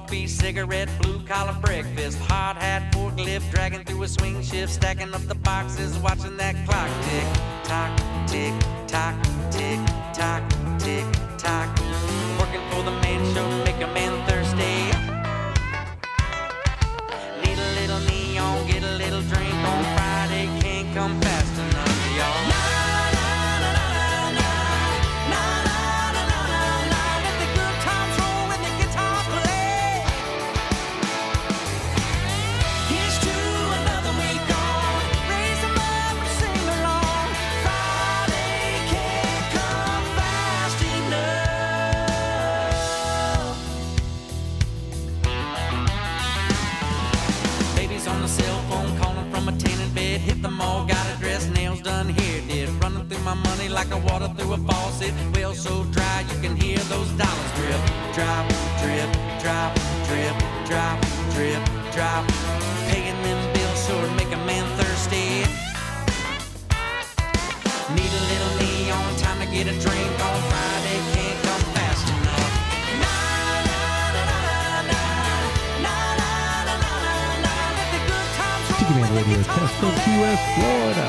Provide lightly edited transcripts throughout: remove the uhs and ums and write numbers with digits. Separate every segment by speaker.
Speaker 1: coffee, cigarette, blue-collar breakfast, hard hat, forklift, dragging through a swing shift, stacking up the boxes, watching that clock tick-tock, tick-tock, tick-tock, tick-tock. Working for the man show to make a man thirsty. Need a little neon, get a little drink on Friday, can't come fast enough, y'all. Hit the mall, got a dress, nails done, hair did. Running through my money like a water through a faucet. Well so dry you can hear those dollars drip. Drop, drip, drop, drip, drop, drip, drop. Paying them bills sure make a man thirsty. Need a little neon, time to get a drink on Friday, can't come fast enough.
Speaker 2: Tiki Man Radio, Tesco, Key West, Florida.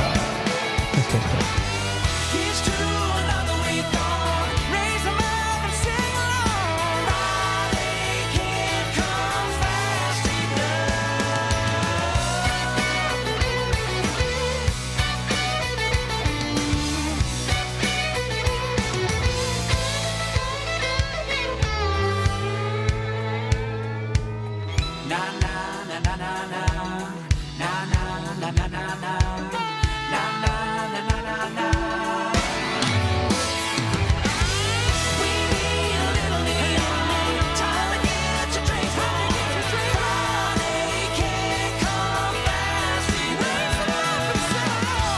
Speaker 1: Here's to another week on. Raise them up and sing along. Friday can't come fast enough. Na na na na na na. Na na na na na na. Na na na na na na. We need a little neon. Time to get your drink on. Friday can't come fast enough.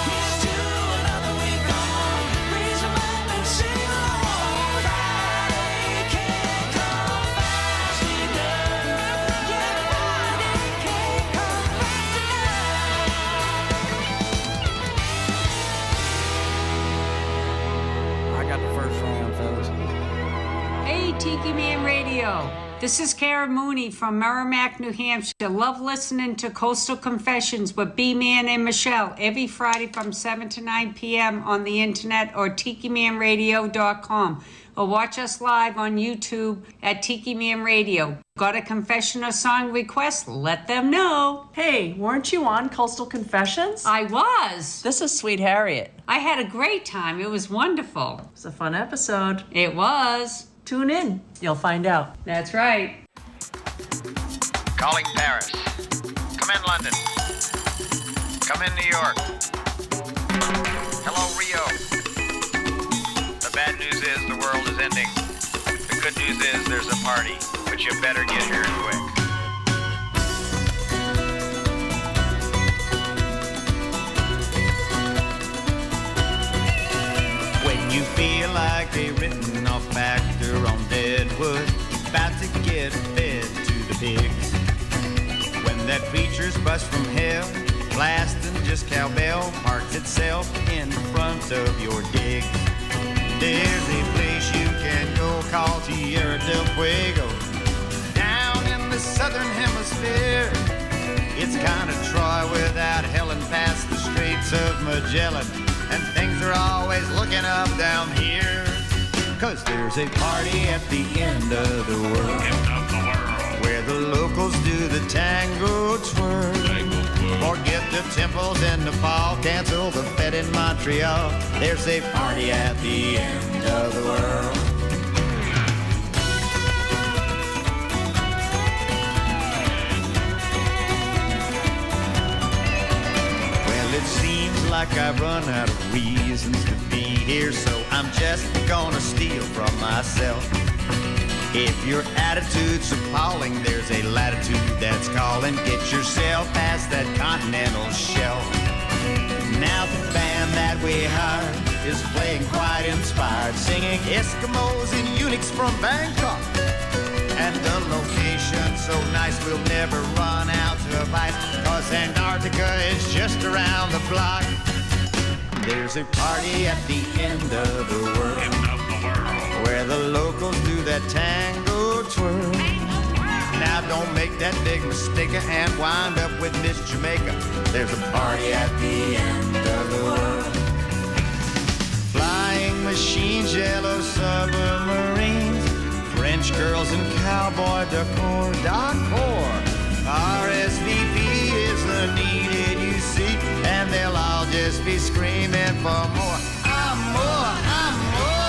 Speaker 1: Here's to another week on. Raise them up and sing along. Friday can't come fast enough. Yeah, Friday can't come fast enough. I got the first round, fellas.
Speaker 3: Hey, Tiki Man Radio. This is Karen Mooney from Merrimack, New Hampshire. Love listening to Coastal Confessions with B-Man and Michelle every Friday from 7 to 9 p.m. on the internet or tikimanradio.com. Or watch us live on YouTube at Tiki Man Radio. Got a confession or song request? Let them know.
Speaker 4: Hey, weren't you on Coastal Confessions?
Speaker 3: I was.
Speaker 4: This is Sweet Harriet.
Speaker 3: I had a great time. It was wonderful.
Speaker 4: It was a fun episode.
Speaker 3: It was.
Speaker 4: Tune in. You'll find out.
Speaker 3: That's right.
Speaker 5: Calling Paris. Come in, London. Come in, New York. Hello, Rio. The bad news is the world is ending. The good news is there's a party, but you better get here quick.
Speaker 6: When you feel like a written off actor on Deadwood, about to get fed to the pigs. When that preacher's bus from hell, blasting just cowbell, parks itself in front of your digs. There's a place you can go called Tierra del Fuego, down in the southern hemisphere. It's kind of Troy without Helen past the Straits of Magellan, and things are always looking up down here. 'Cause there's a party at the end of the world, where the locals do the tango twirl. Forget the temples in Nepal, cancel the fete in Montreal. There's a party at the end of the world. Well, it seems like I've run out of reasons to be here, so I'm just gonna steal from myself. If your attitude's appalling, there's a latitude that's calling. Get yourself past that continental shelf. Now the band that we hired is playing quite inspired, singing Eskimos and eunuchs from Bangkok. And the location's so nice we'll never run out of ice, 'cause Antarctica is just around the block. There's a party at the end of the world, where the locals do that tango twirl. Now don't make that big mistake and wind up with Miss Jamaica. There's a party at the end of the world. Flying machines, yellow submarines, French girls and cowboy decor. RSVP is the needed you see, and they'll all just be screaming for more. I'm more, I'm more.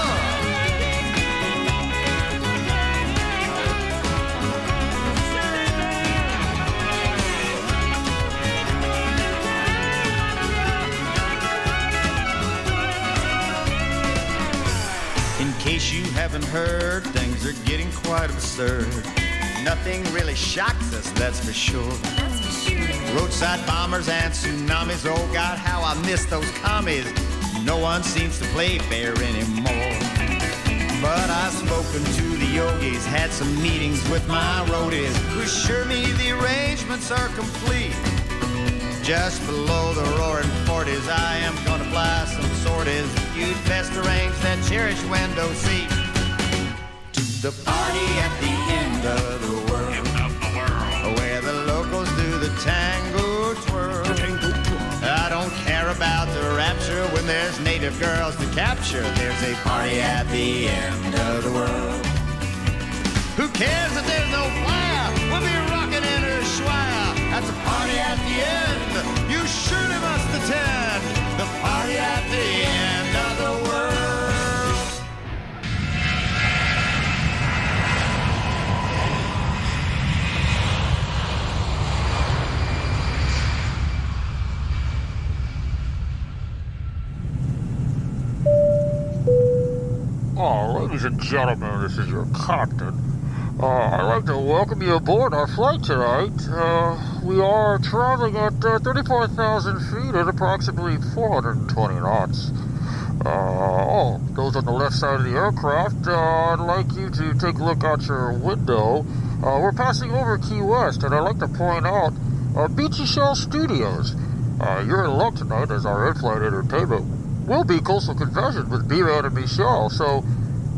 Speaker 6: In case you haven't heard, things are getting quite absurd. Nothing really shocks us, that's for sure. Roadside bombers and tsunamis, oh God, how I miss those commies. No one seems to play fair anymore. But I've spoken to the yogis, had some meetings with my roadies, who assure me the arrangements are complete. Just below the roaring 40s, I am gonna fly some sorties. You'd best arrange that cherished window seat. The party at the end of the world, where the locals do the tango twirl. I don't care about the rapture when there's native girls to capture. There's a party at the end of the world. Who cares if there's no fire? We'll be rocking in her schwire. That's a party at the end. You surely must attend the party at the end of the world.
Speaker 7: Ladies and gentlemen, this is your captain. I'd like to welcome you aboard our flight tonight. We are traveling at 34,000 feet at approximately 420 knots. Those on the left side of the aircraft, I'd like you to take a look out your window. We're passing over Key West, and I'd like to point out Beachy Shell Studios. You're in luck tonight, as our in-flight entertainment will be Coastal Confessions with B-Man and Michelle, so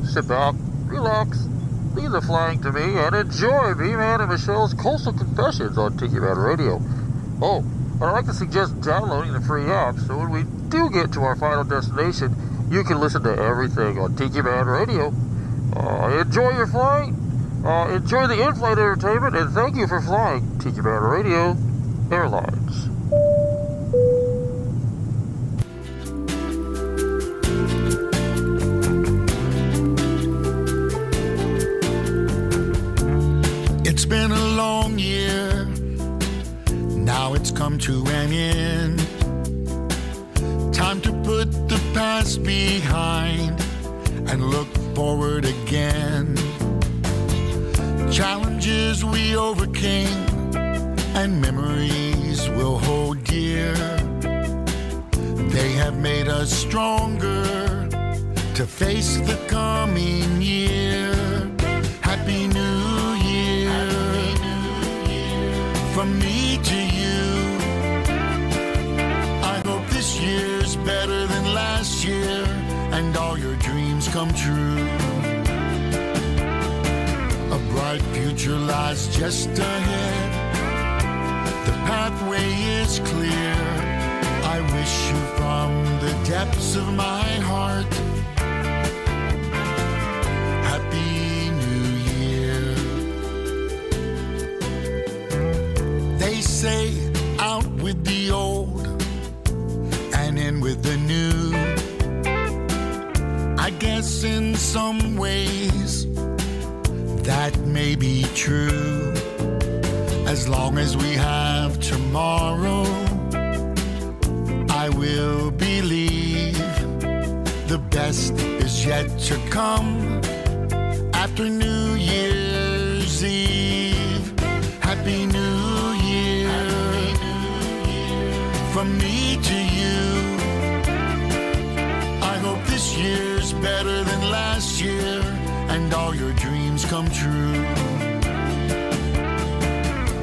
Speaker 7: sit back, relax, leave the flying to me, and enjoy B-Man and Michelle's Coastal Confessions on Tiki Man Radio. Oh, and I'd like to suggest downloading the free app, so when we do get to our final destination, you can listen to everything on Tiki Man Radio. Enjoy your flight, enjoy the in-flight entertainment, and thank you for flying Tiki Man Radio Airlines.
Speaker 8: It's been a long year, now it's come to an end. Time to put the past behind and look forward again. Challenges we overcame and memories we'll hold dear. They have made us stronger to face the coming year. Happy New Year, from me to you. I hope this year's better than last year and all your dreams come true. A bright future lies just ahead. The pathway is clear. I wish you from the depths of my heart Happy New Year. They say out with the old and in with the new. I guess in some ways that may be true. As long as we have tomorrow, I will believe the best is yet to come after New Year's Eve. Happy New Year, from me to you. I hope this year's better than last year and all your dreams come true.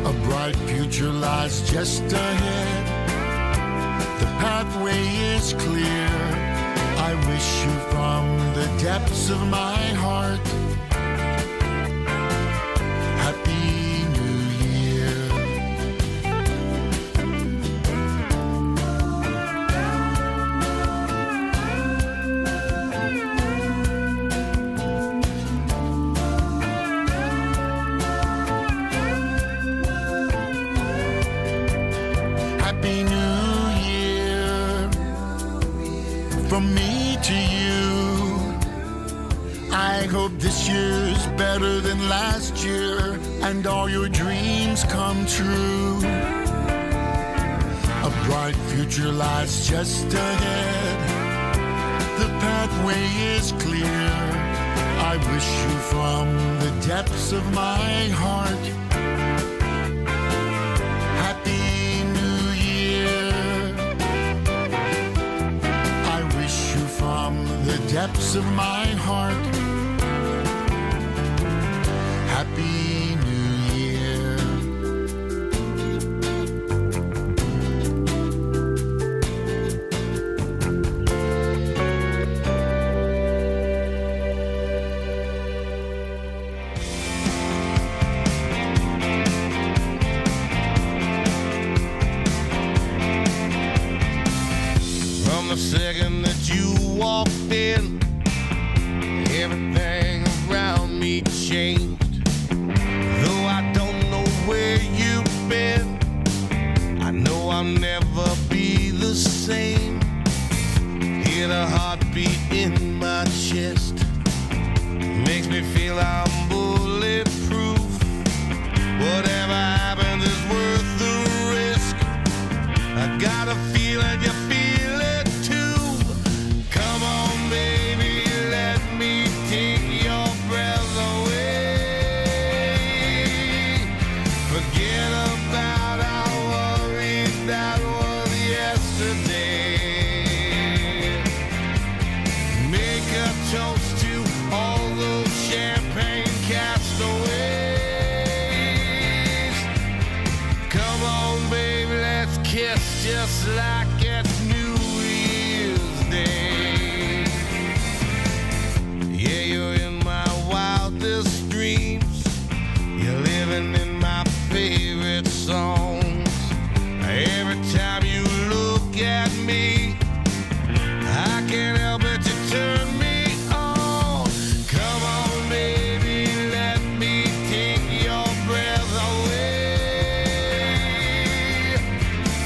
Speaker 8: A bright future lies just ahead. The pathway is clear. I wish you from the depths of my heart Happy New me to you. I hope this year's better than last year and all your dreams come true. A bright future lies just ahead. The pathway is clear. I wish you from the depths of my heart Happy New Year. I wish you from the depths of my heart Happy New Year.
Speaker 9: From the second that you walked in, everything around me changed. Though I don't know where you've been, I know I'll never be the same. Hear the heartbeat in my chest, makes me feel I'm bulletproof. Whatever happens is worth the risk. I got a feeling you feel it too. Come on, baby, let me take your breath away. Forget about our worries, that was yesterday. Make a toast to all those champagne castaways. Come on, baby, let's kiss just like it's New Year's Day. Yeah, you're in my wildest dreams. You're living in my favorite songs. Every time you look at me, I can't help it to turn me on. Come on, baby, let me take your breath away.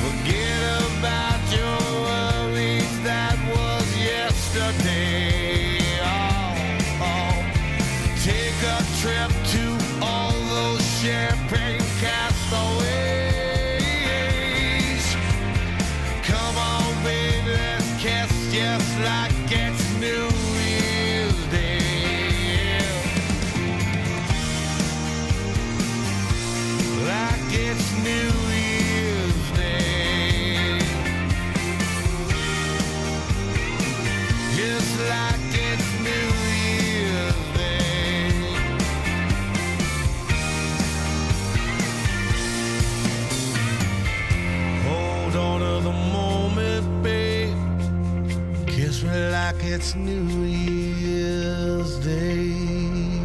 Speaker 9: Forget about your worries, that was yesterday. Oh. Take a trip to all those champagne castaways. Come on, baby, let's kiss just like it's New Year's Day. Like it's New Year's Day. Just like it's New Year's Day. Hold on to the moment, babe. Kiss me like it's New Year's Day.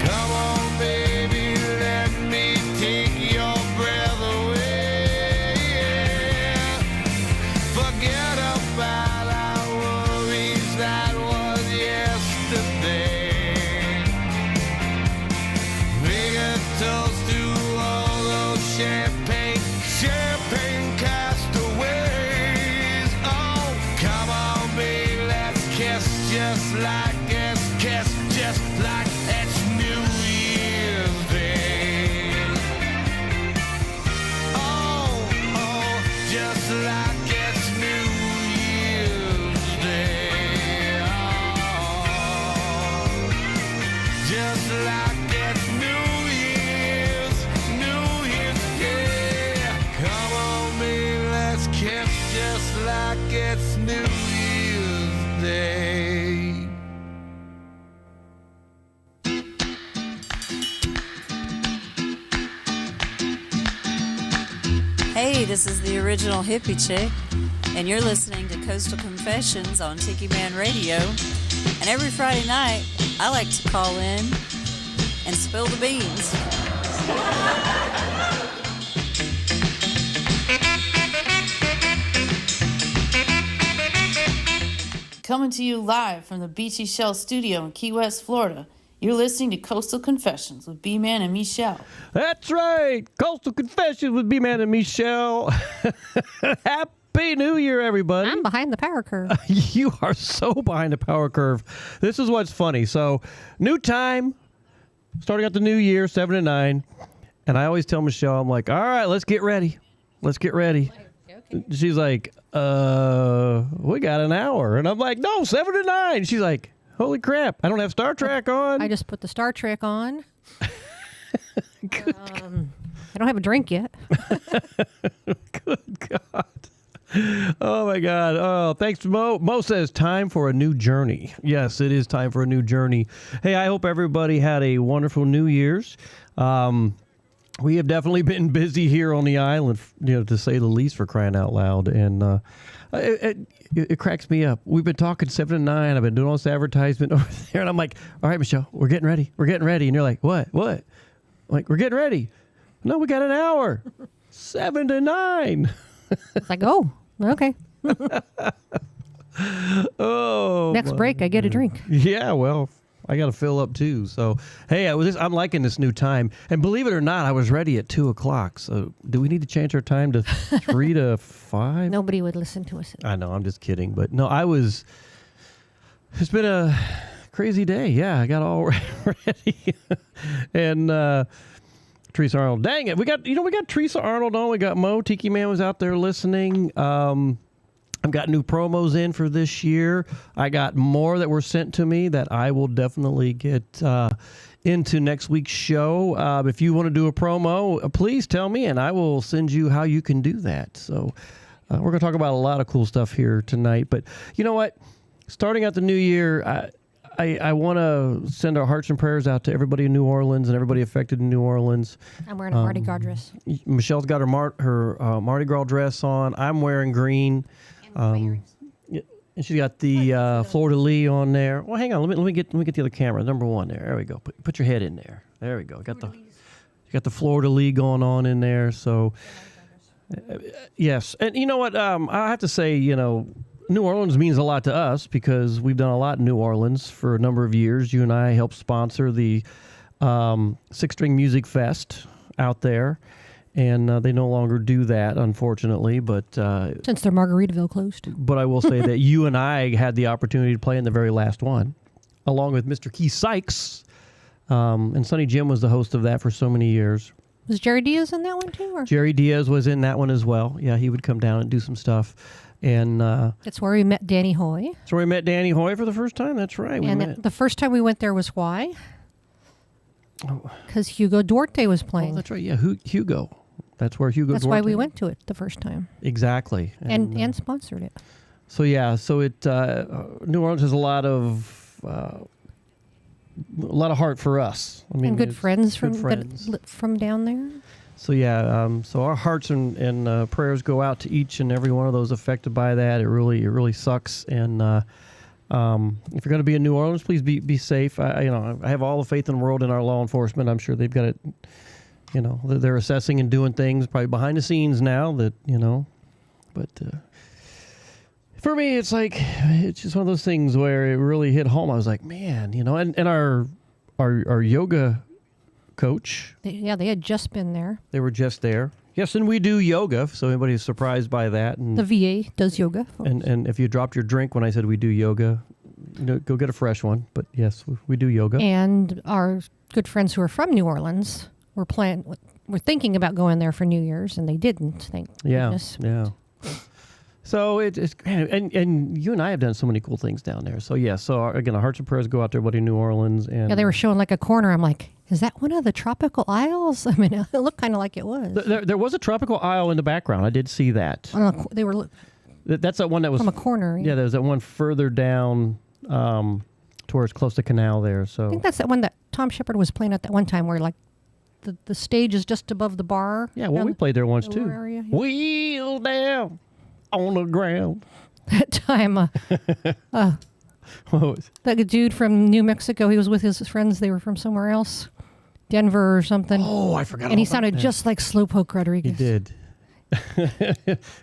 Speaker 9: Come on, baby, let me take your breath away. Forget about our worries, that was yesterday. Make a toast to all those champagne castaways. Oh, come on, baby, let's kiss just like it's New Year's Day. Oh, just like it's New Year's Day. Oh, just like it's New Year's Day. Come on, baby, let's kiss just like it's New Year's Day.
Speaker 10: Hey, this is the original hippie chick, and you're listening to Coastal Confessions on Tiki Man Radio. And every Friday night, I like to call in and spill the beans. Coming to you live from the Beachy Shell Studio in Key West, Florida. You're listening to Coastal Confessions with B-Man and Michelle.
Speaker 2: That's right. Coastal Confessions with B-Man and Michelle. Happy New Year, everybody.
Speaker 11: I'm behind the power curve.
Speaker 2: You are so behind the power curve. This is what's funny. So, new time, starting out the new year, 7 to 9. And I always tell Michelle, I'm like, all right, let's get ready. Let's get ready. Okay. She's like, we got an hour. And I'm like, no, 7 to 9. She's like, holy crap, I don't have Star Trek on.
Speaker 11: I just put the Star Trek on.
Speaker 2: Good
Speaker 11: I don't have a drink yet.
Speaker 2: Good God. Oh, my God. Oh, thanks, Mo. Mo says, time for a new journey. Yes, it is time for a new journey. Hey, I hope everybody had a wonderful New Year's. We have definitely been busy here on the island, to say the least, for crying out loud. And it cracks me up. We've been talking 7 to 9. I've been doing all this advertisement over there. And I'm like, all right, Michelle, we're getting ready. We're getting ready. And you're like, what? I'm like, we're getting ready. No, we got an hour. 7 to 9.
Speaker 11: It's like, oh, okay.
Speaker 2: Oh.
Speaker 11: Next break, I get a drink.
Speaker 2: Yeah, well, I got to fill up too. So, hey, I'm liking this new time. And believe it or not, I was ready at 2 o'clock. So, do we need to change our time to 3 to 5?
Speaker 11: Nobody would listen to us.
Speaker 2: I know, I'm just kidding. But no, it's been a crazy day. Yeah, I got all ready. And, Teresa Arnold. Dang it. We got Teresa Arnold on. We got Mo. Tiki Man was out there listening. I've got new promos in for this year. I got more that were sent to me that I will definitely get into next week's show. If you want to do a promo, please tell me, and I will send you how you can do that. So we're going to talk about a lot of cool stuff here tonight. But you know what? Starting out the new year, I want to send our hearts and prayers out to everybody in New Orleans and everybody affected in New Orleans.
Speaker 11: I'm wearing a Mardi Gras dress.
Speaker 2: Michelle's got her Mardi Gras dress on. I'm wearing green. And she's got the fleur-de-lis on there. Well, hang on. Let me get the other camera. Number 1 there. There we go. Put your head in there. There we go. You got the fleur-de-lis going on in there. So yes. And you know what? I have to say, New Orleans means a lot to us because we've done a lot in New Orleans for a number of years. You and I helped sponsor the Six String Music Fest out there, and they no longer do that, unfortunately. But
Speaker 11: since their Margaritaville closed.
Speaker 2: But I will say that you and I had the opportunity to play in the very last one, along with Mr. Keith Sykes, and Sonny Jim was the host of that for so many years.
Speaker 11: Was Jerry Diaz in that one too? Or?
Speaker 2: Jerry Diaz was in that one as well. Yeah, he would come down and do some stuff. And
Speaker 11: that's where we met Danny Hoy.
Speaker 2: That's where we met Danny Hoy for the first time. That's right.
Speaker 11: The first time we went there was why? Because Hugo Duarte was playing.
Speaker 2: Oh, that's right. Yeah, Hugo. That's where Hugo
Speaker 11: That's
Speaker 2: Duarte.
Speaker 11: why we went to it the first time.
Speaker 2: Exactly.
Speaker 11: And sponsored it.
Speaker 2: So, yeah. So New Orleans has a lot of heart for us. I mean,
Speaker 11: and good friends from down there.
Speaker 2: So, yeah, so our hearts and prayers go out to each and every one of those affected by that. It really sucks. And if you're going to be in New Orleans, please be safe. I have all the faith in the world in our law enforcement. I'm sure they've got it, they're assessing and doing things probably behind the scenes now that, but for me, it's just one of those things where it really hit home. I was like, man, and our yoga coach.
Speaker 11: They had just been there.
Speaker 2: They were just there. Yes, and we do yoga, so anybody's surprised by that. And
Speaker 11: the VA does yoga.
Speaker 2: And if you dropped your drink when I said we do yoga, go get a fresh one. But yes, we do yoga.
Speaker 11: And our good friends who are from New Orleans were thinking about going there for New Year's, and they didn't. Thank goodness.
Speaker 2: Yeah. So it's and you and I have done so many cool things down there. So yeah. So again, our hearts and prayers go out to everybody in New Orleans. And
Speaker 11: yeah, they were showing like a corner. I'm like, is that one of the tropical isles? I mean, it looked kind of like it was.
Speaker 2: There was a tropical isle in the background. I did see that.
Speaker 11: They were.
Speaker 2: That's that one that was
Speaker 11: from a corner.
Speaker 2: Yeah, there's that one further down towards close to Canal there. So
Speaker 11: I think that's that one that Tom Shepard was playing at that one time, where like the stage is just above the bar.
Speaker 2: Yeah, well, we played there once too.
Speaker 11: Area, yeah.
Speaker 2: Wheel down on the ground.
Speaker 11: That time, that dude from New Mexico, he was with his friends. They were from somewhere else, Denver or something.
Speaker 2: Oh, I forgot.
Speaker 11: And he sounded just like Slowpoke Rodriguez.
Speaker 2: He did.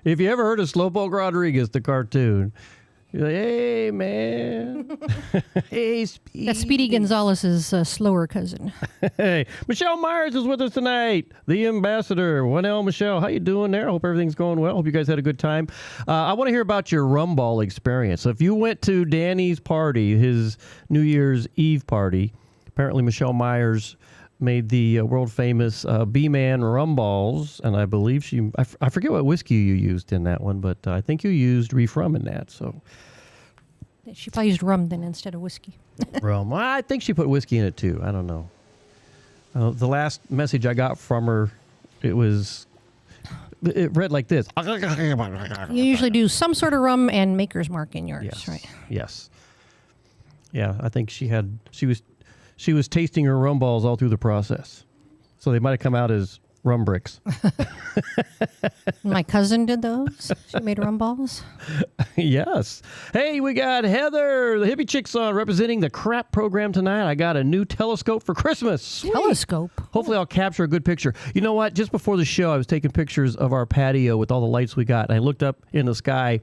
Speaker 2: If you ever heard of Slowpoke Rodriguez, the cartoon, You're like, hey, man. Hey, Speedy.
Speaker 11: That's Speedy Gonzalez's slower cousin.
Speaker 2: Hey, Michelle Myers is with us tonight, the ambassador. 1L Michelle, how you doing there? Hope everything's going well. Hope you guys had a good time. I want to hear about your rum ball experience. So if you went to Danny's party, his New Year's Eve party, apparently Michelle Myers made the world famous B-Man rum balls, and I believe I forget what whiskey you used in that one, but I think you used Reef rum in that. So
Speaker 11: She probably used rum then instead of whiskey.
Speaker 2: rum. I think she put whiskey in it too. I don't know. The last message I got from her, it read like this.
Speaker 11: You usually do some sort of rum and Maker's Mark in yours,
Speaker 2: Yes.
Speaker 11: right?
Speaker 2: Yes. Yeah, I think she was tasting her rum balls all through the process. So they might have come out as rum bricks.
Speaker 11: My cousin did those. She made rum balls.
Speaker 2: Yes. Hey, we got Heather, the hippie chick's on, representing the crap program tonight. I got a new telescope for Christmas. Sweet.
Speaker 11: Telescope?
Speaker 2: Hopefully I'll capture a good picture. You know what? Just before the show, I was taking pictures of our patio with all the lights we got. And I looked up in the sky,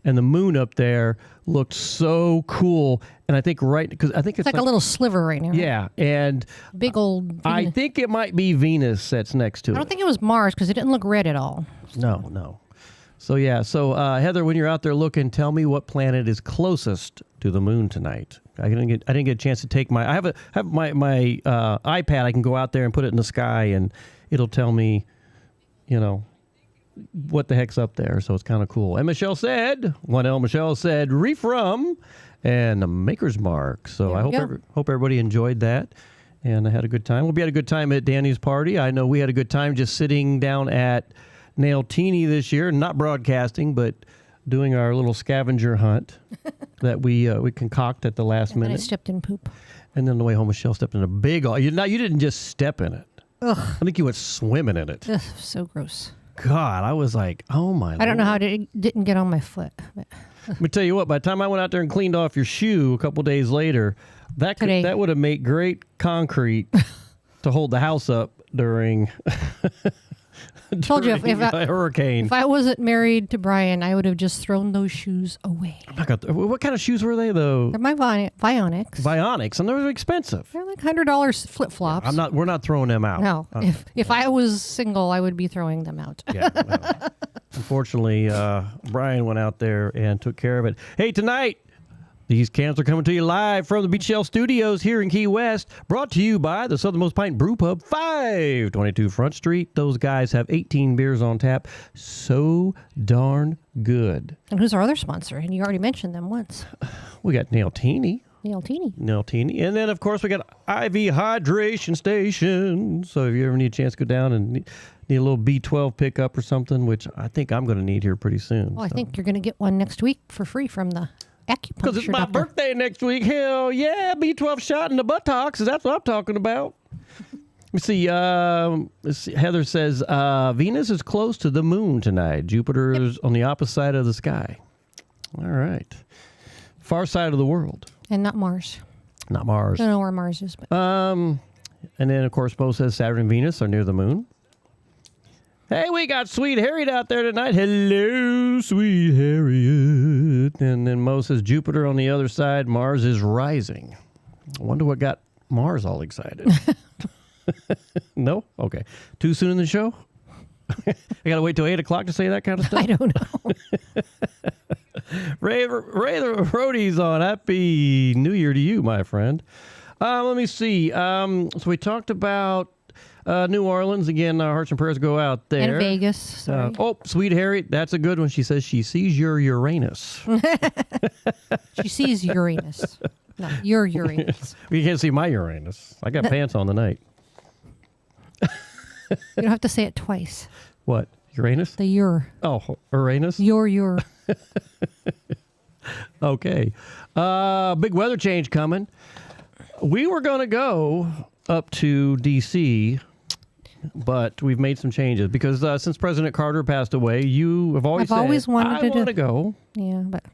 Speaker 2: and the moon up there looked so cool. And I think because I think
Speaker 11: It's like a little sliver right now.
Speaker 2: Yeah, and
Speaker 11: big old.
Speaker 2: I think it might be Venus that's next to it.
Speaker 11: I don't think it was Mars because it didn't look red at all.
Speaker 2: No. So yeah, Heather, when you're out there looking, tell me what planet is closest to the moon tonight. I didn't get a chance to take my. I have my iPad. I can go out there and put it in the sky, and it'll tell me, what the heck's up there. So it's kind of cool. And Michelle said, Reef rum and a Maker's Mark. So I hope everybody enjoyed that. And I had a good time. We had a good time at Danny's party. I know we had a good time just sitting down at Nailtini this year, not broadcasting, but doing our little scavenger hunt that we concoct at the last minute.
Speaker 11: And I stepped in poop.
Speaker 2: And then on the way home, Michelle stepped in a big. You didn't just step in it.
Speaker 11: Ugh.
Speaker 2: I think you went swimming in it.
Speaker 11: Ugh, so gross.
Speaker 2: God, I was like, oh my
Speaker 11: I don't know how it didn't get on my foot. But.
Speaker 2: Let me tell you what, by the time I went out there and cleaned off your shoe a couple days later, that would have made great concrete to hold the house up during
Speaker 11: Told you if
Speaker 2: a hurricane.
Speaker 11: If I wasn't married to Brian, I would have just thrown those shoes away.
Speaker 2: What kind of shoes were they, though?
Speaker 11: They're my Vionics.
Speaker 2: Vionics, and they're expensive.
Speaker 11: They're like $100 flip flops.
Speaker 2: We're not throwing them out.
Speaker 11: No, if I was single, I would be throwing them out.
Speaker 2: Yeah. Well, unfortunately, Brian went out there and took care of it. Hey, tonight, these cans are coming to you live from the Beach Shell Studios here in Key West, brought to you by the Southernmost Pint Brewpub, 522 Front Street. Those guys have 18 beers on tap. So darn good.
Speaker 11: And who's our other sponsor? And you already mentioned them once.
Speaker 2: We got Nailtini.
Speaker 11: Nailtini.
Speaker 2: And then, of course, we got IV Hydration Station. So if you ever need a chance to go down and need a little B12 pickup or something, which I think I'm going to need here pretty soon.
Speaker 11: Well, I think you're going to get one next week for free from the acupuncture
Speaker 2: because it's my birthday next week. Hell yeah, B12 shot in the buttocks. That's what I'm talking about. Let's see. Heather says Venus is close to the moon tonight. Jupiter is on the opposite side of the sky. All right. Far side of the world.
Speaker 11: And not Mars.
Speaker 2: Not Mars.
Speaker 11: I don't know where Mars is. But.
Speaker 2: And then, of course, Mo says Saturn and Venus are near the moon. Hey, we got Sweet Harriet out there tonight. Hello, Sweet Harriet. And then Mo says Jupiter on the other side. Mars is rising. I wonder what got Mars all excited. No? Okay. Too soon in the show? I got to wait till 8 o'clock to say that kind of stuff?
Speaker 11: I don't know.
Speaker 2: Ray the Roadie's on. Happy New Year to you, my friend. Let me see. So we talked about New Orleans. Again, our hearts and prayers go out there.
Speaker 11: And Vegas. Sorry.
Speaker 2: Sweet Harriet. That's a good one. She says she sees your Uranus.
Speaker 11: She sees Uranus. No, your Uranus.
Speaker 2: You can't see my Uranus. I got pants on tonight.
Speaker 11: You don't have to say it twice.
Speaker 2: What? Uranus?
Speaker 11: The your.
Speaker 2: Oh, Uranus?
Speaker 11: Your.
Speaker 2: Okay. Big weather change coming. We were going to go up to D.C., but we've made some changes because since President Carter passed away, you have always said,
Speaker 11: always wanted
Speaker 2: I want to go.
Speaker 11: Yeah, but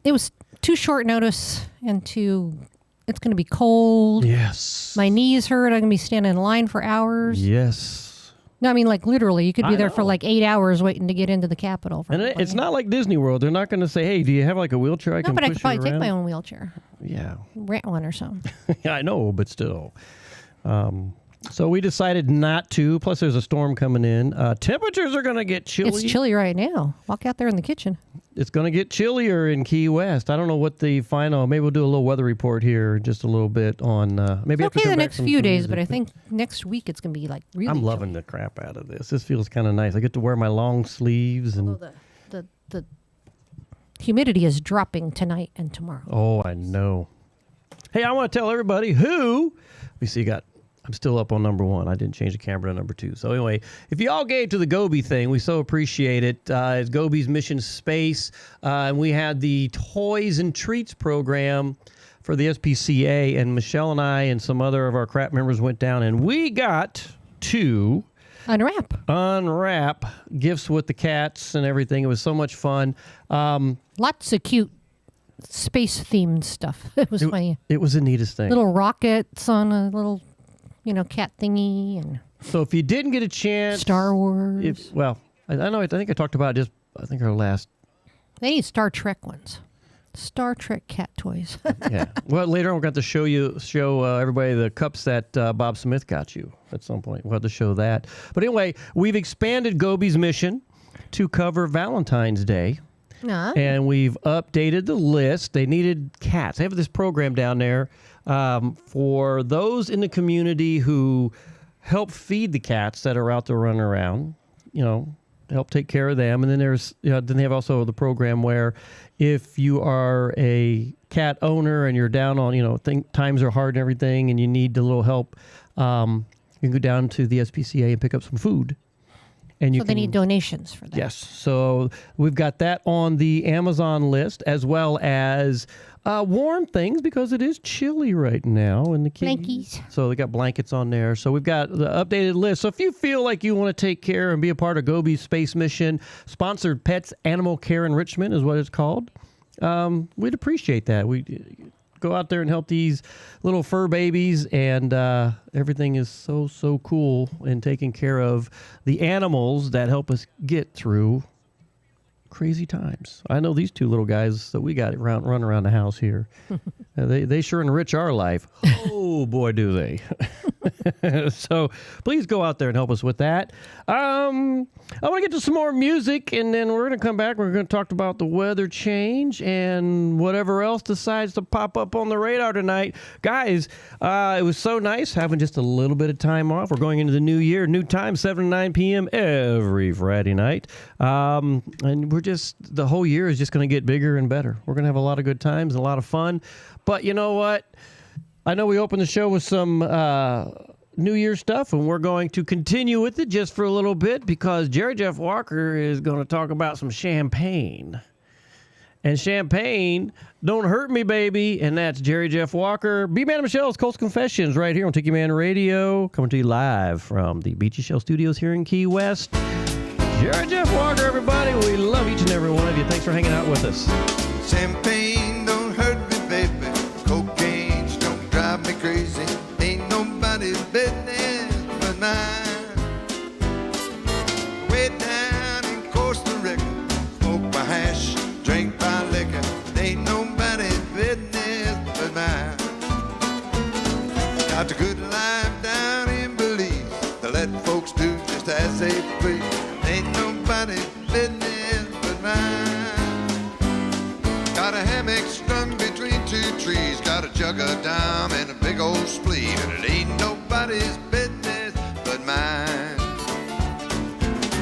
Speaker 11: it was too short notice and it's going to be cold.
Speaker 2: Yes.
Speaker 11: My knees hurt. I'm going to be standing in line for hours.
Speaker 2: Yes.
Speaker 11: No, I mean, like, literally, you could be
Speaker 2: I
Speaker 11: there for
Speaker 2: know.
Speaker 11: like 8 hours waiting to get into the Capitol.
Speaker 2: And it's not like Disney World. They're not going to say, hey, do you have like a wheelchair I
Speaker 11: No,
Speaker 2: can
Speaker 11: but I
Speaker 2: push
Speaker 11: could probably
Speaker 2: you
Speaker 11: take
Speaker 2: around?
Speaker 11: my own wheelchair.
Speaker 2: Yeah.
Speaker 11: Rent one or something.
Speaker 2: Yeah, I know, but still. So we decided not to. Plus, there's a storm coming in. Temperatures are going to get chilly.
Speaker 11: It's chilly right now. Walk out there in the kitchen.
Speaker 2: It's going to get chillier in Key West. I don't know what the final. Maybe we'll do a little weather report here, just a little bit on. Maybe
Speaker 11: It's
Speaker 2: after
Speaker 11: okay
Speaker 2: we come
Speaker 11: the
Speaker 2: back
Speaker 11: next
Speaker 2: from
Speaker 11: few
Speaker 2: some
Speaker 11: days,
Speaker 2: music.
Speaker 11: but I think next week it's going to be like really
Speaker 2: I'm loving the crap out of this. This feels kind of nice. I get to wear my long sleeves and.
Speaker 11: The humidity is dropping tonight and tomorrow.
Speaker 2: Oh, I know. Hey, I want to tell everybody who. We see. I'm still up on number 1. I didn't change the camera to number 2. So anyway, if you all gave to the Goby thing, we so appreciate it. It's Goby's Mission Space, and we had the Toys and Treats program for the SPCA, and Michelle and I and some other of our crap members went down, and we got to unwrap gifts with the cats and everything. It was so much fun.
Speaker 11: Lots of cute space-themed stuff. It was funny.
Speaker 2: It was the neatest thing.
Speaker 11: Little rockets on a little, cat thingy, and
Speaker 2: So if you didn't get a chance,
Speaker 11: Star Wars.
Speaker 2: I know. I think I talked about it our last.
Speaker 11: They need Star Trek ones. Star Trek cat toys.
Speaker 2: Yeah. Well, later on we're going to show everybody the cups that Bob Smith got you at some point. We'll have to show that. But anyway, we've expanded Goby's mission to cover Valentine's Day. And we've updated the list. They needed cats. They have this program down there for those in the community who help feed the cats that are out there running around, help take care of them. And then then they have also the program where if you are a cat owner and you're down on, times are hard and everything and you need a little help, you can go down to the SPCA and pick up some food. And
Speaker 11: they need donations for that.
Speaker 2: Yes. So we've got that on the Amazon list, as well as warm things because it is chilly right now in the Keys.
Speaker 11: Blankies.
Speaker 2: So they got blankets on there. So we've got the updated list. So if you feel like you want to take care and be a part of Goby's Space Mission, Sponsored Pets Animal Care Enrichment is what it's called, we'd appreciate that. We go out there and help these little fur babies, and everything is so cool in taking care of the animals that help us get through crazy times. I know these two little guys that we got run around the house here. They sure enrich our life. Oh boy, do they. So please go out there and help us with that. I want to get to some more music, and then we're going to come back. We're going to talk about the weather change and whatever else decides to pop up on the radar tonight. Guys, it was so nice having just a little bit of time off. We're going into the new year, new time, 7 to 9 p.m. every Friday night. And the whole year is just going to get bigger and better. We're going to have a lot of good times and a lot of fun. But you know what? I know we opened the show with some New Year's stuff, and we're going to continue with it just for a little bit because Jerry Jeff Walker is going to talk about some champagne. And champagne, don't hurt me, baby. And that's Jerry Jeff Walker. B-Man and Michelle's Coastal Confessions right here on Tiki Man Radio. Coming to you live from the Beachy Shell Studios here in Key West. Jerry Jeff Walker, everybody. We love each and every one of you. Thanks for hanging out with us.
Speaker 12: Champagne don't hurt me, baby. Cocaine don't drive me crazy. Ain't nobody's business but mine. Way down in Costa Rica, smoke my hash, drink my liquor. Ain't nobody's business but mine. Got a good life down in Belize to let folks do just as they please. Ain't nobody's business but mine. Got a hammock strung between two trees. Got a jug of dime and a big old spleen. And it ain't nobody's business but mine.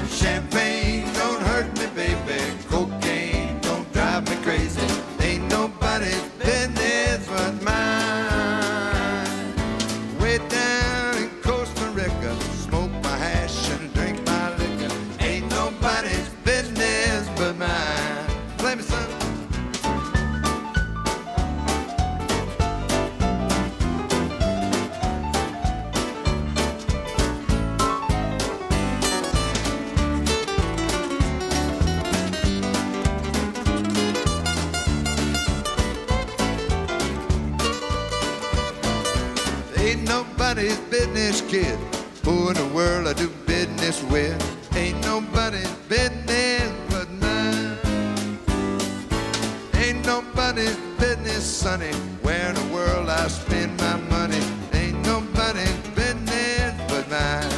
Speaker 12: Champagne don't hurt me, baby. Cocaine don't drive me crazy. Ain't nobody's business but mine. Way down in Costa Rica, smoke my hash and drink my liquor. Ain't nobody's business but mine. Play me some. Ain't nobody's business, kid. Who in the world I do business with? Ain't nobody's business but mine. Ain't nobody's business, sonny, where in the world I spend my money. Ain't nobody's business but mine.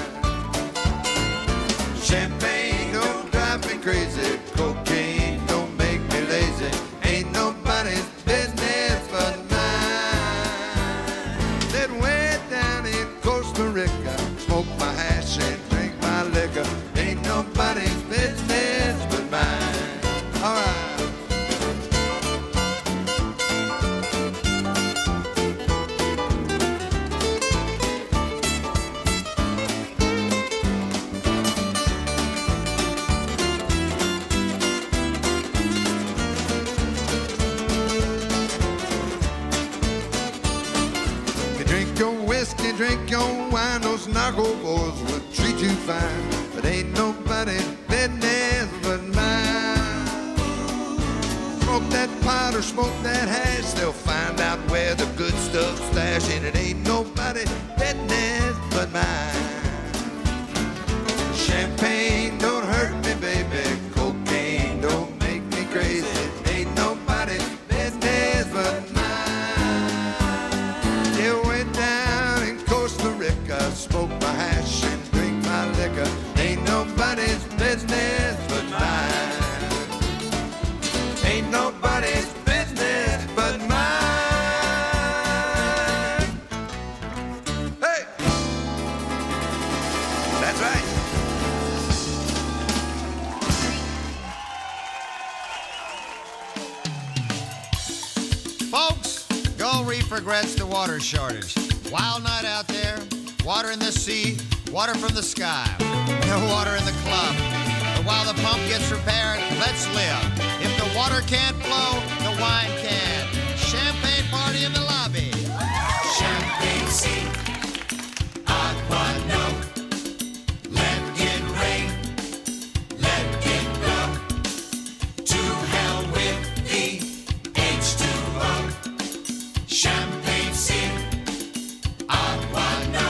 Speaker 12: Champagne don't drive me crazy. Cocaine don't make me lazy. Ain't nobody's business but mine. That way down in Costa Rica, smoke my hash and drink my liquor. Ain't nobody's business but mine. All right. Drink your wine, those narco boys will treat you fine. But ain't nobody's business but mine. Smoke that pot or smoke that hash, they'll find out where the good stuff's stashed. And it ain't nobody's business but mine. Champagne don't hurt me, baby. Cocaine don't make me crazy. Ain't nobody's business but mine. Smoke my hash and drink my liquor. Ain't nobody's business but mine. Ain't nobody's business but mine. Hey! That's right.
Speaker 13: Folks, Gull Reef regrets the water shortage. Wild night out there. Water in the sea, water from the sky. No water in the club. But while the pump gets repaired, let's live. If the water can't flow, the wine can. Champagne party in the lobby.
Speaker 1: Champagne sea, agua no. Let it rain, let it blow. To hell with the H2O. Champagne sea, agua no.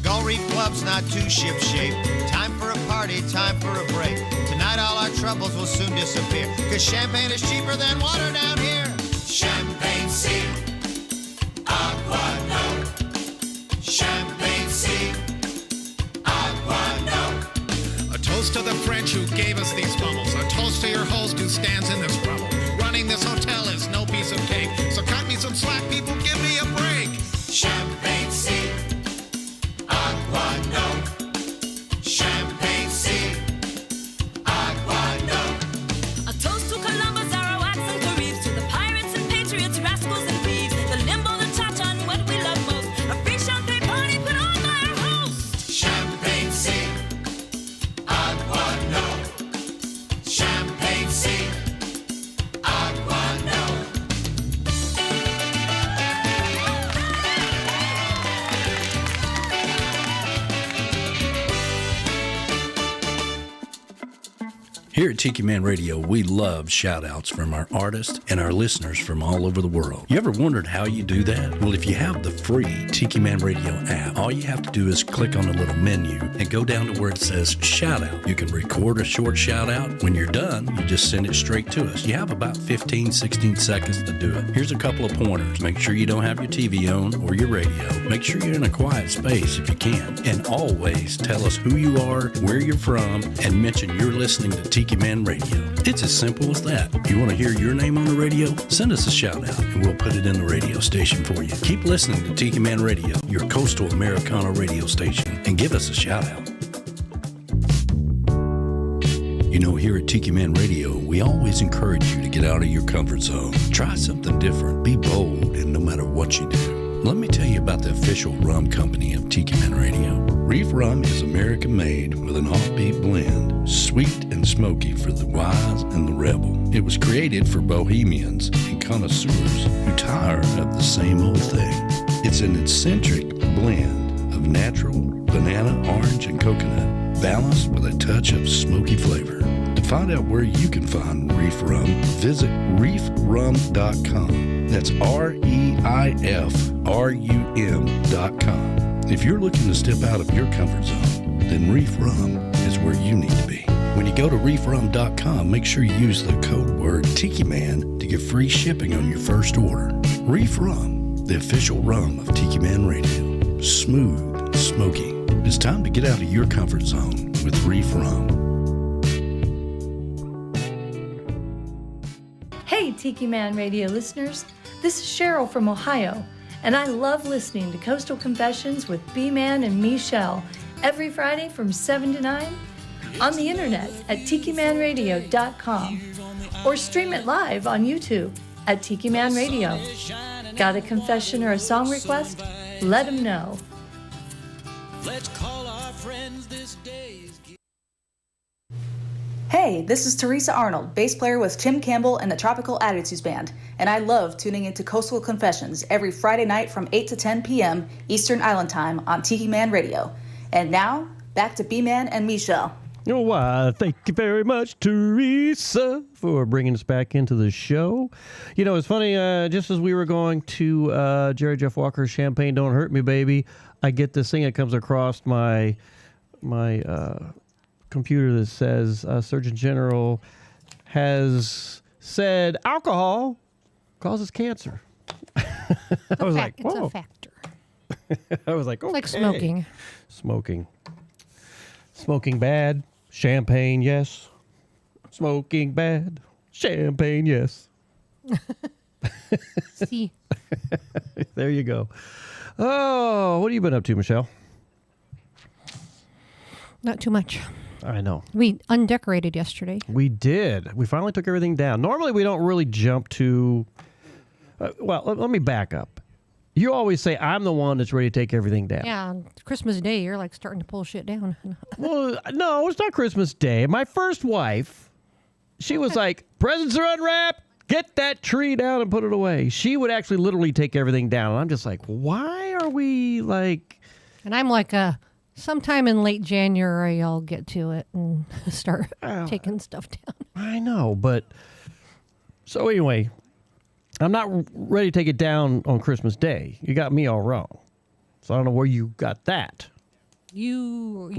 Speaker 13: Gull Reef Club's not too ship-shape. Time for a party, time for a break. Tonight all our troubles will soon disappear, 'cause champagne is cheaper than water down here.
Speaker 1: Champagne sea, agua no. Champagne sea, agua no.
Speaker 14: A toast to the French who gave us these bubbles. A toast to your host who stands in this rubble. Running this hotel is no piece of cake. So cut me some slack, people, give me a break.
Speaker 1: Champagne sea, agua no. Champagne sea, agua no.
Speaker 15: A toast to Columbus, Arawaks, and Caribs, to the pirates and patriots, rascals and thieves, the limbo, the cha-cha, and what we love most. A free champagne party put on by our host.
Speaker 1: Champagne sea, agua no. Champagne sea, agua no.
Speaker 16: Here at Tiki Man Radio, we love shout-outs from our artists and our listeners from all over the world. You ever wondered how you do that? Well, if you have the free Tiki Man Radio app, all you have to do is click on the little menu and go down to where it says shout-out. You can record a short shout-out. When you're done, you just send it straight to us. You have about 15, 16 seconds to do it. Here's a couple of pointers. Make sure you don't have your TV on or your radio. Make sure you're in a quiet space if you can. And always tell us who you are, where you're from, and mention you're listening to Tiki Man Radio. It's as simple as that. If you want to hear your name on the radio, send us a shout out and we'll put it in the radio station for you. Keep listening to Tiki Man Radio, your coastal Americana radio station, and give us a shout out. You know, here at Tiki Man Radio, we always encourage you to get out of your comfort zone. Try something different. Be bold, and no matter what you do. Let me tell you about the official rum company of Tiki Man Radio. Reef Rum is American-made with an offbeat blend, sweet and smoky for the wise and the rebel. It was created for bohemians and connoisseurs who tire of the same old thing. It's an eccentric blend of natural banana, orange, and coconut, balanced with a touch of smoky flavor. To find out where you can find Reef Rum, visit reefrum.com. That's REIFRUM.com. If you're looking to step out of your comfort zone, then Reef Rum is where you need to be. When you go to reefrum.com, make sure you use the code word Tiki Man to get free shipping on your first order. Reef Rum, the official rum of Tiki Man Radio. Smooth, smoky. It's time to get out of your comfort zone with Reef Rum.
Speaker 17: Hey, Tiki Man Radio listeners. This is Cheryl from Ohio, and I love listening to Coastal Confessions with B-Man and Michelle every Friday from 7 to 9 on the internet at tikimanradio.com or stream it live on YouTube at Tiki Man Radio. Got a confession or a song request? Let them know.
Speaker 1: Let's call our friends this day.
Speaker 18: Hey, this is Teresa Arnold, bass player with Tim Campbell and the Tropical Attitudes Band, and I love tuning into Coastal Confessions every Friday night from 8 to 10 p.m. Eastern Island Time on Tiki Man Radio. And now, back to B-Man and Michelle.
Speaker 2: Oh, thank you very much, Teresa, for bringing us back into the show. You know, it's funny, just as we were going to Jerry Jeff Walker's Champagne Don't Hurt Me, Baby, I get this thing that comes across my computer that says Surgeon General has said alcohol causes cancer. I was like, whoa.
Speaker 11: It's a factor.
Speaker 2: I was like, okay.
Speaker 11: It's like smoking.
Speaker 2: Smoking bad. Champagne, yes. Smoking bad. Champagne, yes.
Speaker 11: See.
Speaker 2: There you go. Oh, what have you been up to, Michelle?
Speaker 11: Not too much.
Speaker 2: I know.
Speaker 11: We undecorated yesterday.
Speaker 2: We did. We finally took everything down. Normally, we don't really jump to... well, let me back up. You always say, I'm the one that's ready to take everything down.
Speaker 11: Yeah, on Christmas Day, you're like starting to pull shit down.
Speaker 2: Well, no, it's not Christmas Day. My first wife, she was like, presents are unwrapped. Get that tree down and put it away. She would actually literally take everything down. And I'm just like, why are we like...
Speaker 11: And I'm like, sometime in late January, I'll get to it and start taking stuff down.
Speaker 2: I know, but... So anyway... I'm not ready to take it down on Christmas Day. You got me all wrong. So I don't know where you got that.
Speaker 11: Usually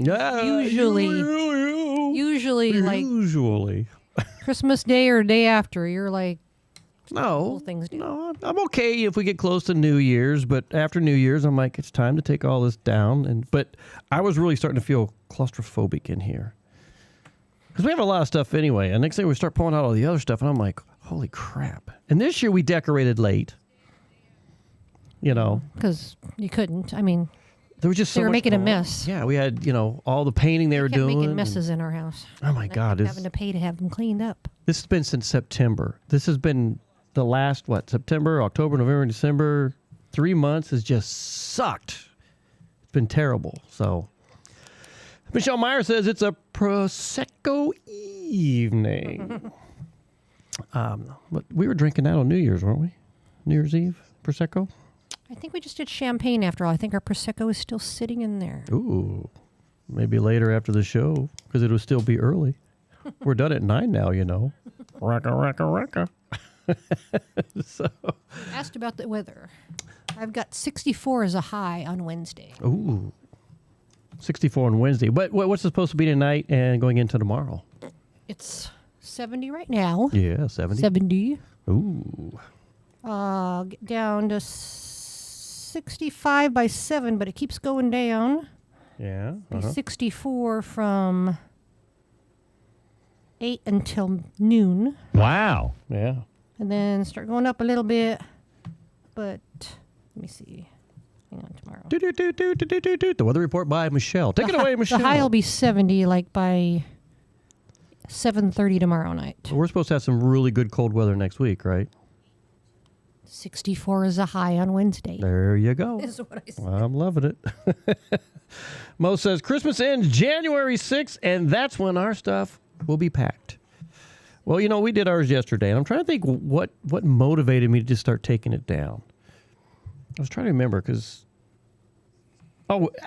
Speaker 11: Christmas Day or day after, you're like,
Speaker 2: no, I'm okay if we get close to New Year's, but after New Year's, I'm like, it's time to take all this down. But I was really starting to feel claustrophobic in here because we have a lot of stuff anyway. And next thing we start pulling out all the other stuff, and I'm like, holy crap. And this year we decorated late. You know.
Speaker 11: Because you couldn't. I mean,
Speaker 2: there was just
Speaker 11: they were making a mess.
Speaker 2: Yeah, we had, all the painting they were doing.
Speaker 11: Making messes in our house.
Speaker 2: Oh my God.
Speaker 11: Having to pay to have them cleaned up.
Speaker 2: This has been since September. This has been the last, September, October, November, December. 3 months has just sucked. It's been terrible. So, Michelle Meyer says it's a Prosecco evening. But we were drinking that on New Year's, weren't we? New Year's Eve, Prosecco?
Speaker 11: I think we just did champagne after all. I think our Prosecco is still sitting in there.
Speaker 2: Ooh, maybe later after the show, because it'll still be early. We're done at 9 now, Racka. So.
Speaker 11: Asked about the weather. I've got 64 as a high on Wednesday.
Speaker 2: Ooh, 64 on Wednesday. What's it supposed to be tonight and going into tomorrow?
Speaker 11: It's 70 right now.
Speaker 2: Yeah, 70.
Speaker 11: 70.
Speaker 2: Ooh.
Speaker 11: Get down to 65 by 7, but it keeps going down.
Speaker 2: Yeah.
Speaker 11: Be 64 from 8 until noon.
Speaker 2: Wow. Yeah.
Speaker 11: And then start going up a little bit. But let me see. Hang on, tomorrow.
Speaker 2: The weather report by Michelle. Take it away, Michelle.
Speaker 11: The high will be 70 like by 7:30 tomorrow night.
Speaker 2: We're supposed to have some really good cold weather next week, right?
Speaker 11: 64 is a high on Wednesday.
Speaker 2: There you go.
Speaker 11: Is what I said.
Speaker 2: I'm loving it. Mo says Christmas ends January 6th, and that's when our stuff will be packed. Well, we did ours yesterday, and I'm trying to think what motivated me to just start taking it down. I was trying to remember because,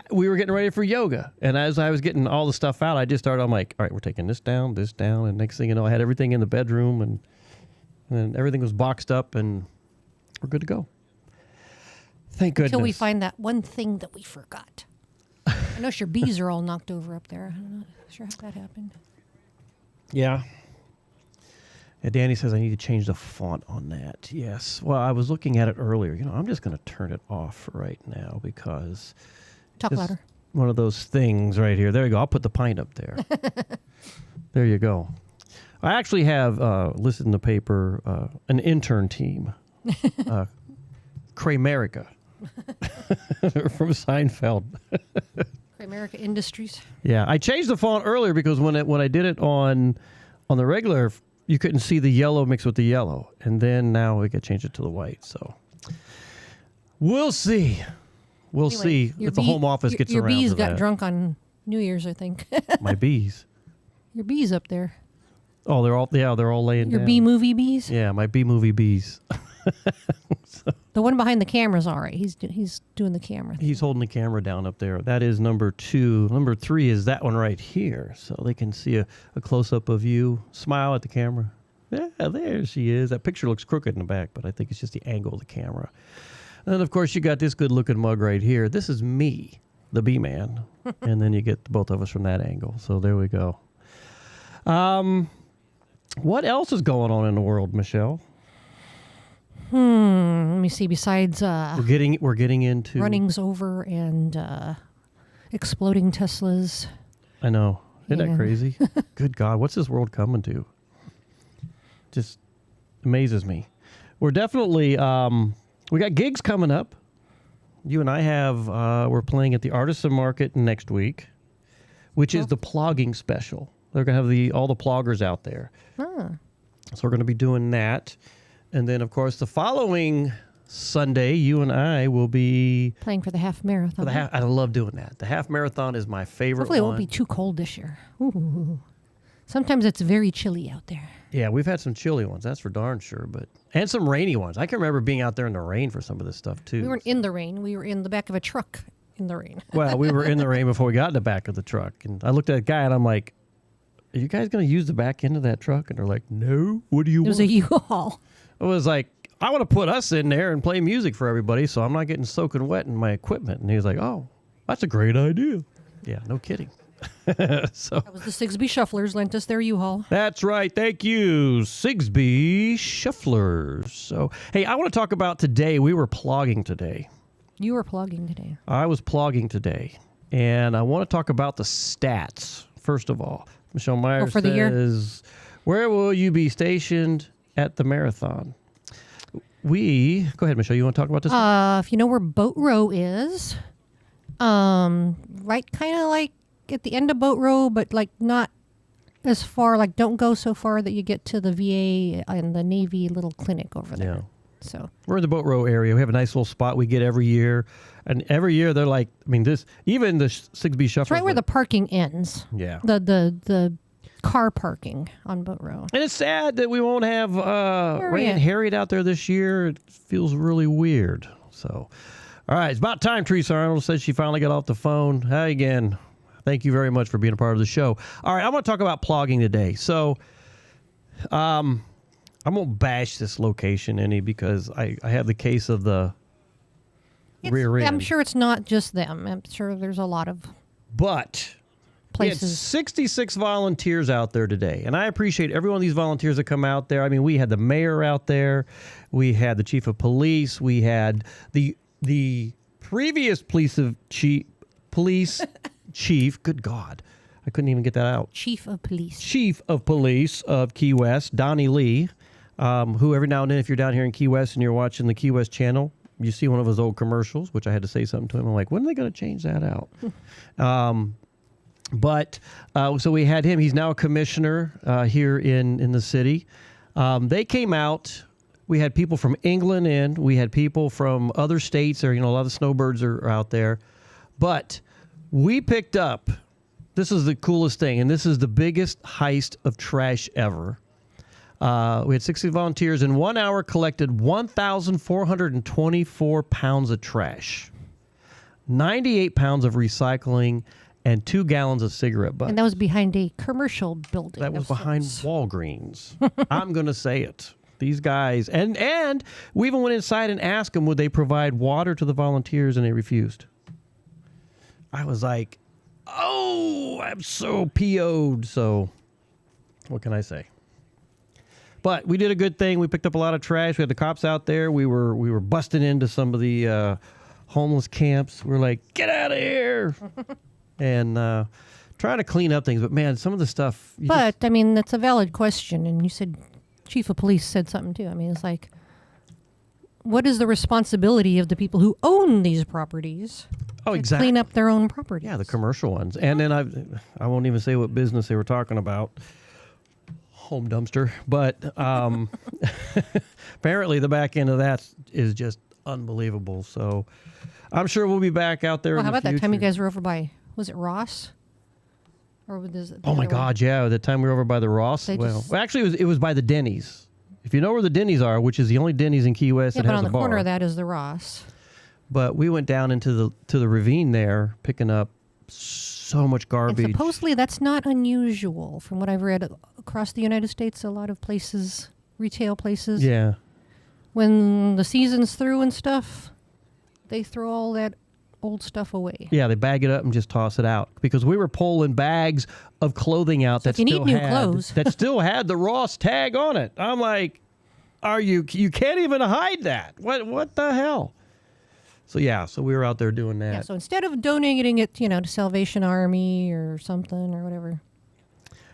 Speaker 2: we were getting ready for yoga, and as I was getting all the stuff out, I just started, I'm like, all right, we're taking this down, and next thing you know, I had everything in the bedroom, and everything was boxed up, and we're good to go. Thank goodness.
Speaker 11: Until we find that one thing that we forgot. I know your bees are all knocked over up there. I'm not sure how that happened.
Speaker 2: Yeah. Yeah, Danny says I need to change the font on that. Yes. Well, I was looking at it earlier. I'm just going to turn it off right now because...
Speaker 11: Talk louder.
Speaker 2: One of those things right here. There you go. I'll put the pint up there. There you go. I actually have listed in the paper an intern team. Kramerica from Seinfeld.
Speaker 11: Kramerica Industries.
Speaker 2: Yeah, I changed the font earlier because when I did it on the regular, you couldn't see the yellow mixed with the yellow, and then now we could change it to the white. So we'll see. We'll see if the home office gets around to that.
Speaker 11: Your bees got drunk on New Year's, I think.
Speaker 2: My bees.
Speaker 11: Your bees up there.
Speaker 2: Oh, they're all laying down.
Speaker 11: Your bee movie bees.
Speaker 2: Yeah, my bee movie bees.
Speaker 11: The one behind the camera's all right. He's doing the camera.
Speaker 2: He's holding the camera down up there. That is number 2. Number 3 is that one right here, so they can see a close up of you. Smile at the camera. Yeah, there she is. That picture looks crooked in the back, but I think it's just the angle of the camera. And of course, you got this good-looking mug right here. This is me, the bee man, and then you get both of us from that angle. So there we go. What else is going on in the world, Michelle?
Speaker 11: Let me see. Besides,
Speaker 2: we're getting into
Speaker 11: runnings over and exploding Teslas.
Speaker 2: I know. Isn't that crazy? Good God, what's this world coming to? Just amazes me. We're definitely we got gigs coming up. You and I have we're playing at the Artisan Market next week, which is the plogging special. They're gonna have all the ploggers out there.
Speaker 11: Huh.
Speaker 2: So we're gonna be doing that. And then, of course, the following Sunday, you and I will be...
Speaker 11: playing for the half marathon.
Speaker 2: I love doing that. The half marathon is my favorite
Speaker 11: Hopefully
Speaker 2: one.
Speaker 11: it won't be too cold this year. Ooh. Sometimes it's very chilly out there.
Speaker 2: Yeah, we've had some chilly ones, that's for darn sure. And some rainy ones. I can remember being out there in the rain for some of this stuff, too.
Speaker 11: We weren't in the rain. We were in the back of a truck in the rain.
Speaker 2: Well, we were in the rain before we got in the back of the truck. And I looked at a guy and I'm like, are you guys going to use the back end of that truck? And they're like, no. What do you want?
Speaker 11: It was a U-Haul.
Speaker 2: I was like, I want to put us in there and play music for everybody so I'm not getting soaking wet in my equipment. And he was like, oh, that's a great idea. Yeah, no kidding. So
Speaker 11: that was the Sigsbee Shufflers lent us their U-Haul.
Speaker 2: That's right. Thank you, Sigsbee Shufflers. So, hey, I want to talk about today. We were plogging today.
Speaker 11: You were plogging today.
Speaker 2: I was plogging today. And I want to talk about the stats, first of all. Michelle Meyer
Speaker 11: for the
Speaker 2: says, where will you be stationed at the marathon? Go ahead, Michelle. You want to talk about this?
Speaker 11: If you know where Boat Row is, right kind of like at the end of Boat Row, but like not as far, like don't go so far that you get to the VA and the Navy little clinic over there.
Speaker 2: Yeah.
Speaker 11: So
Speaker 2: we're in the Boat Row area. We have a nice little spot we get every year. And every year they're like, even the Sigsbee Shufflers.
Speaker 11: It's right where the parking ends.
Speaker 2: Yeah.
Speaker 11: The car parking on Boat Row.
Speaker 2: And it's sad that we won't have Ray and Harriet out there this year. It feels really weird. So, all right, it's about time. Teresa Arnold says she finally got off the phone. Hi again. Thank you very much for being a part of the show. All right, I'm going to talk about plogging today. So, I won't bash this location any because I have the case of the rear end.
Speaker 11: I'm sure it's not just them. I'm sure there's a lot of
Speaker 2: places. We had 66 volunteers out there today, and I appreciate every one of these volunteers that come out there. I mean, we had the mayor out there, we had the chief of police, we had the previous police chief. Good God, I couldn't even get that out.
Speaker 11: Chief of
Speaker 2: police of Key West, Donnie Lee, who every now and then, if you're down here in Key West and you're watching the Key West channel, you see one of his old commercials, which I had to say something to him. I'm like, when are they going to change that out? So we had him. He's now a commissioner here in the city. They came out. We had people from England in. We had people from other states. A lot of the snowbirds are out there. But we picked up, this is the coolest thing, and this is the biggest heist of trash ever. We had 60 volunteers. In 1 hour, collected 1,424 pounds of trash, 98 pounds of recycling, and 2 gallons of cigarette butts.
Speaker 11: And that was behind a commercial building.
Speaker 2: That was behind Walgreens. I'm going to say it. These guys, and we even went inside and asked them would they provide water to the volunteers, and they refused. I was like, oh, I'm so PO'd. So what can I say? But we did a good thing. We picked up a lot of trash. We had the cops out there. We were busting into some of the homeless camps. We're like, get out of here, and trying to clean up things. But man, some of the stuff.
Speaker 11: But I mean, that's a valid question, and you said Chief of Police said something too. I mean, it's like, what is the responsibility of the people who own these properties?
Speaker 2: Oh, exactly.
Speaker 11: Clean up their own property.
Speaker 2: Yeah, the commercial ones. And then I won't even say what business they were talking about. Home dumpster. But apparently the back end of that is just unbelievable. So I'm sure we'll be back out there
Speaker 11: Well,
Speaker 2: in
Speaker 11: how
Speaker 2: the
Speaker 11: about that
Speaker 2: future.
Speaker 11: time you guys were over by, was it Ross? Or was it
Speaker 2: Oh my God, yeah. The time we were over by the Ross. Well, actually, it was by the Denny's. If you know where the Denny's are, which is the only Denny's in Key West that
Speaker 11: but
Speaker 2: has
Speaker 11: on
Speaker 2: a
Speaker 11: the
Speaker 2: bar.
Speaker 11: corner of that is the Ross.
Speaker 2: But we went down into the ravine there, picking up so much
Speaker 11: And
Speaker 2: garbage.
Speaker 11: supposedly that's not unusual. From what I've read across the United States, a lot of places, retail places.
Speaker 2: Yeah.
Speaker 11: When the season's through and stuff, they throw all that old stuff away.
Speaker 2: Yeah, they bag it up and just toss it out because we were pulling bags of clothing out that
Speaker 11: if you
Speaker 2: still
Speaker 11: need new
Speaker 2: had
Speaker 11: clothes.
Speaker 2: that still had the Ross tag on it. I'm like, you can't even hide that. What the hell? So yeah, so we were out there doing that.
Speaker 11: Yeah, so instead of donating it, to Salvation Army or something or whatever.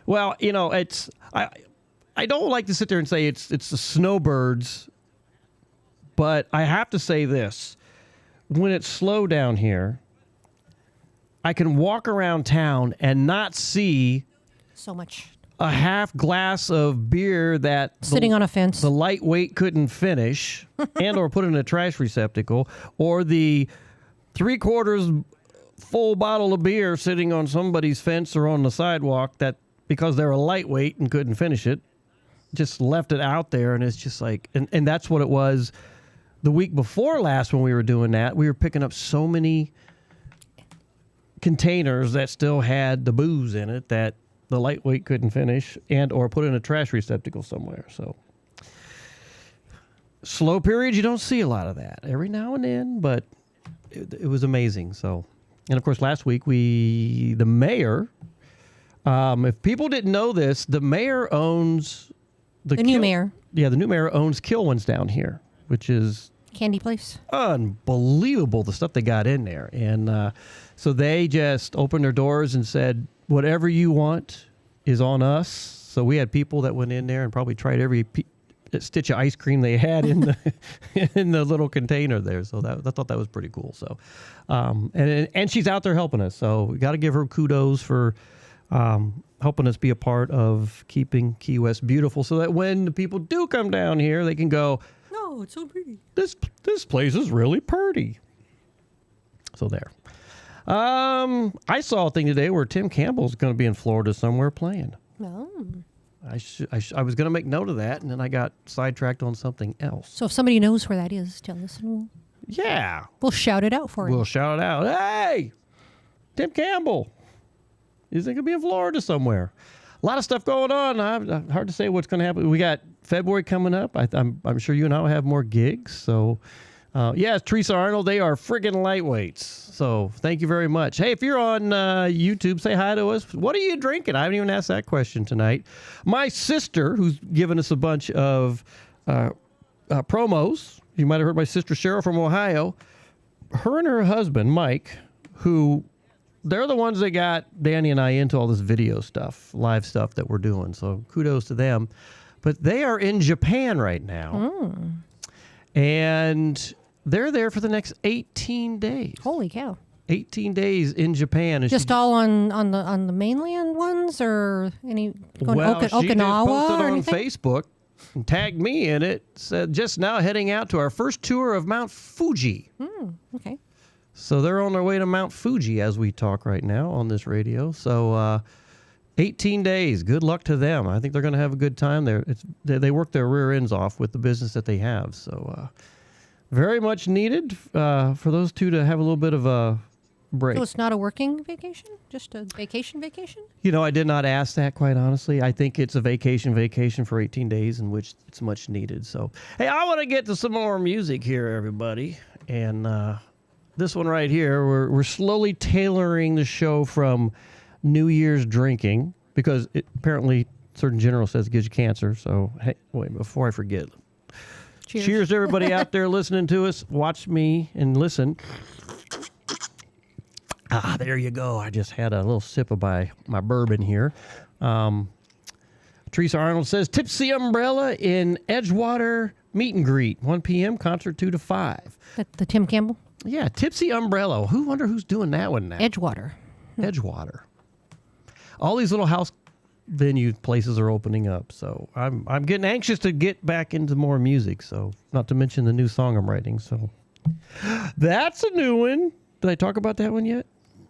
Speaker 2: Well, it's I don't like to sit there and say it's the snowbirds, but I have to say this. When it's slow down here, I can walk around town and not see
Speaker 11: So much.
Speaker 2: a half glass of beer that
Speaker 11: Sitting on a fence.
Speaker 2: the lightweight couldn't finish and or put in a trash receptacle, or the 3/4 full bottle of beer sitting on somebody's fence or on the sidewalk that because they were lightweight and couldn't finish it, just left it out there. And it's just like, and that's what it was. The week before last when we were doing that, we were picking up so many containers that still had the booze in it that the lightweight couldn't finish and or put in a trash receptacle somewhere. So slow periods, you don't see a lot of that. Every now and then, but it was amazing. So, and of course, last week the mayor, if people didn't know this, the mayor owns
Speaker 11: The new mayor.
Speaker 2: Yeah, the new mayor owns Kilwins down here, which is
Speaker 11: Candy place.
Speaker 2: unbelievable, the stuff they got in there. And so they just opened their doors and said, whatever you want is on us. So we had people that went in there and probably tried every stitch of ice cream they had in the in the little container there. So I thought that was pretty cool. So and she's out there helping us. So we got to give her kudos for helping us be a part of keeping Key West beautiful, so that when the people do come down here, they can go,
Speaker 11: No, it's so pretty.
Speaker 2: This place is really pretty. So there. I saw a thing today where Tim Campbell's going to be in Florida somewhere playing.
Speaker 11: No.
Speaker 2: I was going to make note of that, and then I got sidetracked on something else.
Speaker 11: So if somebody knows where that is, tell us. And
Speaker 2: Yeah.
Speaker 11: we'll shout it out for you.
Speaker 2: We'll shout it out. Hey, Tim Campbell. He's going to be in Florida somewhere. A lot of stuff going on. Hard to say what's going to happen. We got February coming up. I'm sure you and I will have more gigs. So, yes, Teresa Arnold, they are friggin' lightweights. So thank you very much. Hey, if you're on YouTube, say hi to us. What are you drinking? I haven't even asked that question tonight. My sister, who's given us a bunch of promos. You might have heard my sister Cheryl from Ohio. Her and her husband, Mike, who... they're the ones that got Danny and I into all this video stuff, live stuff that we're doing. So kudos to them. But they are in Japan right now. And they're there for the next 18 days.
Speaker 11: Holy cow.
Speaker 2: 18 days in Japan. And
Speaker 11: Just all on the mainland ones, or any going
Speaker 2: well,
Speaker 11: to
Speaker 2: she just
Speaker 11: Okinawa
Speaker 2: posted
Speaker 11: or
Speaker 2: on
Speaker 11: anything?
Speaker 2: Facebook and tagged me in it. Said just now heading out to our first tour of Mount Fuji.
Speaker 11: Okay.
Speaker 2: So they're on their way to Mount Fuji as we talk right now on this radio. So 18 days. Good luck to them. I think they're going to have a good time there. They work their rear ends off with the business that they have. So very much needed for those two to have a little bit of a break.
Speaker 11: So it's not a working vacation? Just a vacation?
Speaker 2: You know, I did not ask that, quite honestly. I think it's a vacation for 18 days in which it's much needed. So, hey, I want to get to some more music here, everybody. And this one right here, we're slowly tailoring the show from New Year's drinking because it apparently Surgeon General says it gives you cancer. So, hey, wait, before I forget. Cheers to everybody out there listening to us. Watch me and listen. Ah, there you go. I just had a little sip of my bourbon here. Teresa Arnold says, Tipsy Umbrella in Edgewater Meet and Greet, 1 p.m., concert 2 to 5.
Speaker 11: The Tim Campbell?
Speaker 2: Yeah, Tipsy Umbrella. Wonder who's doing that one now?
Speaker 11: Edgewater.
Speaker 2: Edgewater. All these little house venue places are opening up, so I'm getting anxious to get back into more music, so not to mention the new song I'm writing, so that's a new one. Did I talk about that one yet?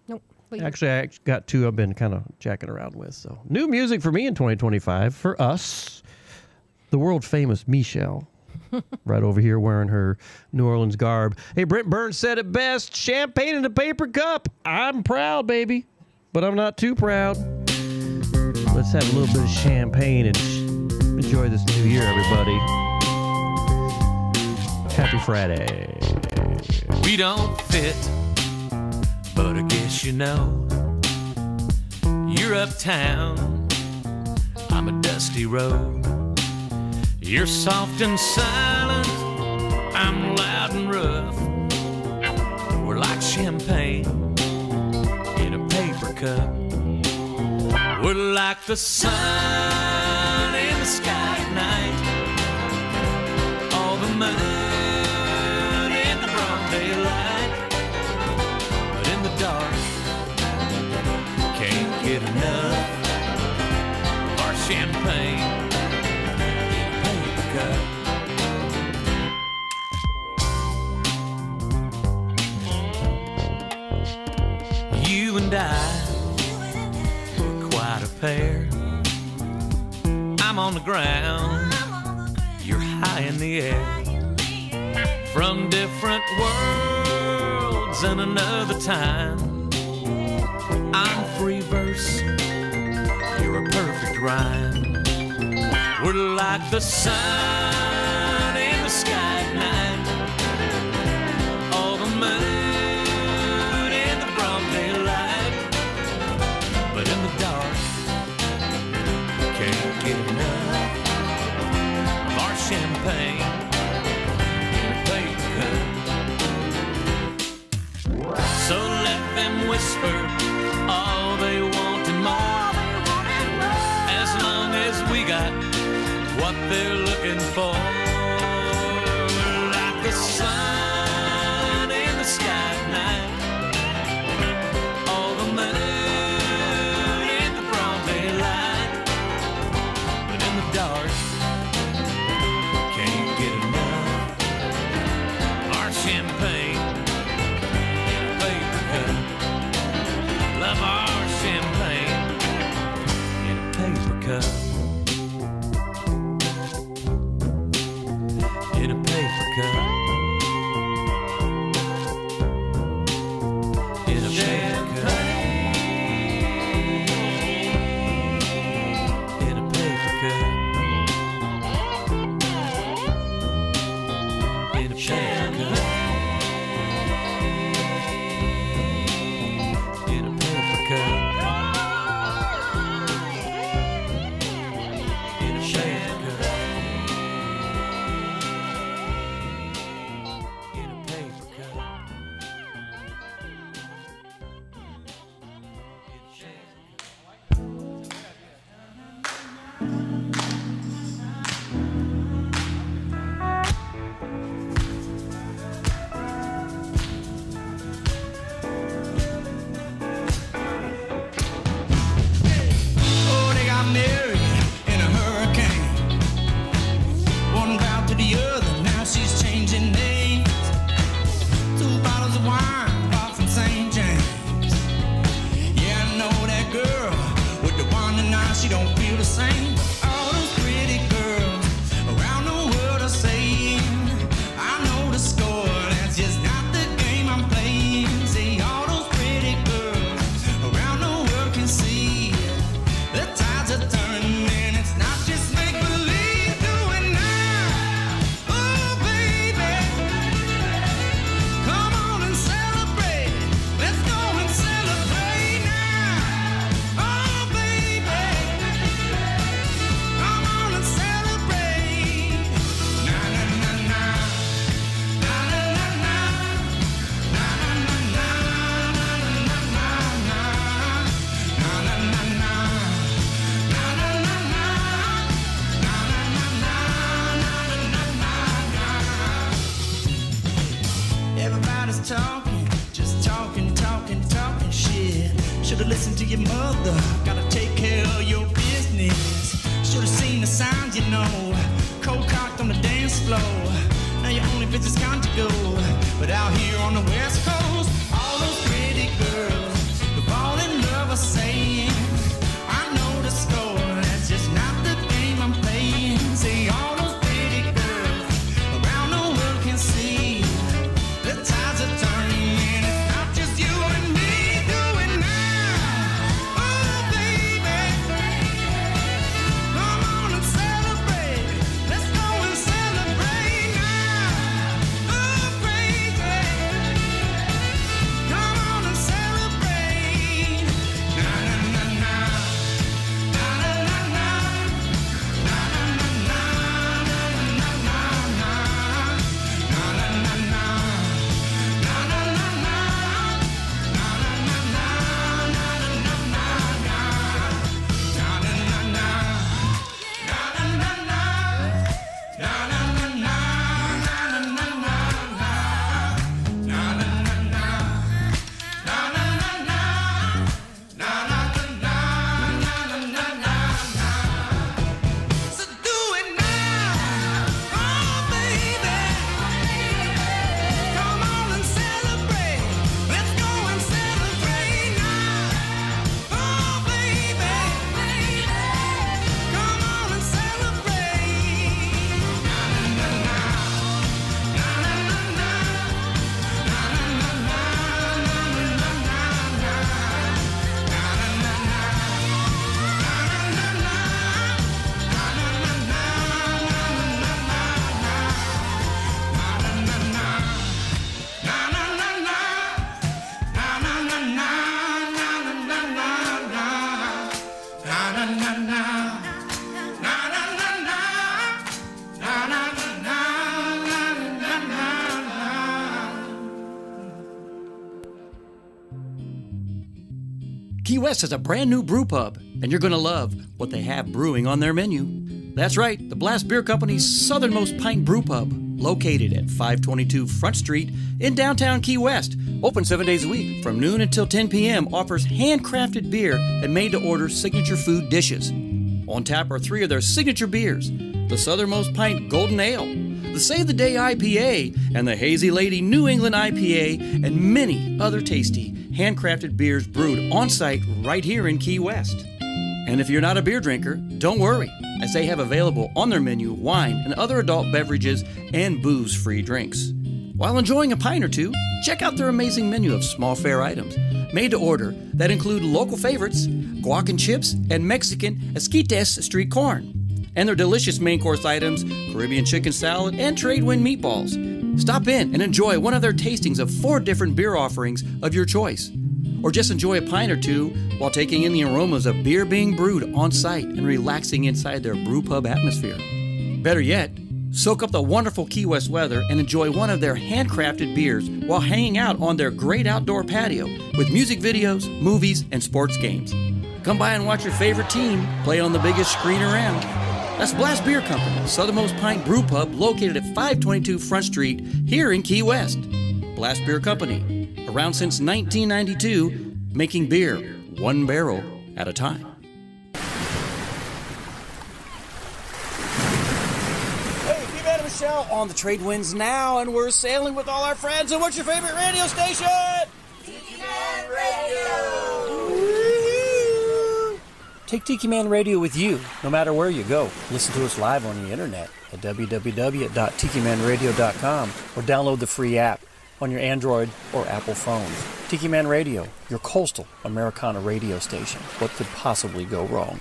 Speaker 11: Nope.
Speaker 2: Actually, I got two I've been kind of jacking around with. So, new music for me in 2025 for us, the world famous Michelle, right over here wearing her New Orleans garb. Hey, Brent Burns said it best: champagne in a paper cup. I'm proud, baby, but I'm not too proud. Let's have a little bit of champagne and enjoy this new year, everybody. Happy Friday.
Speaker 19: We don't fit, but I guess you know. You're uptown, I'm a dusty road. You're soft and silent, I'm loud and rough. We're like champagne in a paper cup. We're like the sun in the sky at night, all the moon in the broad daylight. But in the dark, can't get enough of our champagne in a paper cup. You and I, quite a pair. I'm on the ground, you're high in the air. From different worlds and another time. I'm free verse, you're a perfect rhyme. We're like the sun in the sky at night, all the moon in the broad daylight. But in the dark, can't get enough of our champagne in a paper cup. So let them whisper all they want and more, as long as we got what they're looking for. We're like the sun in the sky at night, all the moon in the broad daylight. But in the dark, can't get enough of our champagne in a paper cup. Love our champagne in a paper cup. In a paper cup. In a paper cup. In a paper cup. In a paper cup.
Speaker 1: talking shit. Should've listened to your mother. Gotta take care of your business. Should've seen the signs, you know. Cold cocked on the dance floor. Now your only bitch is got to go. But out here on the West Coast, all those pretty girls who fall in love are saying, I know the score. That's just not the game I'm playing. See all those pretty girls around the world can see the tides are turning and it's not just you and me doing now. Oh baby, come on and celebrate. Let's go and celebrate now. Oh crazy, come on and celebrate. Na na na na, na na na na, na na na na, na na na na, na na na na. So do it now, oh baby. Come on and celebrate. Let's go and celebrate now, oh baby. Come on and celebrate. Na na na na, na na na na, na na na na, na na na na, na na na na,
Speaker 16: Key West is a brand new brew pub, and you're going to love what they have brewing on their menu. That's right, the Blast Beer Company's Southernmost Pint Brewpub, located at 522 Front Street in downtown Key West. Open 7 days a week from noon until 10 p.m. Offers handcrafted beer and made-to-order signature food dishes. On tap are 3 of their signature beers, the Southernmost Pint Golden Ale, the Save the Day IPA, and the Hazy Lady New England IPA, and many other tasty handcrafted beers brewed on-site right here in Key West. And if you're not a beer drinker, don't worry, as they have available on their menu wine and other adult beverages and booze-free drinks. While enjoying a pint or two, check out their amazing menu of small fare items made to order that include local favorites, guac and chips, and Mexican esquites street corn. And their delicious main course items, Caribbean chicken salad, and trade wind meatballs. Stop in and enjoy one of their tastings of 4 different beer offerings of your choice. Or just enjoy a pint or two while taking in the aromas of beer being brewed on site and relaxing inside their brew pub atmosphere. Better yet, soak up the wonderful Key West weather and enjoy one of their handcrafted beers while hanging out on their great outdoor patio with music videos, movies, and sports games. Come by and watch your favorite team play on the biggest screen around. That's Blast Beer Company, Southernmost Pint Brewpub, located at 522 Front Street here in Key West. Blast Beer Company, around since 1992, making beer 1 barrel at a time. Hey, P-Man and Michelle on the trade winds now, and we're sailing with all our friends. And what's your favorite radio station?
Speaker 15: Tiki Man Radio!
Speaker 16: Take Tiki Man Radio with you, no matter where you go. Listen to us live on the internet at www.tikimanradio.com or download the free app on your Android or Apple phones. Tiki Man Radio, your coastal Americana radio station. What could possibly go wrong?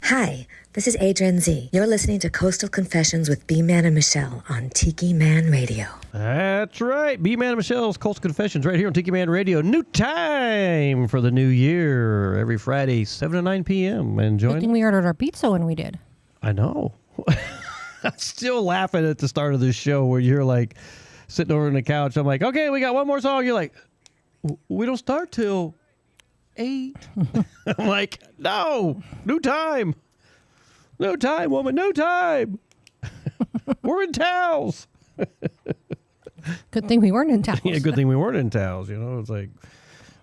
Speaker 20: Hi, this is Adrian Z. You're listening to Coastal Confessions with B-Man and Michelle on Tiki Man Radio.
Speaker 2: That's right. B-Man and Michelle's Coastal Confessions right here on Tiki Man Radio. New time for the new year. Every Friday, 7 to 9 p.m. And
Speaker 11: Good
Speaker 2: join.
Speaker 11: thing we ordered our pizza when we did.
Speaker 2: I know. I'm still laughing at the start of this show where you're like sitting over on the couch. I'm like, okay, we got one more song. You're like, we don't start till 8. I'm like, no, new time. No time, woman, no time. We're in towels.
Speaker 11: Good thing we weren't in towels.
Speaker 2: Yeah, good thing we weren't in towels. You know, it's like,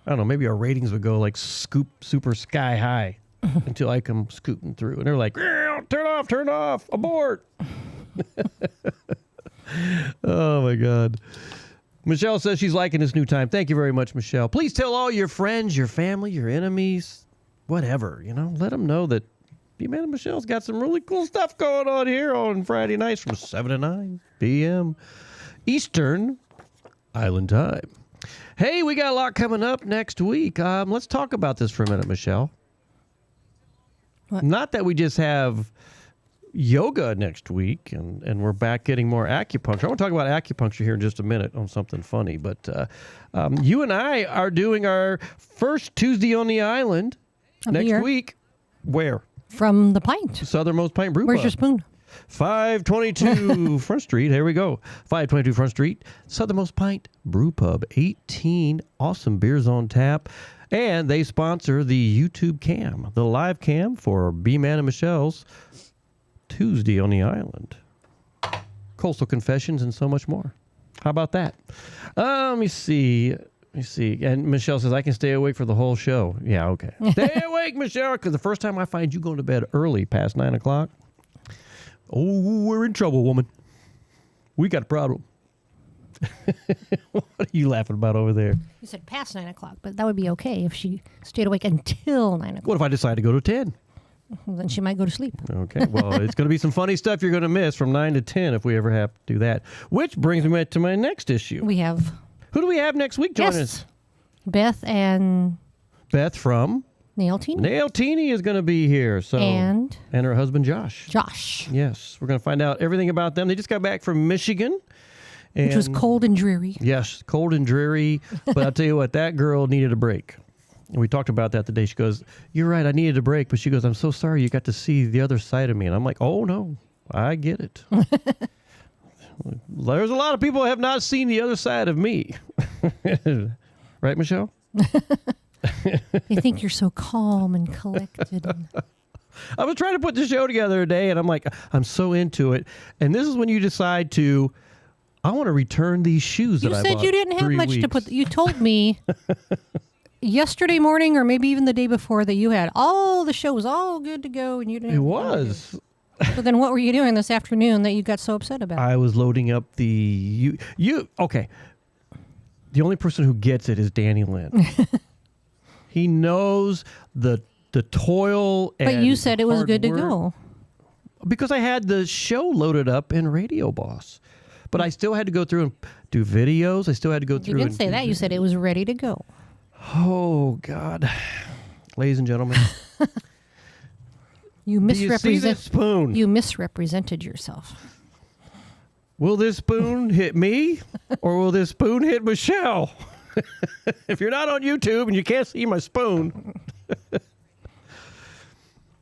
Speaker 2: I don't know, maybe our ratings would go like super sky high until I come scooting through. And they're like, turn off, abort. Oh, my God. Michelle says she's liking this new time. Thank you very much, Michelle. Please tell all your friends, your family, your enemies, whatever, you know, let them know that B-Man and Michelle's got some really cool stuff going on here on Friday nights from 7 to 9 p.m. Eastern Island Time. Hey, we got a lot coming up next week. Let's talk about this for a minute, Michelle.
Speaker 11: What?
Speaker 2: Not that we just have yoga next week and we're back getting more acupuncture. I want to talk about acupuncture here in just a minute on something funny. But you and I are doing our first Tuesday on the island next week. Where?
Speaker 11: From the Pint.
Speaker 2: Southernmost Pint Brewpub.
Speaker 11: Where's your spoon?
Speaker 2: 522 Front Street. Here we go. 522 Front Street. Southernmost Pint Brewpub. 18 awesome beers on tap. And they sponsor the YouTube cam, the live cam for B-Man and Michelle's Tuesday on the Island. Coastal Confessions and so much more. How about that? Let me see. And Michelle says, I can stay awake for the whole show. Yeah, okay. Stay awake, Michelle, because the first time I find you going to bed early past 9 o'clock, oh, we're in trouble, woman. We got a problem. What are you laughing about over there?
Speaker 11: You said past 9 o'clock, but that would be okay if she stayed awake until 9 o'clock.
Speaker 2: What if I decide to go to 10?
Speaker 11: Well, then she might go to sleep.
Speaker 2: Okay, well, it's going to be some funny stuff you're going to miss from 9 to 10 if we ever have to do that. Which brings me to my next issue.
Speaker 11: We have...
Speaker 2: Who do we have next week joining us?
Speaker 11: Beth and...
Speaker 2: Beth from...
Speaker 11: Nailtini.
Speaker 2: Nailtini is going to be here. So
Speaker 11: And
Speaker 2: her husband, Josh.
Speaker 11: Josh.
Speaker 2: Yes, we're going to find out everything about them. They just got back from Michigan.
Speaker 11: Which was cold and dreary.
Speaker 2: Yes, cold and dreary. But I'll tell you what, that girl needed a break. And we talked about that today. She goes, you're right, I needed a break. But she goes, I'm so sorry you got to see the other side of me. And I'm like, oh, no, I get it. There's a lot of people who have not seen the other side of me. Right, Michelle?
Speaker 11: They think you're so calm and collected.
Speaker 2: I was trying to put the show together today, and I'm like, I'm so into it. And this is when you decide to, I want to return these shoes that I bought.
Speaker 11: You said you didn't have much to put. You told me yesterday morning, or maybe even the day before, that you had all the show was all good to go, and you didn't.
Speaker 2: It was.
Speaker 11: So then, what were you doing this afternoon that you got so upset about?
Speaker 2: I was loading up the okay. The only person who gets it is Danny Lynn. He knows the toil.
Speaker 11: But
Speaker 2: and
Speaker 11: you said it was
Speaker 2: hard
Speaker 11: good to
Speaker 2: work.
Speaker 11: go.
Speaker 2: Because I had the show loaded up in Radio Boss. But I still had to go through and do videos. I still had to go through.
Speaker 11: You didn't say that. You said it was ready to go.
Speaker 2: Oh, God. Ladies and gentlemen.
Speaker 11: You
Speaker 2: Do you see this spoon?
Speaker 11: You misrepresented yourself.
Speaker 2: Will this spoon hit me or will this spoon hit Michelle? If you're not on YouTube and you can't see my spoon.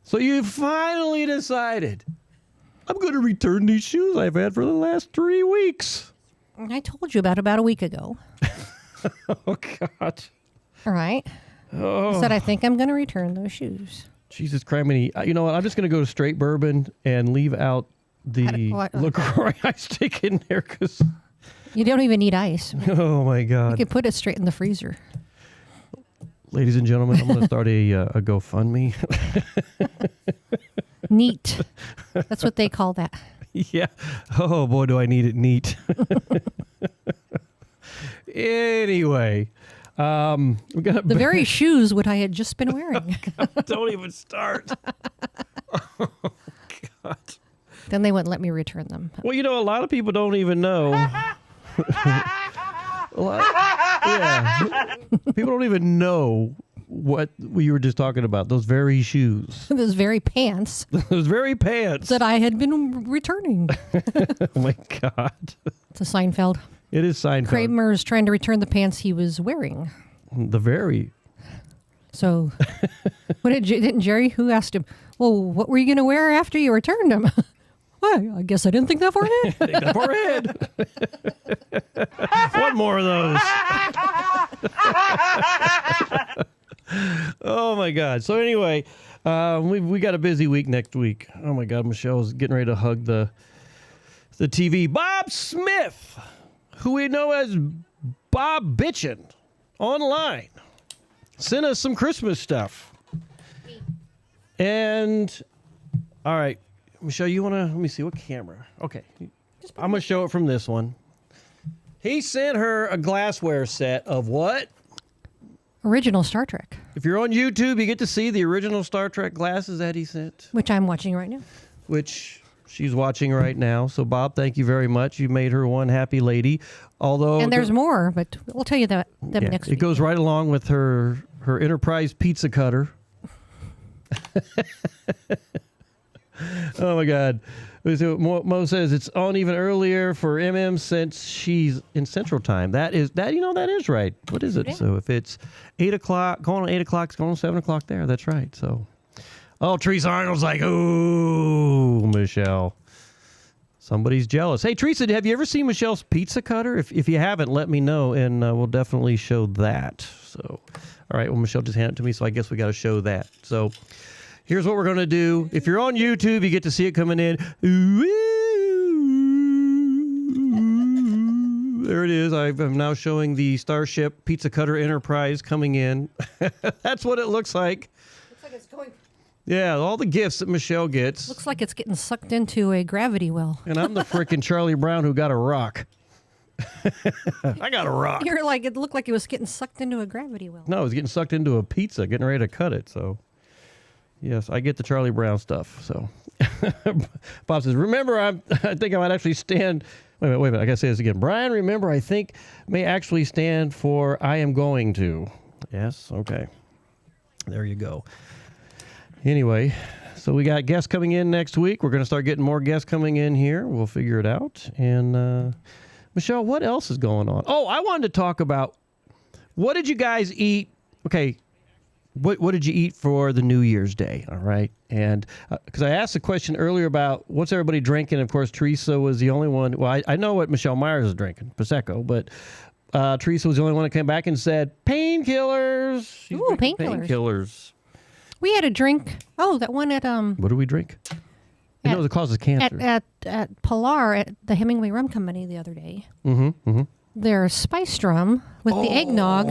Speaker 2: So you finally decided, I'm going to return these shoes I've had for the last 3 weeks.
Speaker 11: I told you about a week ago.
Speaker 2: Oh, God.
Speaker 11: All right.
Speaker 2: Oh.
Speaker 11: I said, I think I'm going to return those shoes.
Speaker 2: Jesus criminy. You know what? I'm just going to go to straight bourbon and leave out the LaCroix ice stick in there because...
Speaker 11: You don't even need ice.
Speaker 2: Oh, my God.
Speaker 11: You can put it straight in the freezer.
Speaker 2: Ladies and gentlemen, I'm going to start a GoFundMe.
Speaker 11: Neat. That's what they call that.
Speaker 2: Yeah. Oh, boy, do I need it neat. Anyway, we got
Speaker 11: the very shoes what I had just been wearing.
Speaker 2: Oh, God, don't even start. Oh, God.
Speaker 11: Then they wouldn't let me return them.
Speaker 2: Well, you know, a lot of people don't even know. People don't even know what we were just talking about. Those very shoes.
Speaker 11: Those very pants.
Speaker 2: Those very pants.
Speaker 11: That I had been returning.
Speaker 2: Oh, my God.
Speaker 11: It's a Seinfeld.
Speaker 2: It is Seinfeld.
Speaker 11: Kramer's trying to return the pants he was wearing.
Speaker 2: The very.
Speaker 11: So, what didn't Jerry, who asked him, well, what were you going to wear after you returned them? Well, I guess I didn't think that far ahead.
Speaker 2: Think that far ahead. One more of those. Oh, my God. So anyway, we got a busy week next week. Oh, my God. Michelle's getting ready to hug the the TV. Bob Smith, who we know as Bob Bitchin' online, sent us some Christmas stuff. And, all right, Michelle, you want to, let me see, what camera? Okay, I'm going to show it from this one. He sent her a glassware set of what?
Speaker 11: Original Star Trek.
Speaker 2: If you're on YouTube, you get to see the original Star Trek glasses that he sent.
Speaker 11: Which I'm watching right now.
Speaker 2: Which she's watching right now. So, Bob, thank you very much. You made her one happy lady. Although,
Speaker 11: and there's more, but we'll tell you that next week.
Speaker 2: It goes right along with her Enterprise pizza cutter. Oh, my God. So Mo says it's on even earlier for MM since she's in Central Time. That is right. What is it? Yeah. So if it's 8 o'clock, going on 8 o'clock, it's going on 7 o'clock there. That's right. So, Teresa Arnold's like, oh, Michelle. Somebody's jealous. Hey, Teresa, have you ever seen Michelle's pizza cutter? If you haven't, let me know, and we'll definitely show that. So, all right, well, Michelle just handed it to me, so I guess we got to show that. So, here's what we're going to do. If you're on YouTube, you get to see it coming in. There it is. I'm now showing the Starship Pizza Cutter Enterprise coming in. That's what it looks like.
Speaker 11: Looks like it's going...
Speaker 2: Yeah, all the gifts that Michelle gets.
Speaker 11: Looks like it's getting sucked into a gravity well.
Speaker 2: And I'm the frickin' Charlie Brown who got a rock. I got a rock.
Speaker 11: You're like, it looked like it was getting sucked into a gravity well.
Speaker 2: No, it was getting sucked into a pizza, getting ready to cut it, so... Yes, I get the Charlie Brown stuff. So, Bob says, remember, I think I might actually stand. Wait a minute. I got to say this again. Brian, remember, I think may actually stand for I am going to. Yes. Okay. There you go. Anyway, so we got guests coming in next week. We're going to start getting more guests coming in here. We'll figure it out. And, Michelle, what else is going on? Oh, I wanted to talk about what did you guys eat? Okay. What did you eat for the New Year's Day? All right. And because I asked the question earlier about what's everybody drinking. Of course, Teresa was the only one. Well, I know what Michelle Myers is drinking, Prosecco, but Teresa was the only one that came back and said painkillers.
Speaker 11: Ooh, painkillers.
Speaker 2: Painkillers.
Speaker 11: We had a drink. Oh, that one at
Speaker 2: What do we drink? I know it causes cancer.
Speaker 11: At Pilar at the Hemingway Rum Company the other day.
Speaker 2: Mm-hmm. Mm-hmm.
Speaker 11: Their spiced rum with the eggnog,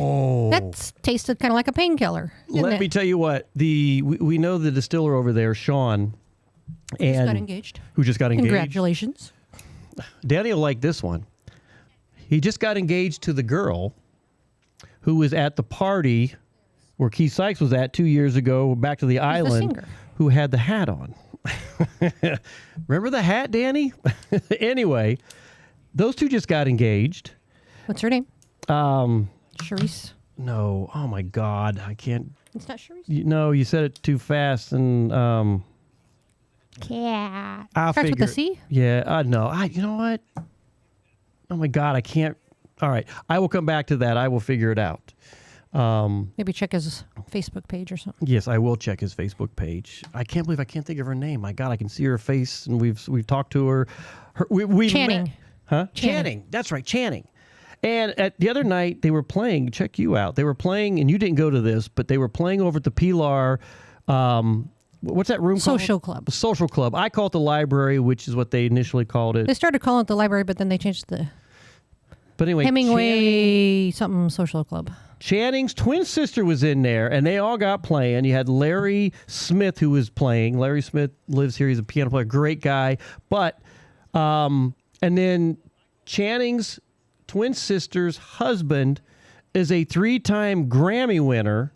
Speaker 11: that tasted kind of like a painkiller.
Speaker 2: Let me tell you what, we know the distiller over there, Sean,
Speaker 11: who just got engaged.
Speaker 2: Who just got engaged.
Speaker 11: Congratulations.
Speaker 2: Danny will like this one. He just got engaged to the girl who was at the party where Keith Sykes was at 2 years ago, back to the island, who had the hat on. Remember the hat, Danny? Anyway, those two just got engaged.
Speaker 11: What's her name? Charisse.
Speaker 2: No. Oh, my God. I can't.
Speaker 11: It's not Charisse?
Speaker 2: No, you said it too fast. And
Speaker 11: Cat.
Speaker 2: Starts
Speaker 11: with a C?
Speaker 2: Yeah. No. You know what? Oh, my God. I can't. All right. I will come back to that. I will figure it out.
Speaker 11: Maybe check his Facebook page or something.
Speaker 2: Yes, I will check his Facebook page. I can't believe I can't think of her name. My God, I can see her face, and we've talked to her. We
Speaker 11: Channing.
Speaker 2: Huh? Channing. That's right, Channing. And at the other night, they were playing, check you out. They were playing, and you didn't go to this, but they were playing over at the Pilar, what's that room called?
Speaker 11: Social Club.
Speaker 2: The Social Club. I call it the library, which is what they initially called it.
Speaker 11: They started calling it the library, but then they changed the...
Speaker 2: But anyway,
Speaker 11: Hemingway something social club.
Speaker 2: Channing's twin sister was in there, and they all got playing. You had Larry Smith, who was playing. Larry Smith lives here. He's a piano player. Great guy. But, and then Channing's twin sister's husband is a 3-time Grammy winner.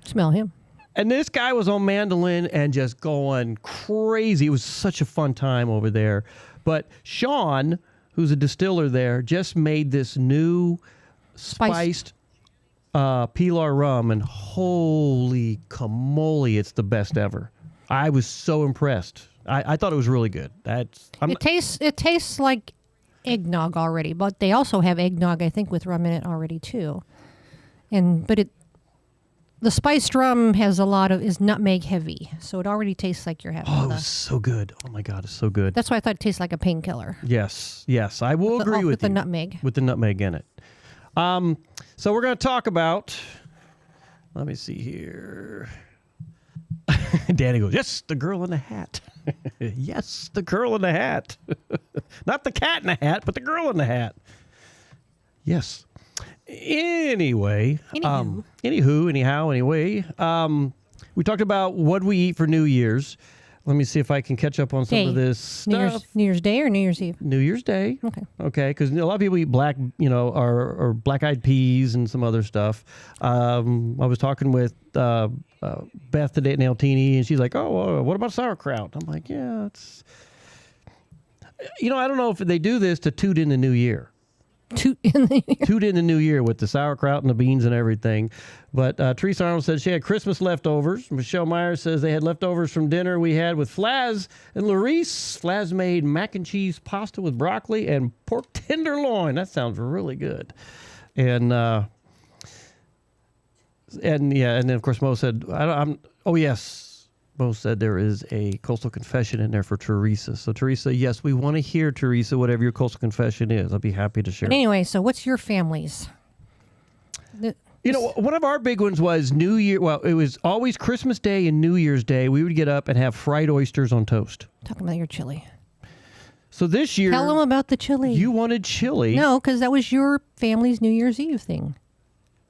Speaker 11: Smell him.
Speaker 2: And this guy was on mandolin and just going crazy. It was such a fun time over there. But Sean, who's a distiller there, just made this new spiced Pilar rum, and holy camole, it's the best ever. I was so impressed. I thought it was really good.
Speaker 11: It tastes like eggnog already, but they also have eggnog, I think, with rum in it already too. But the spiced rum is nutmeg heavy, so it already tastes like you're having.
Speaker 2: Oh, it was so good. Oh my God, it's so good.
Speaker 11: That's why I thought it tastes like a painkiller.
Speaker 2: Yes, I will agree with you.
Speaker 11: With the nutmeg.
Speaker 2: With the nutmeg in it. So we're going to talk about, let me see here. Danny goes, yes, the girl in the hat. Yes, the girl in the hat. Not the cat in the hat, but the girl in the hat. Yes. Anyway. Anyway. We talked about what we eat for New Year's. Let me see if I can catch up on some of this stuff.
Speaker 11: New Year's Day or New Year's Eve?
Speaker 2: New Year's Day.
Speaker 11: Okay.
Speaker 2: Okay, because a lot of people eat or black-eyed peas and some other stuff. I was talking with Beth today at Nailtini, and she's like, "Oh, what about sauerkraut?" I'm like, "Yeah, it's." I don't know if they do this to toot in the new year.
Speaker 11: Toot in the
Speaker 2: new year with the sauerkraut and the beans and everything. But Teresa Arnold said she had Christmas leftovers. Michelle Myers says they had leftovers from dinner we had with Flaz and Larice. Flaz made mac and cheese pasta with broccoli and pork tenderloin. That sounds really good. And then of course Mo said, Mo said there is a coastal confession in there for Teresa. So Teresa, yes, we want to hear, Teresa, whatever your coastal confession is. I'll be happy to share.
Speaker 11: But anyway, so what's your family's?
Speaker 2: One of our big ones was New Year. Well, it was always Christmas Day and New Year's Day. We would get up and have fried oysters on toast.
Speaker 11: Talking about your chili.
Speaker 2: So this year...
Speaker 11: Tell them about the chili.
Speaker 2: You wanted chili.
Speaker 11: No, because that was your family's New Year's Eve thing.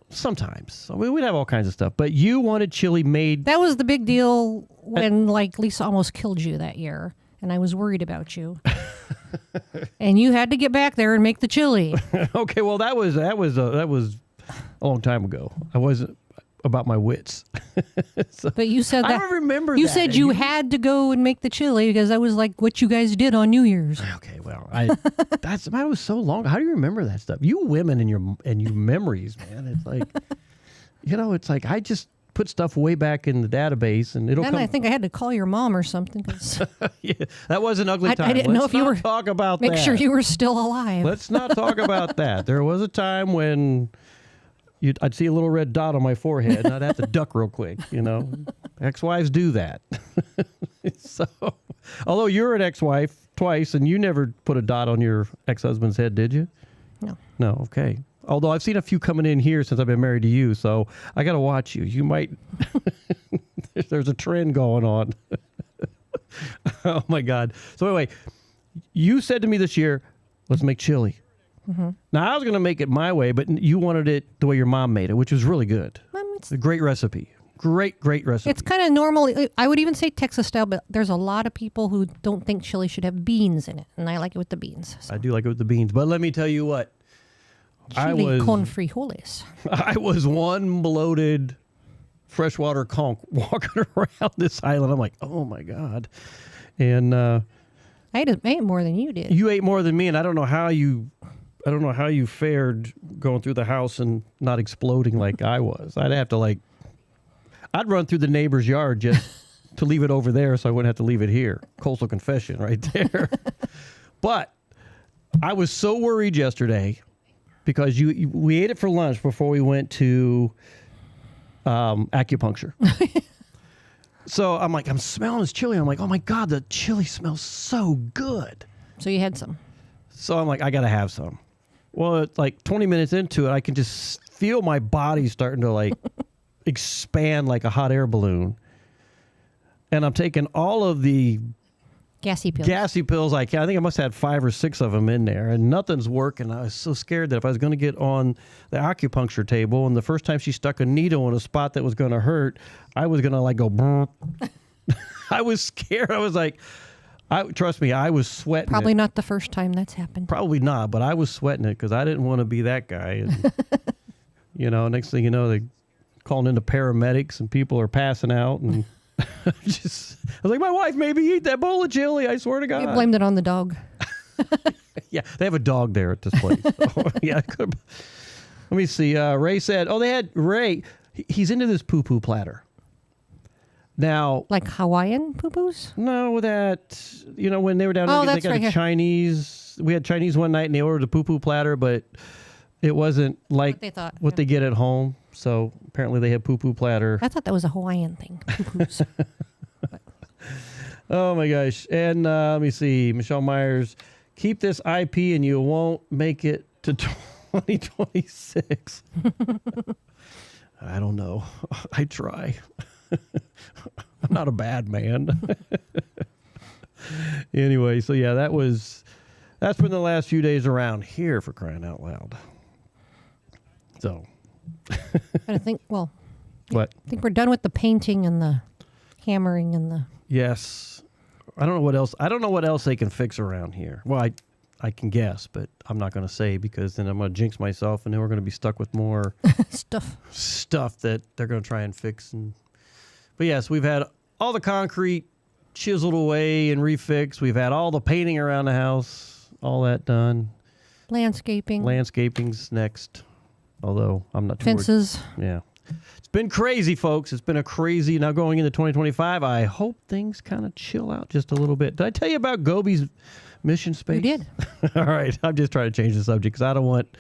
Speaker 2: Sometimes. We'd have all kinds of stuff. But you wanted chili made...
Speaker 11: That was the big deal when, Lisa almost killed you that year. And I was worried about you. And you had to get back there and make the chili.
Speaker 2: Okay, well, that was a long time ago. I wasn't about my wits.
Speaker 11: But you said that.
Speaker 2: I don't remember
Speaker 11: you
Speaker 2: that.
Speaker 11: said you had to go and make the chili because that was like what you guys did on New Year's.
Speaker 2: Okay, well, that was so long. How do you remember that stuff? You women and your memories, man. It's like, it's like I just put stuff way back in the database and it'll
Speaker 11: then
Speaker 2: come.
Speaker 11: I think I had to call your mom or something. Cause
Speaker 2: yeah, that was an ugly time.
Speaker 11: I didn't know if you were.
Speaker 2: Talk about
Speaker 11: make
Speaker 2: that.
Speaker 11: sure you were still alive.
Speaker 2: Let's not talk about that. There was a time when I'd see a little red dot on my forehead and I'd have to duck real quick, Ex-wives do that. So, although you're an ex-wife twice and you never put a dot on your ex-husband's head, did you?
Speaker 11: No.
Speaker 2: No, okay. Although I've seen a few coming in here since I've been married to you, so I got to watch you. You might... There's a trend going on. Oh, my God. So anyway, you said to me this year, let's make chili. Mm-hmm. Now, I was going to make it my way, but you wanted it the way your mom made it, which was really good. It's a great recipe. Great recipe.
Speaker 11: It's kind of normal. I would even say Texas style, but there's a lot of people who don't think chili should have beans in it, and I like it with the beans. So.
Speaker 2: I do like it with the beans, but let me tell you what.
Speaker 11: Chili con frijoles.
Speaker 2: I was one bloated freshwater conch walking around this island. I'm like, oh, my God. And
Speaker 11: I ate more than you did.
Speaker 2: You ate more than me, and I don't know how you fared going through the house and not exploding like I was. I'd run through the neighbor's yard just to leave it over there so I wouldn't have to leave it here. Coastal confession right there. But I was so worried yesterday because we ate it for lunch before we went to acupuncture. So I'm like, I'm smelling this chili. I'm like, oh my God, the chili smells so good.
Speaker 11: So you had some.
Speaker 2: So I'm like, I got to have some. Well, it's like 20 minutes into it, I can just feel my body starting to expand like a hot air balloon. And I'm taking all of the
Speaker 11: gassy pills
Speaker 2: I can. I think I must have had 5 or 6 of them in there, and nothing's working. I was so scared that if I was going to get on the acupuncture table, and the first time she stuck a needle in a spot that was going to hurt, I was going to go brrr. I was scared. I was like, trust me, I was sweating.
Speaker 11: Probably not the first time that's happened.
Speaker 2: Probably not, but I was sweating it because I didn't want to be that guy. And, next thing you know, they calling in the paramedics and people are passing out. And I was like, my wife made me eat that bowl of chili. I swear to God.
Speaker 11: You blamed it on the dog.
Speaker 2: Yeah, they have a dog there at this place. Yeah, let me see. Ray said, they had Ray. He's into this poo-poo platter. Now,
Speaker 11: like Hawaiian poo-poos?
Speaker 2: No, that, when they were down there, they got a Chinese. We had Chinese one night and they ordered a poo-poo platter, but it wasn't like what they get at home. So apparently they had poo-poo platter.
Speaker 11: I thought that was a Hawaiian thing. Poo-poos.
Speaker 2: Oh my gosh. And let me see. Michelle Myers, keep this IP and you won't make it to 2026. I don't know. I try. I'm not a bad man. Anyway, so yeah, that's been the last few days around here, for crying out loud. So.
Speaker 11: I think, well,
Speaker 2: what?
Speaker 11: I think we're done with the painting and the hammering and the.
Speaker 2: Yes. I don't know what else. I don't know what else they can fix around here. Well, I can guess, but I'm not going to say because then I'm going to jinx myself, and then we're going to be stuck with more stuff that they're going to try and fix. But yes, we've had all the concrete chiseled away and refixed. We've had all the painting around the house, all that done.
Speaker 11: Landscaping.
Speaker 2: Landscaping's next, although I'm not too
Speaker 11: Fences.
Speaker 2: Yeah. It's been crazy, folks. It's been a crazy. Now going into 2025, I hope things kind of chill out just a little bit. Did I tell you about Gobi's mission space?
Speaker 11: You did.
Speaker 2: All right. I'm just trying to change the subject because I don't want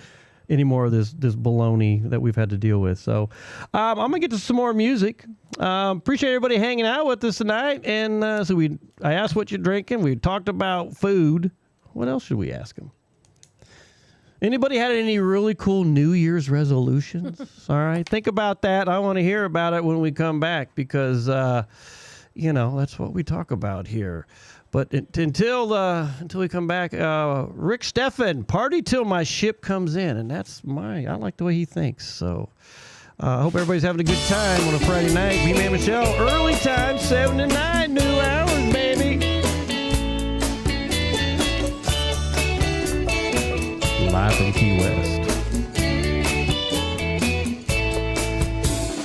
Speaker 2: any more of this baloney that we've had to deal with. So I'm going to get to some more music. Appreciate everybody hanging out with us tonight. And I asked what you're drinking. We talked about food. What else should we ask them? Anybody had any really cool New Year's resolutions? All right. Think about that. I want to hear about it when we come back because, that's what we talk about here. But until we come back, Rick Steffen, Party Till My Ship Comes In. And I like the way he thinks. So I hope everybody's having a good time on a Friday night. B-Man Michelle, early time, 7 to 9, new hours, baby. Live from Key West.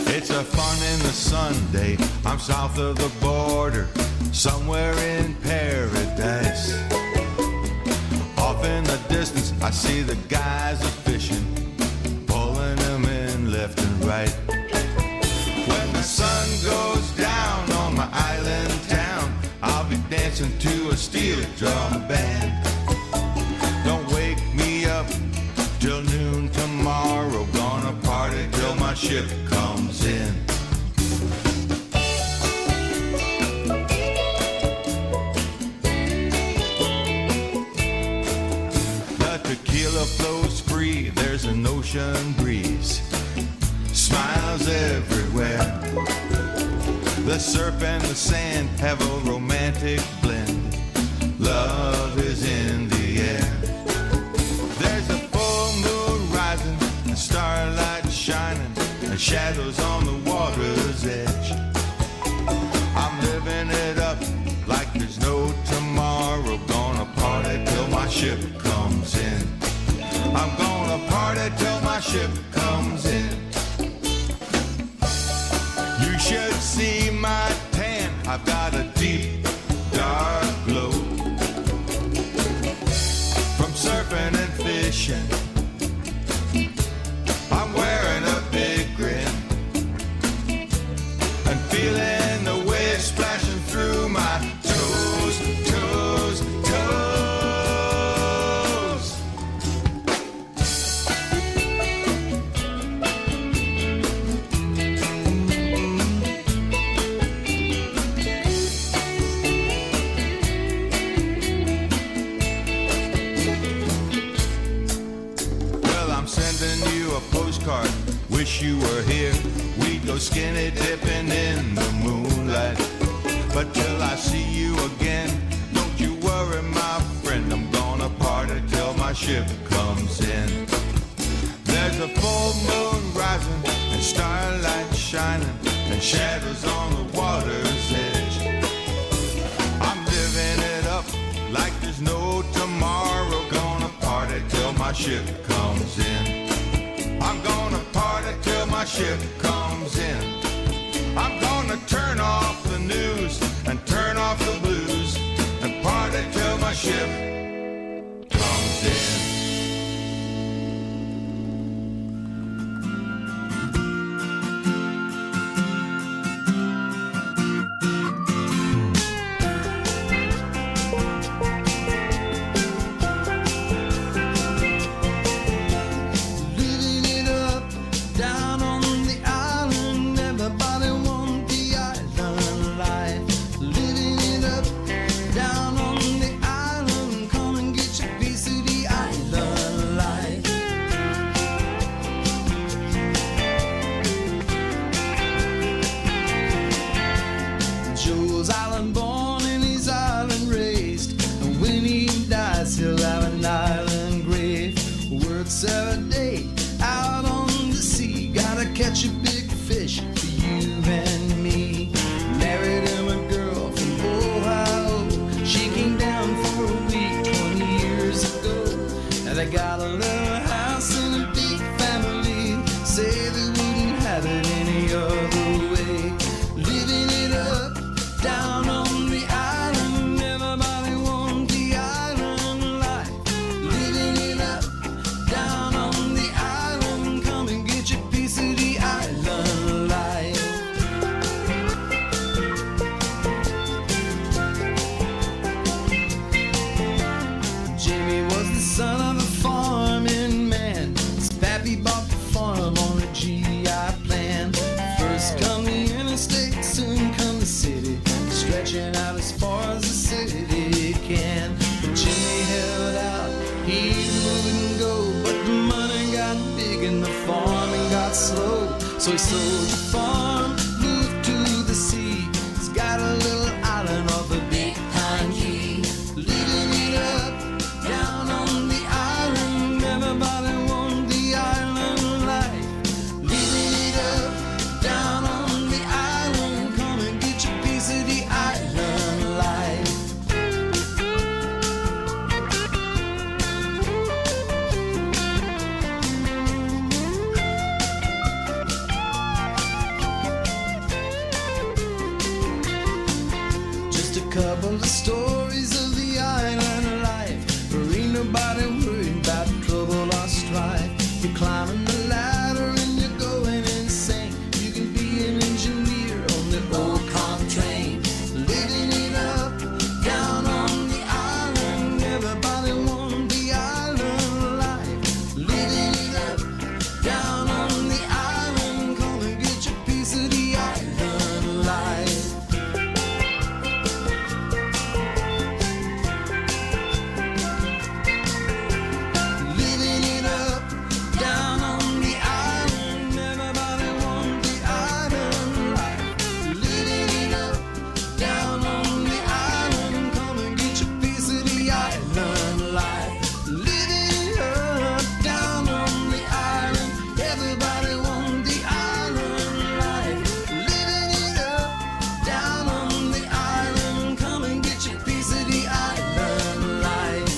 Speaker 12: It's a fun in the Sunday. I'm south of the border, somewhere in paradise. Off in the distance, I see the guys are fishing, pulling them in left and right. When the sun goes down on my island town, I'll be dancing to a steel drum band. Don't wake me up till noon tomorrow. Gonna party till my ship comes in. The tequila flows free, there's an ocean breeze, smiles everywhere. The surf and the sand have a romantic blend. Love is in the air. There's a full moon rising, and starlight shining, and shadows on the water's edge. I'm living it up like there's no tomorrow. Gonna party till my ship comes in. I'm gonna party till my ship comes in. You should see my tan. I've got a deep, dark glow from surfing and fishing. I'm wearing a big grin and feeling the waves splashing through my toes, toes, toes. Postcard, wish you were here. We'd go skinny dipping in the moonlight. But till I see you again, don't you worry, my friend. I'm gonna party till my ship comes in. There's a full moon rising and starlight shining and shadows on the water's edge. I'm living it up like there's no tomorrow. Gonna party till my ship comes in. I'm gonna party till my ship comes in. I'm gonna turn off the news and turn off the blues and party till my ship comes in.
Speaker 1: Down on the island,
Speaker 12: works a day out on the sea. Gotta catch a big fish for you and me. Married him a girl from Ohio. She came down for a week 20 years ago. And they got a little house and a big family. Say they wouldn't have it any other way. Living it up down on the island. Everybody want the island life. Living it up down on the island. Come and get your piece of the island life. Jimmy was the son of a farming man. His pappy bought the farm on a GI plan. First come the interstate, soon come the city, stretching out as far as the city can. But Jimmy held out, he wouldn't go, but the money got big and the farming got slow. So he sold the farm, moved to the sea. He's got a little island off the Big Pine Key. Living it up down on the island. Everybody want the island life. Living it up down on the island. Come and get your piece of the island life. Just a couple of stories of the island life, where ain't nobody worried about trouble or strife. You're climbing the ladder and you're going insane. You can be an engineer on the old con train. Living it up down on the island. Everybody want the island life. Living it up down on the island. Come and get your piece of the island life. Living it up down on the island. Everybody want the island life. Living it up down on the island. Come and get your piece of the island life. Living it up down on the island. Everybody want the island life. Living it up down on the island. Come and get your piece of the island life.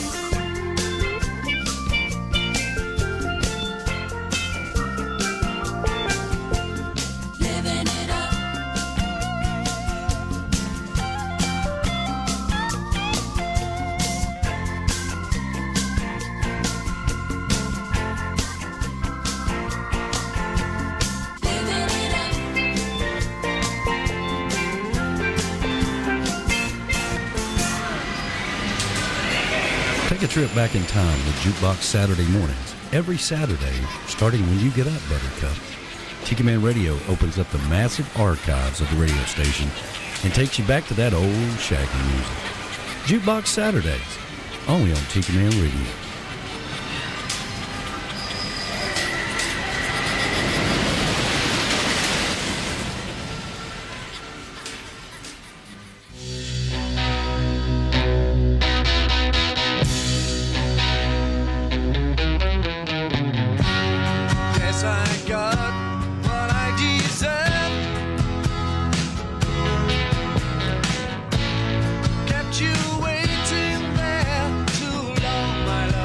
Speaker 12: Living it up. Living it up.
Speaker 16: Take a trip back in time with Jukebox Saturday mornings. Every Saturday, starting when you get up, Buttercup. Tiki Man Radio opens up the massive archives of the radio station and takes you back to that old shaggy music. Jukebox Saturdays, only on Tiki Man Radio.
Speaker 12: Guess I got what I deserve. Kept you waiting there too long, my love.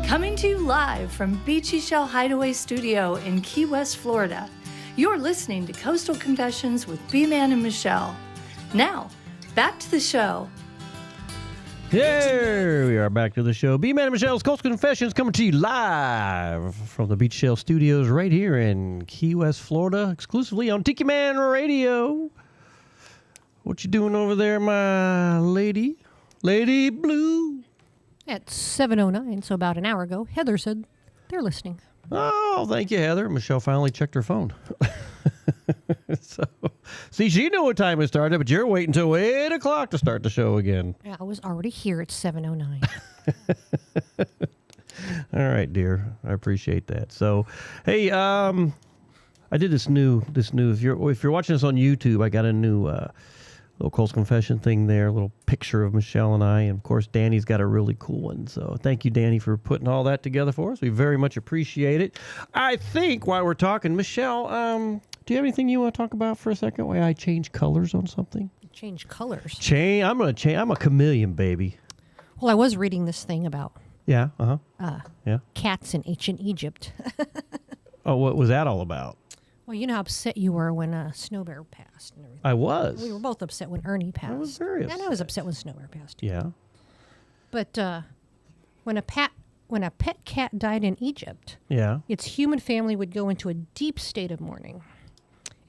Speaker 17: Coming to you live from Beachy Shell Hideaway Studio in Key West, Florida. You're listening to Coastal Confessions with B-Man and Michelle. Now, back to the show.
Speaker 2: Here we are back to the show. B-Man and Michelle's Coastal Confessions coming to you live from the Beach Shell Studios right here in Key West, Florida, exclusively on Tiki Man Radio. What you doing over there, my lady? Lady Blue.
Speaker 11: At 7:09, so about an hour ago, Heather said they're listening.
Speaker 2: Oh, thank you, Heather. Michelle finally checked her phone. So, see, she knew what time it started, but you're waiting until 8 o'clock to start the show again.
Speaker 11: Yeah, I was already here at 7:09.
Speaker 2: All right, dear. I appreciate that. So, hey, I did this new. If you're watching this on YouTube, I got a new little Cole's Confession thing there, a little picture of Michelle and I, and of course Danny's got a really cool one. So thank you, Danny, for putting all that together for us. We very much appreciate it. I think while we're talking, Michelle, do you have anything you want to talk about for a second? Why I change colors on something?
Speaker 11: Change colors.
Speaker 2: I'm gonna change. I'm a chameleon, baby.
Speaker 11: Well, I was reading this thing about
Speaker 2: Yeah. Yeah.
Speaker 11: cats in ancient Egypt.
Speaker 2: Oh, what was that all about?
Speaker 11: Well, you know how upset you were when Snow Bear passed and everything.
Speaker 2: I was.
Speaker 11: We were both upset when Ernie passed.
Speaker 2: I was very upset.
Speaker 11: And I was upset when Snow Bear passed.
Speaker 2: Yeah.
Speaker 11: But when a pet cat died in Egypt,
Speaker 2: Yeah.
Speaker 11: its human family would go into a deep state of mourning.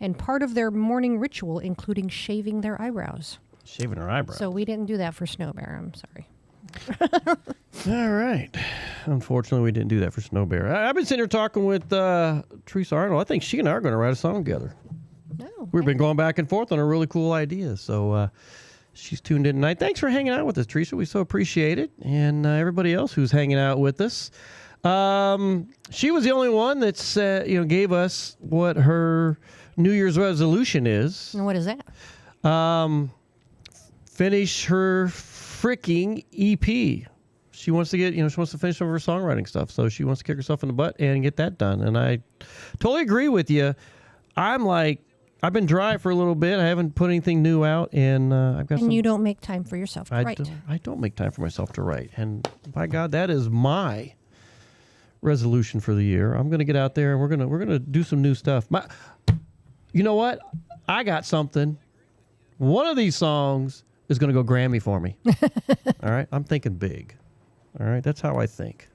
Speaker 11: And part of their mourning ritual including shaving their eyebrows.
Speaker 2: Shaving her eyebrows.
Speaker 11: So we didn't do that for Snow Bear. I'm sorry.
Speaker 2: All right. Unfortunately, we didn't do that for Snow Bear. I've been sitting here talking with Teresa Arnold. I think she and I are going to write a song together.
Speaker 11: No.
Speaker 2: We've been going back and forth on a really cool idea. So she's tuned in tonight. Thanks for hanging out with us, Teresa. We so appreciate it. And everybody else who's hanging out with us. She was the only one that's gave us what her New Year's resolution is.
Speaker 11: And what is that?
Speaker 2: Finish her freaking EP. She wants to get, she wants to finish some of her songwriting stuff. So she wants to kick herself in the butt and get that done. And I totally agree with you. I'm like, I've been dry for a little bit. I haven't put anything new out, and I've got.
Speaker 11: And you don't make time for yourself to write.
Speaker 2: I don't make time for myself to write, and by God, that is my resolution for the year. I'm going to get out there, and we're gonna do some new stuff. You know what? I got something. One of these songs is going to go Grammy for me. All right, I'm thinking big. All right, that's how I think.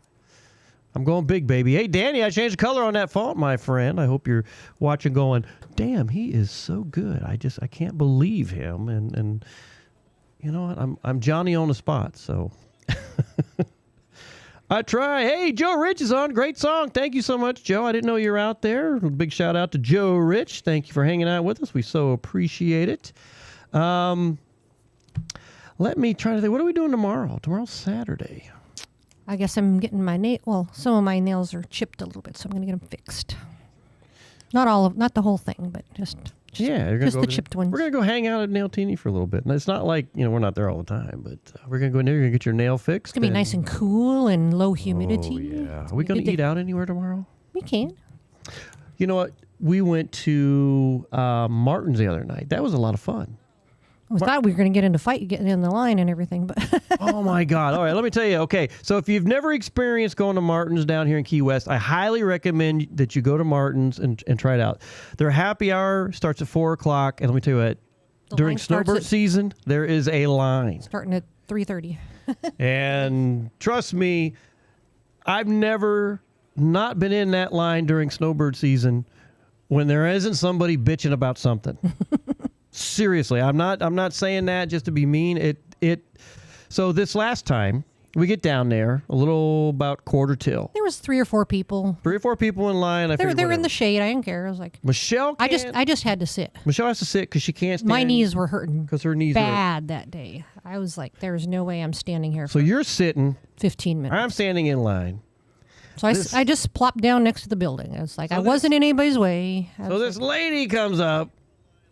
Speaker 2: I'm going big, baby. Hey, Danny, I changed the color on that font, my friend. I hope you're watching going, damn, he is so good. I can't believe him. And you know what? I'm Johnny on the spot, so I try. Hey, Joe Rich is on. Great song. Thank you so much, Joe. I didn't know you were out there. Big shout out to Joe Rich. Thank you for hanging out with us. We so appreciate it. Let me try to think. What are we doing tomorrow? Tomorrow's Saturday.
Speaker 11: I guess I'm getting my nail. Well, some of my nails are chipped a little bit, so I'm going to get them fixed. Not the whole thing, but just
Speaker 2: Yeah, you're gonna
Speaker 11: just
Speaker 2: go
Speaker 11: the
Speaker 2: over
Speaker 11: chipped
Speaker 2: there.
Speaker 11: ones.
Speaker 2: We're gonna go hang out at Nailtini for a little bit. And it's not like we're not there all the time, but we're gonna go in there. You're gonna get your nail fixed.
Speaker 11: It's gonna be nice and cool and low humidity.
Speaker 2: Oh yeah. Are we gonna eat out anywhere tomorrow?
Speaker 11: We can.
Speaker 2: You know what? We went to Martin's the other night. That was a lot of fun.
Speaker 11: I thought we were going to get into fight, getting in the line and everything, but
Speaker 2: Oh my God. All right, let me tell you. Okay, so if you've never experienced going to Martin's down here in Key West, I highly recommend that you go to Martin's and try it out. Their happy hour starts at 4 o'clock, and let me tell you what, during
Speaker 11: line starts
Speaker 2: snowbird
Speaker 11: at-
Speaker 2: season, there is a line.
Speaker 11: starting at 3:30.
Speaker 2: And trust me, I've never not been in that line during snowbird season when there isn't somebody bitching about something. Seriously, I'm not saying that just to be mean. So this last time we get down there a little about quarter till.
Speaker 11: There was 3 or 4 people.
Speaker 2: 3 or 4 people in line.
Speaker 11: They were in the shade. I didn't care. I was like,
Speaker 2: Michelle.
Speaker 11: I just had to sit.
Speaker 2: Michelle has to sit because she can't stand.
Speaker 11: My knees were hurting
Speaker 2: because her knees
Speaker 11: bad that day. I was like, there's no way I'm standing here
Speaker 2: So
Speaker 11: for
Speaker 2: you're sitting
Speaker 11: 15 minutes.
Speaker 2: I'm standing in line.
Speaker 11: So I just plopped down next to the building. It's like I wasn't in anybody's way.
Speaker 2: So this lady comes up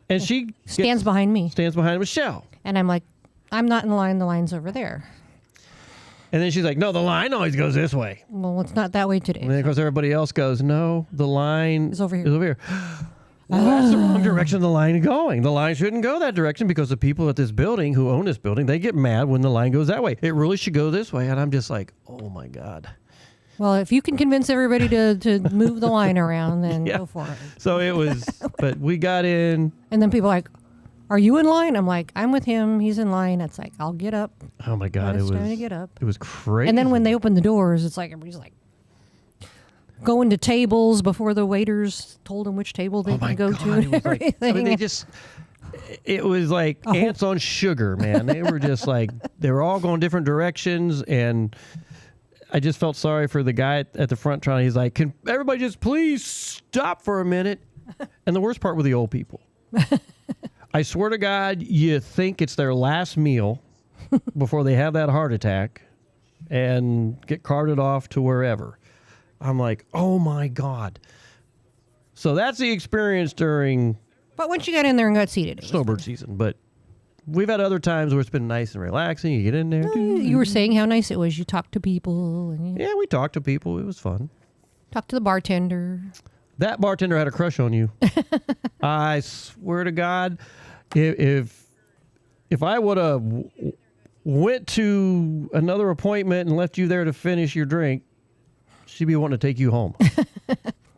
Speaker 2: and she
Speaker 11: stands behind me.
Speaker 2: Stands behind Michelle.
Speaker 11: And I'm like, I'm not in the line. The line's over there.
Speaker 2: And then she's like, no, the line always goes this way.
Speaker 11: Well, it's not that way today.
Speaker 2: And then, of course, everybody else goes, no, the line is
Speaker 11: over here.
Speaker 2: Well, that's the wrong direction the line is going. The line shouldn't go that direction because the people at this building who own this building, they get mad when the line goes that way. It really should go this way. And I'm just like, oh, my God.
Speaker 11: Well, if you can convince everybody to move the line around, then go for it.
Speaker 2: So it was, but we got in.
Speaker 11: And then people are like, are you in line? I'm like, I'm with him. He's in line. It's like, I'll get up.
Speaker 2: Oh, my God.
Speaker 11: It's time to get up.
Speaker 2: It was crazy.
Speaker 11: And then when they open the doors, it's like everybody's like going to tables before the waiters told them which table they can go to and everything.
Speaker 2: It was like ants on sugar, man. They were just like, they were all going different directions. And I just felt sorry for the guy at the front trying. He's like, can everybody just please stop for a minute? And the worst part were the old people. I swear to God, you think it's their last meal before they have that heart attack and get carted off to wherever. I'm like, oh my God. So that's the experience during
Speaker 11: But once you got in there and got seated,
Speaker 2: snowbird season. But we've had other times where it's been nice and relaxing. You get in there.
Speaker 11: you were saying how nice it was. You talked to people. And
Speaker 2: Yeah, we talked to people. It was fun.
Speaker 11: talked to the bartender.
Speaker 2: That bartender had a crush on you. I swear to God, if I would have went to another appointment and left you there to finish your drink, she'd be wanting to take you home.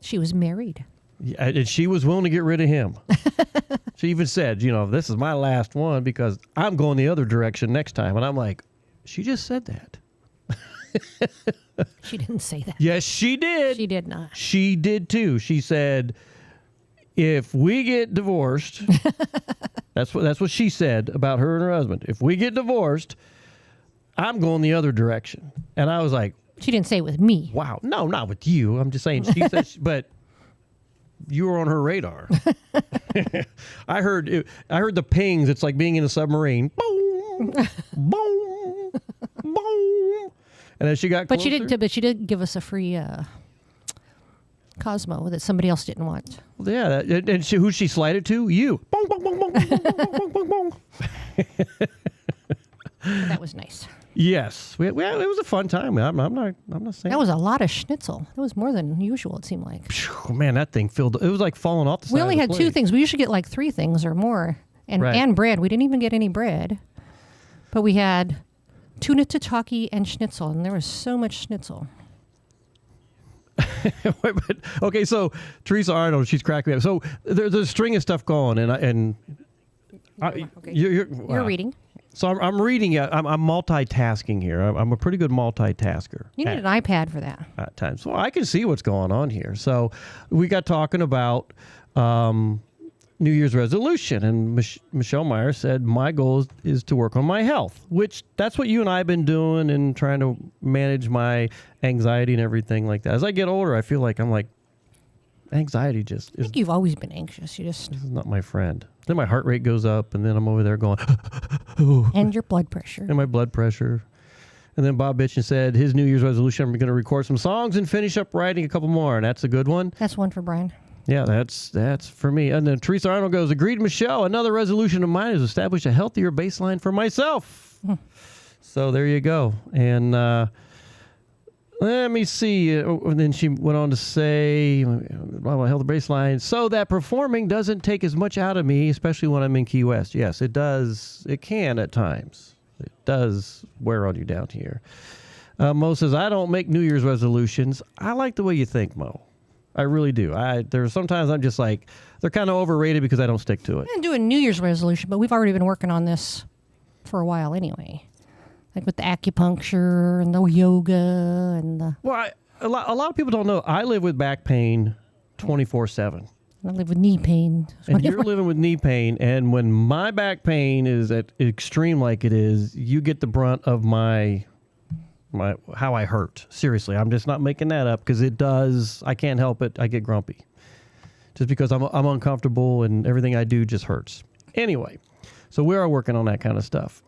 Speaker 11: She was married.
Speaker 2: Yeah, and she was willing to get rid of him. She even said, this is my last one because I'm going the other direction next time. And I'm like, she just said that.
Speaker 11: She didn't say that.
Speaker 2: Yes, she did.
Speaker 11: She did not.
Speaker 2: She did too. She said, if we get divorced, that's what she said about her and her husband. If we get divorced, I'm going the other direction. And I was like,
Speaker 11: she didn't say it with me.
Speaker 2: Wow. No, not with you. I'm just saying she said, but you were on her radar. I heard the pings. It's like being in a submarine. Boom, boom, boom. And as she got
Speaker 11: But
Speaker 2: closer,
Speaker 11: she did give us a free Cosmo that somebody else didn't want.
Speaker 2: yeah, and who she slided to? You. Boom, boom, boom, boom, boom, boom, boom, boom, boom.
Speaker 11: That was nice.
Speaker 2: Yes, it was a fun time. I'm not saying
Speaker 11: That was a lot of schnitzel. That was more than usual, it seemed like.
Speaker 2: Oh, man, that thing filled. It was like falling off the side.
Speaker 11: We only
Speaker 2: of
Speaker 11: had
Speaker 2: the
Speaker 11: 2
Speaker 2: plate.
Speaker 11: things. We usually get like 3 things or more. And
Speaker 2: Right.
Speaker 11: and bread. We didn't even get any bread. But we had tuna tataki and schnitzel, and there was so much schnitzel.
Speaker 2: But, okay, so Teresa Arnold, she's cracking me up. So there's a string of stuff going, and
Speaker 11: Okay.
Speaker 2: you're
Speaker 11: You're reading.
Speaker 2: So I'm reading it. I'm multitasking here. I'm a pretty good multitasker.
Speaker 11: You need an iPad for that.
Speaker 2: At times. Well, I can see what's going on here. So we got talking about New Year's resolution, and Michelle Meyer said, my goal is to work on my health, which that's what you and I have been doing and trying to manage my anxiety and everything like that. As I get older, I feel like anxiety just
Speaker 11: I think you've always been anxious.
Speaker 2: This is not my friend. Then my heart rate goes up, and then I'm over there going,
Speaker 11: and your blood pressure.
Speaker 2: And my blood pressure. And then Bob Bitchin said his New Year's resolution, I'm going to record some songs and finish up writing a couple more, and that's a good one.
Speaker 11: That's one for Brian.
Speaker 2: Yeah, that's for me. And then Teresa Arnold goes, agreed, Michelle. Another resolution of mine is establish a healthier baseline for myself. So there you go. And let me see. And then she went on to say, healthy baseline, so that performing doesn't take as much out of me, especially when I'm in Key West. Yes, it does. It can at times. It does wear on you down here. Mo says, I don't make New Year's resolutions. I like the way you think, Mo. I really do. There's sometimes I'm just like, they're kind of overrated because I don't stick to it.
Speaker 11: I didn't do a New Year's resolution, but we've already been working on this for a while anyway. Like with the acupuncture and the yoga and the...
Speaker 2: Well, a lot of people don't know. I live with back pain 24/7.
Speaker 11: I live with knee pain.
Speaker 2: And you're living with knee pain. And when my back pain is at extreme like it is, you get the brunt of my how I hurt. Seriously, I'm just not making that up because it does. I can't help it. I get grumpy just because I'm uncomfortable and everything I do just hurts. Anyway, so we are working on that kind of stuff.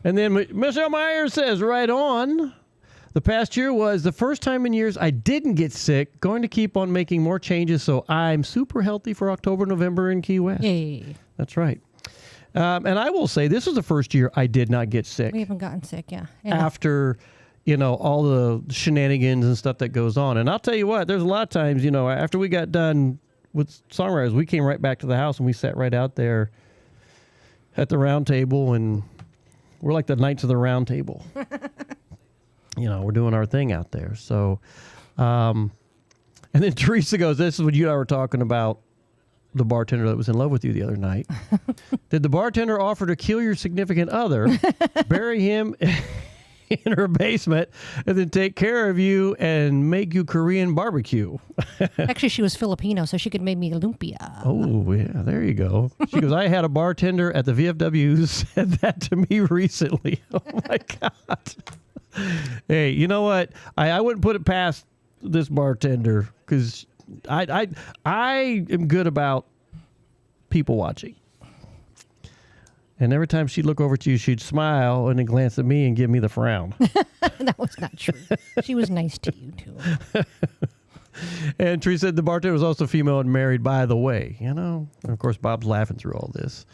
Speaker 2: And then Michelle Meyer says, right on. The past year was the first time in years I didn't get sick. Going to keep on making more changes, so I'm super healthy for October, November in Key West.
Speaker 11: Yay.
Speaker 2: That's right. And I will say this was the first year I did not get sick.
Speaker 11: We haven't gotten sick, yeah.
Speaker 2: After, all the shenanigans and stuff that goes on. And I'll tell you what, there's a lot of times, after we got done with songwriters, we came right back to the house and we sat right out there at the round table, and we're like the Knights of the Round Table. We're doing our thing out there. So, and then Teresa goes, this is what you and I were talking about, the bartender that was in love with you the other night. Did the bartender offer to kill your significant other, bury him in her basement, and then take care of you and make you Korean barbecue?
Speaker 11: Actually, she was Filipino, so she could make me lumpia.
Speaker 2: Oh, yeah, there you go. She goes, I had a bartender at the VFW who said that to me recently. Oh, my God. Hey, you know what? I wouldn't put it past this bartender because I am good about people watching. And every time she'd look over to you, she'd smile and then glance at me and give me the frown.
Speaker 11: That was not true. She was nice to you, too.
Speaker 2: And Teresa said the bartender was also female and married, by the way. And of course, Bob's laughing through all this.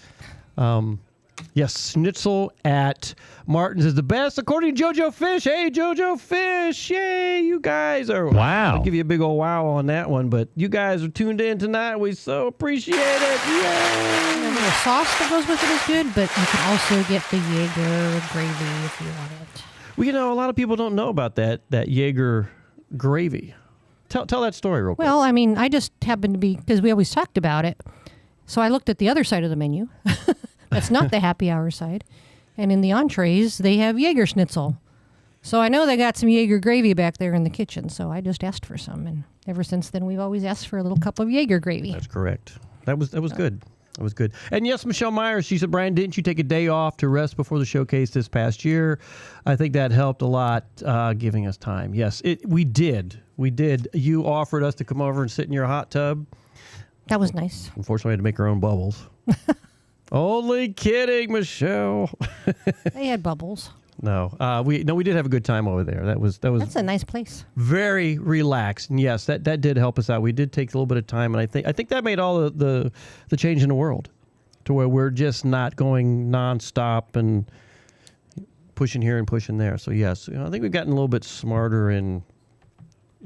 Speaker 2: Yes, Schnitzel at Martin's is the best, according to JoJo Fish. Hey, JoJo Fish. Yay, you guys are...
Speaker 21: Wow.
Speaker 2: I'll give you a big old wow on that one, but you guys are tuned in tonight. We so appreciate it. Yay!
Speaker 11: And the sauce that goes with it is good, but you can also get the Jaeger gravy if you want it.
Speaker 2: Well, a lot of people don't know about that Jaeger gravy. Tell that story real quick.
Speaker 11: Well, I just happened to be... Because we always talked about it. So I looked at the other side of the menu. That's not the happy hour side. And in the entrees, they have Jaeger schnitzel. So I know they got some Jaeger gravy back there in the kitchen, so I just asked for some. And ever since then, we've always asked for a little cup of Jaeger gravy.
Speaker 2: That's correct. That was good. That was good. And yes, Michelle Myers, she said, Brian, didn't you take a day off to rest before the showcase this past year? I think that helped a lot, giving us time. Yes, we did. We did. You offered us to come over and sit in your hot tub.
Speaker 11: That was nice.
Speaker 2: Unfortunately, we had to make our own bubbles. Only kidding, Michelle.
Speaker 11: They had bubbles.
Speaker 2: No, we did have a good time over there. That's
Speaker 11: a nice place.
Speaker 2: Very relaxed, and yes, that did help us out. We did take a little bit of time, and I think that made all the change in the world, to where we're just not going nonstop and pushing here and pushing there. So yes, I think we've gotten a little bit smarter in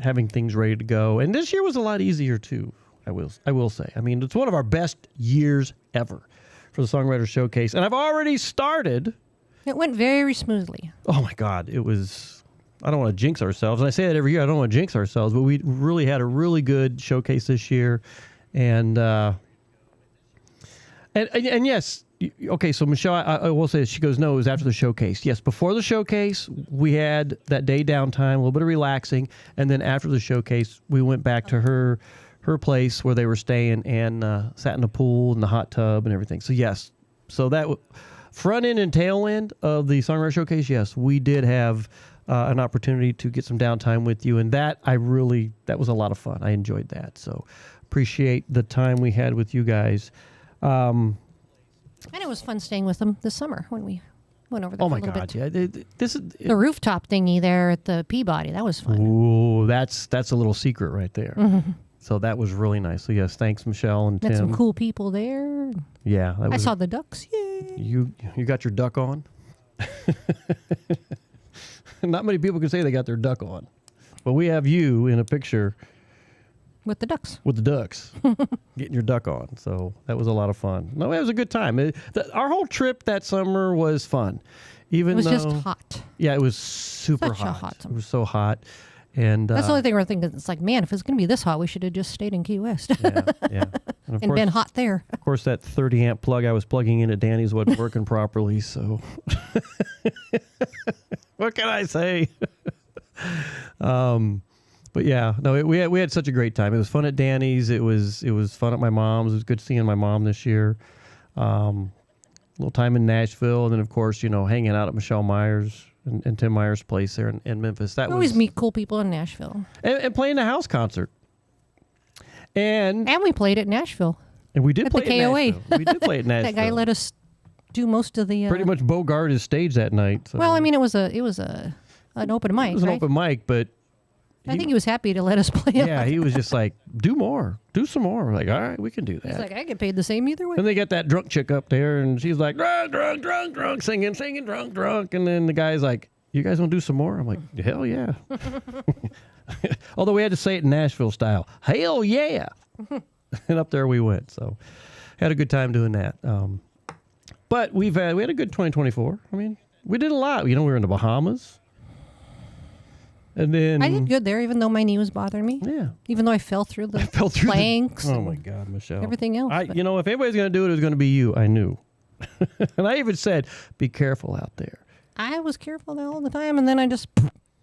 Speaker 2: having things ready to go, and this year was a lot easier too. I will say. It's one of our best years ever for the Songwriter Showcase, and I've already started.
Speaker 11: It went very smoothly.
Speaker 2: Oh my God, it was. I don't want to jinx ourselves, and I say that every year. I don't want to jinx ourselves, but we really had a really good showcase this year, and yes, Okay, so Michelle, I will say this. She goes, no, it was after the showcase. Yes, before the showcase, we had that day downtime, a little bit of relaxing, and then after the showcase, we went back to her place where they were staying and sat in the pool and the hot tub and everything. So yes, so that front end and tail end of the Songwriter Showcase, yes, we did have an opportunity to get some downtime with you, and that was a lot of fun. I enjoyed that, so appreciate the time we had with you guys.
Speaker 11: And it was fun staying with them this summer when we went over there.
Speaker 2: Oh
Speaker 11: for
Speaker 2: my
Speaker 11: a little
Speaker 2: God!
Speaker 11: bit.
Speaker 2: Yeah, this is
Speaker 11: The rooftop thingy there at the Peabody. That was fun.
Speaker 2: Ooh, that's a little secret right there.
Speaker 11: Mhm.
Speaker 2: So that was really nice. So yes, thanks Michelle and
Speaker 11: Met
Speaker 2: Tim.
Speaker 11: some cool people there.
Speaker 2: Yeah, that
Speaker 11: I
Speaker 2: was
Speaker 11: saw the ducks. Yay!
Speaker 2: You got your duck on? Not many people can say they got their duck on, but we have you in a picture
Speaker 11: with the ducks.
Speaker 2: With the ducks, getting your duck on. So that was a lot of fun. No, it was a good time. Our whole trip that summer was fun. Even
Speaker 11: It was
Speaker 2: though,
Speaker 11: just hot.
Speaker 2: Yeah, it was super
Speaker 11: Such a
Speaker 2: hot.
Speaker 11: hot
Speaker 2: It was so hot, and
Speaker 11: That's the only thing we're thinking. It's like, man, if it's going to be this hot, we should have just stayed in Key West.
Speaker 2: yeah. And, of
Speaker 11: And been hot there.
Speaker 2: Of course, that 30 amp plug I was plugging in at Danny's wasn't working properly. So, what can I say? But yeah, no, we had such a great time. It was fun at Danny's. It was fun at my mom's. It was good seeing my mom this year. A little time in Nashville, and then of course, hanging out at Michelle Myers and Tim Myers' place there in Memphis. That
Speaker 11: We always
Speaker 2: was
Speaker 11: meet cool people in Nashville.
Speaker 2: and playing the house concert. And
Speaker 11: we played at Nashville.
Speaker 2: And we did
Speaker 11: at
Speaker 2: play
Speaker 11: the
Speaker 2: at
Speaker 11: KOA.
Speaker 2: Nashville. We did play at Nashville.
Speaker 11: That guy let us do most of the.
Speaker 2: Pretty much Bogart his stage that night. So.
Speaker 11: Well, I mean, it was an open mic.
Speaker 2: It was an
Speaker 11: right?
Speaker 2: open mic, but
Speaker 11: I think he was happy to let us play.
Speaker 2: yeah, he was just like, do some more. We're like, all right, we can do that.
Speaker 11: He's like, I get paid the same either way.
Speaker 2: And they got that drunk chick up there, and she's like, drunk, singing, drunk. And then the guy's like, you guys want to do some more? I'm like, hell yeah. Although we had to say it in Nashville style. Hell yeah. And up there we went. So had a good time doing that. But we had a good 2024. I mean, we did a lot. We were in the Bahamas. And then
Speaker 11: I did good there, even though my knee was bothering me.
Speaker 2: Yeah.
Speaker 11: Even though I fell through the planks.
Speaker 2: Oh my God, Michelle.
Speaker 11: Everything else.
Speaker 2: If anybody's going to do it, it was going to be you. I knew. And I even said, be careful out there.
Speaker 11: I was careful all the time, and then I just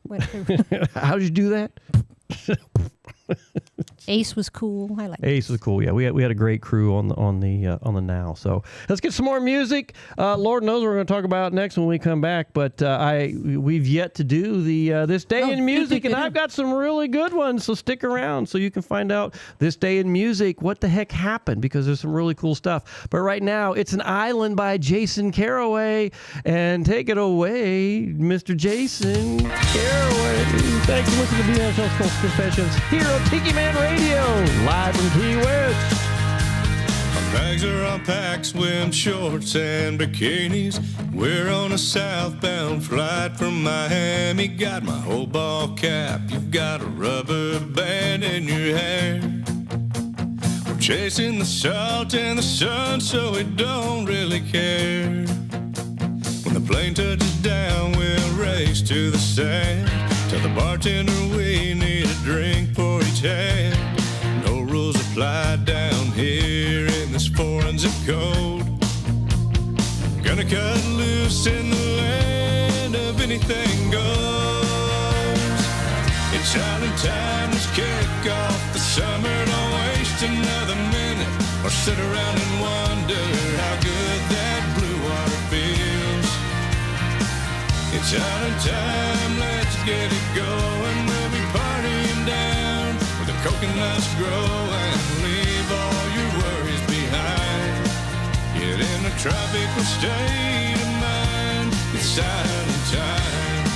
Speaker 11: went through.
Speaker 2: How did you do that?
Speaker 11: Ace was cool. I like
Speaker 2: Ace was cool. Yeah, we had a great crew on the now. So let's get some more music. Lord knows what we're going to talk about next when we come back. But we've yet to do the this day in music, and I've got some really good ones. So stick around so you can find out this day in music what the heck happened, because there's some really cool stuff. But right now it's An Island by Jason Caraway, and take it away, Mr. Jason Caraway. Thanks for listening to BNSL's Coastal Confessions here on Tiki Man Radio, live from Key West.
Speaker 9: My bags are unpacked, swim shorts and bikinis. We're on a southbound flight from Miami. Got my whole ball cap, you've got a rubber band in your hair. We're chasing the salt and the sun, so we don't really care. When the plane touches down, we'll race to the sand. Tell the bartender we need a drink for each hand. No rules apply down here in this foreign zip code. Gonna cut loose in the land of anything goes. It's island time, let's kick off the summer. Don't waste another minute or sit around and wonder how good that blue water feels. It's island time, let's get it going. We'll be partying down where the coconuts grow, and leave all your worries behind. Get in a tropical state of mind. It's island time.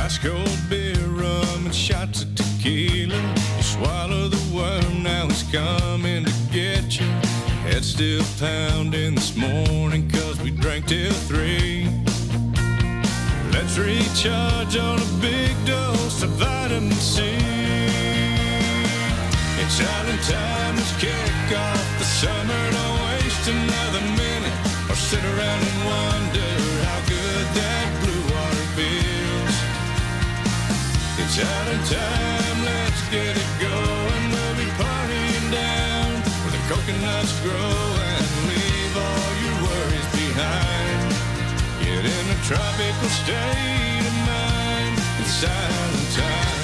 Speaker 9: Ice cold beer, rum, and shots of tequila. You swallow the worm, now it's coming to get you. Head still pounding this morning, cause we drank till 3. Let's recharge on a big dose of vitamin C. It's island time, let's kick off the summer. Don't waste another minute or sit around and wonder how good that blue water feels. It's island time, let's get it coconuts grow and leave all your worries behind. Get in a tropical state of mind. It's silent time.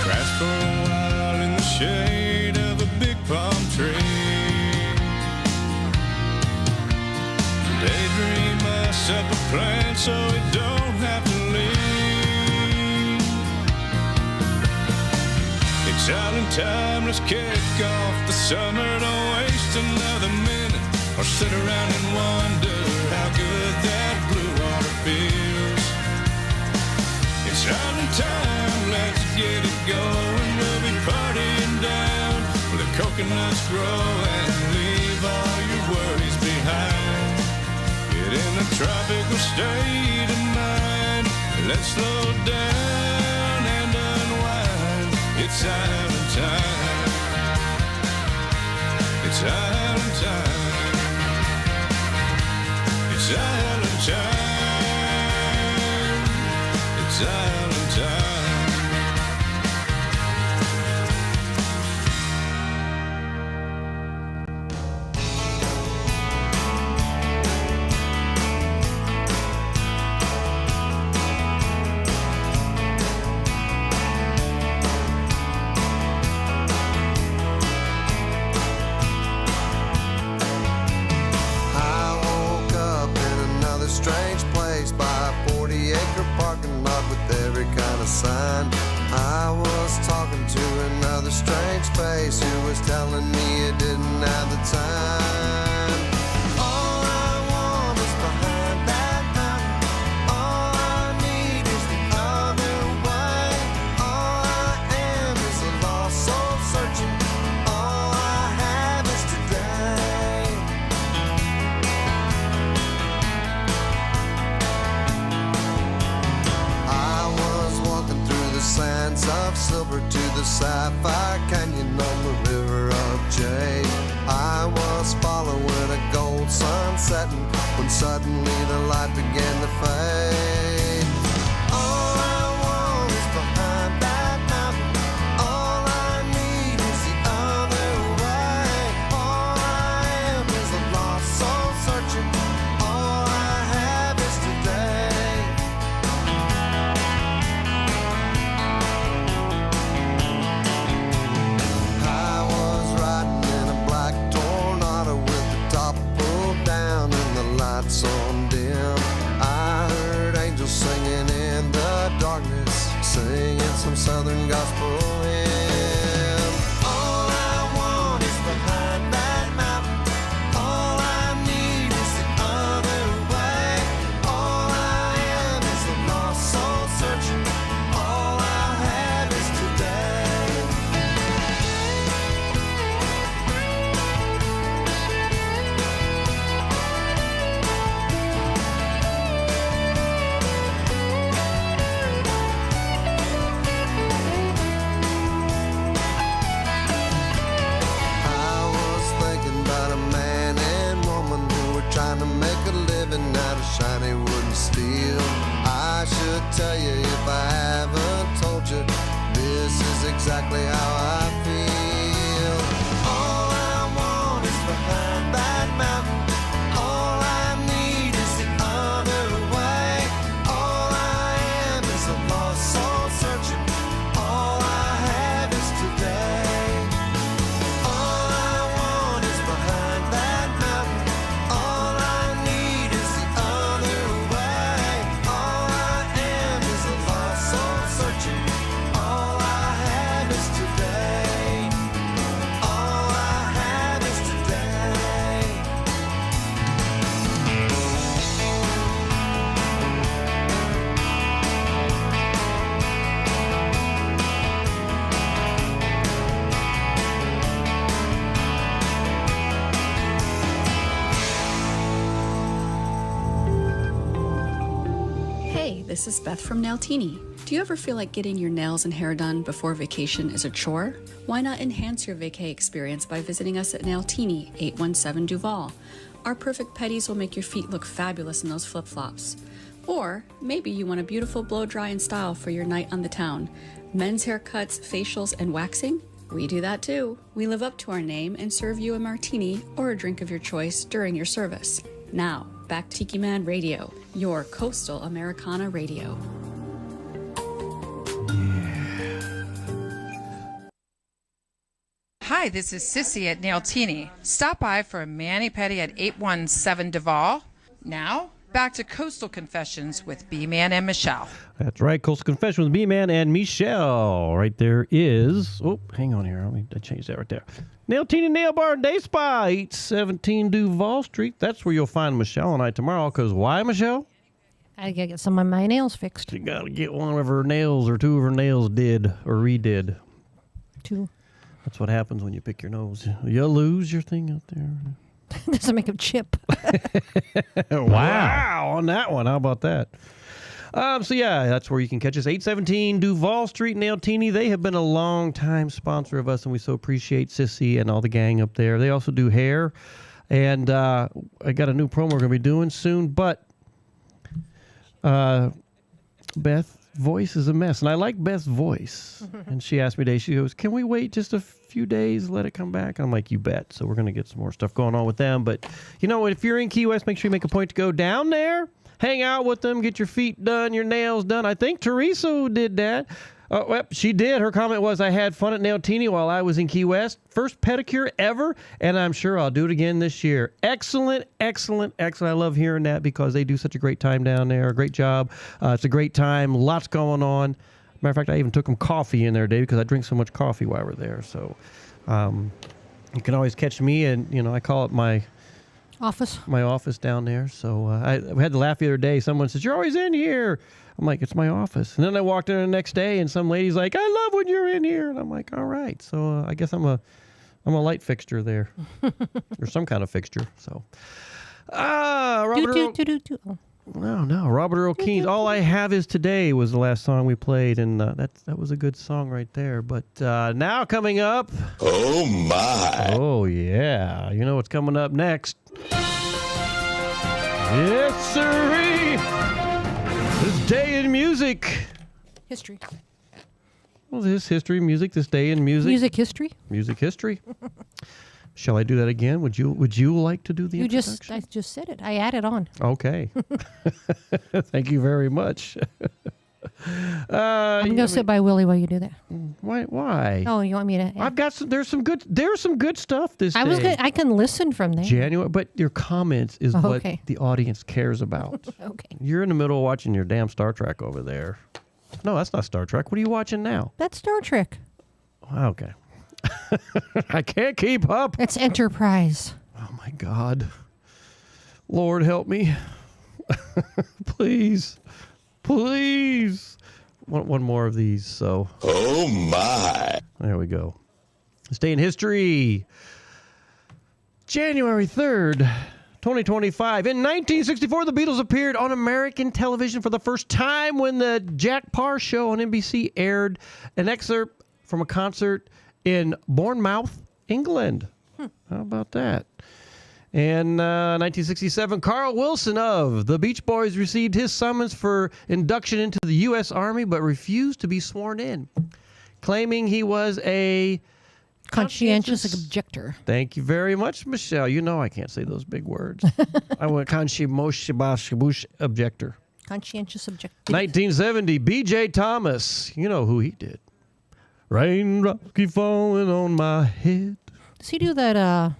Speaker 9: Crash for a while in the shade of a big palm tree. Daydream myself a plan so it don't have to leave. It's silent time, let's kick off the summer. Don't waste another minute or sit around and wonder how good that blue water feels. It's silent time, let's get it going. We'll be partying down where the coconuts grow and leave all your worries behind. Get in a tropical state of mind. Let's slow down and unwind. It's silent time. It's silent time. It's silent time. It's silent time.
Speaker 12: Strange place by a 40-acre parking lot with every kind of sign. I was talking to another strange face who was telling me it didn't have the time. All I want is behind that mountain. All I need is the other way. All I am is a lost soul searching. All I have is today. Sands of silver to the sapphire canyon on the river of jade. I was following a gold sun setting when suddenly the light began to fade. All I want is behind that mountain. All I need is the other way. All I am is a lost soul searching. All I have is today. On dim, I heard angels singing in the darkness, singing some southern gospel hymn. All I want is behind that mountain. All I need is the other way. All I am is a lost soul searching. All I have is today. Trying to make a living out of shiny wood and steel. I should tell you if I haven't told you, this is exactly how I feel. All I want is behind that mountain. All I need is the other way. All I am is a lost soul searching. All I have is today. All I want is behind that mountain. All I need is the other way. All I am is a lost soul searching. All I have is today. All I have is today.
Speaker 21: Hey, this is Beth from Nailtini. Do Do you ever feel like getting your nails and hair done before vacation is a chore? Why not enhance your vacay experience by visiting us at Nailtini, 817 Duval? Our perfect petties will make your feet look fabulous in those flip-flops. Or maybe you want a beautiful blow dry and style for your night on the town. Men's haircuts, facials, and waxing? We do that too. We live up to our name and serve you a martini or a drink of your choice during your service. Now, back to Tiki Man Radio, your coastal Americana radio.
Speaker 22: Hi, this is Sissy at Nailtini. Stop by for a mani-pedi at 817 Duval. Now, back to Coastal Confessions with B-Man and Michelle.
Speaker 2: That's right, Coastal Confessions with B-Man and Michelle. Right there is... Oh, hang on here. Let me change that right there. Nailtini Nail Bar and Day Spa, 817 Duval Street. That's where you'll find Michelle and I tomorrow. Because why, Michelle?
Speaker 11: I gotta get some of my nails fixed.
Speaker 2: You gotta get one of her nails or two of her nails did or redid.
Speaker 11: Two.
Speaker 2: That's what happens when you pick your nose. You'll lose your thing out there.
Speaker 11: Doesn't make a chip.
Speaker 2: Wow, on that one. How about that? So, yeah, that's where you can catch us. 817 Duval Street, Nailtini. They have been a long-time sponsor of us, and we so appreciate Sissy and all the gang up there. They also do hair, and I got a new promo we're going to be doing soon, but Beth's voice is a mess, and I like Beth's voice. And she asked me today, she goes, can we wait just a few days, let it come back? And I'm like, you bet. So we're going to get some more stuff going on with them. But, you know, if you're in Key West, make sure you make a point to go down there, hang out with them, get your feet done, your nails done. I think Teresa did that. Well, she did. Her comment was, I had fun at Nailtini while I was in Key West. First pedicure ever, and I'm sure I'll do it again this year. Excellent, excellent, excellent. I love hearing that because they do such a great time down there. Great job. It's a great time. Lots going on. Matter of fact, I even took them coffee in there, Dave, because I drink so much coffee while we're there. So you can always catch me, and, you know, I call it my office down there. So I had to laugh the other day. Someone says, you're always in here. I'm like, it's my office. And then I walked in the next day, and some lady's like, I love when you're in here. And I'm like, all right. So I guess I'm a light fixture there, or some kind of fixture. So, Robert Earl. No, Robert Earl Keen's All I Have Is Today was the last song we played, and that was a good song right there. But now coming up.
Speaker 9: Oh, my.
Speaker 2: Oh, yeah. You know what's coming up next? Yes, sirree. This day in music.
Speaker 11: History.
Speaker 2: Well, this history, music, this day in music.
Speaker 11: Music history?
Speaker 2: Music history. Shall I do that again? Would you like to do the introduction?
Speaker 11: I just said it. I added on.
Speaker 2: Okay. Thank you very much.
Speaker 11: I'm gonna sit by Willie while you do that.
Speaker 2: Why?
Speaker 11: Oh, you want me to?
Speaker 2: I've got some. There's some good stuff this day.
Speaker 11: I can listen from there.
Speaker 2: January, but your comments is what the audience cares about.
Speaker 11: Okay.
Speaker 2: You're in the middle of watching your damn Star Trek over there. No, that's not Star Trek. What are you watching now?
Speaker 11: That's Star Trek.
Speaker 2: Okay. I can't keep up.
Speaker 11: It's Enterprise.
Speaker 2: Oh my God. Lord help me. Please. One more of these, so.
Speaker 9: Oh, my.
Speaker 2: There we go. This day in history. January 3rd, 2025. In 1964, the Beatles appeared on American television for the first time when the Jack Parr Show on NBC aired an excerpt from a concert in Bournemouth, England. How about that? In 1967, Carl Wilson of the Beach Boys received his summons for induction into the U.S. Army, but refused to be sworn in, claiming he was a
Speaker 11: conscientious objector.
Speaker 2: Thank you very much, Michelle. You know I can't say those big words. I went conscientious objector.
Speaker 11: Conscientious objector.
Speaker 2: 1970, B.J. Thomas. You know who he did. Raindrops keep falling on my head.
Speaker 11: Does he do that,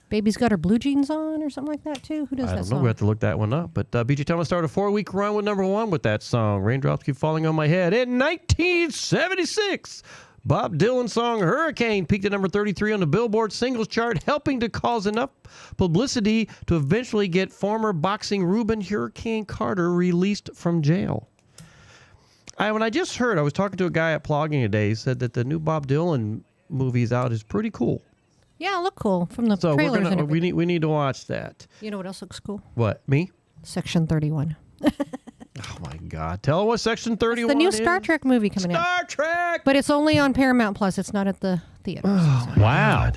Speaker 11: Baby's Got Her Blue Jeans On or something like that, too? Who does that
Speaker 2: I don't
Speaker 11: song?
Speaker 2: know. We have to look that one up. But B.J. Thomas started a 4-week run with #1 with that song, Raindrops Keep Falling on My Head. In 1976, Bob Dylan's song Hurricane peaked at number 33 on the Billboard singles chart, helping to cause enough publicity to eventually get former boxing Reuben Hurricane Carter released from jail. When I just heard, I was talking to a guy at Plogging today, he said that the new Bob Dylan movie's out is pretty cool.
Speaker 11: Yeah, look cool from the
Speaker 2: So
Speaker 11: trailers. And
Speaker 2: we need to watch that.
Speaker 11: you know what else looks cool?
Speaker 2: What, me?
Speaker 11: Section 31.
Speaker 2: Oh my God. Tell them what Section 31
Speaker 11: The new
Speaker 2: is.
Speaker 11: Star Trek movie coming out.
Speaker 2: Star Trek!
Speaker 11: But it's only on Paramount Plus. It's not at the theater.
Speaker 2: Wow.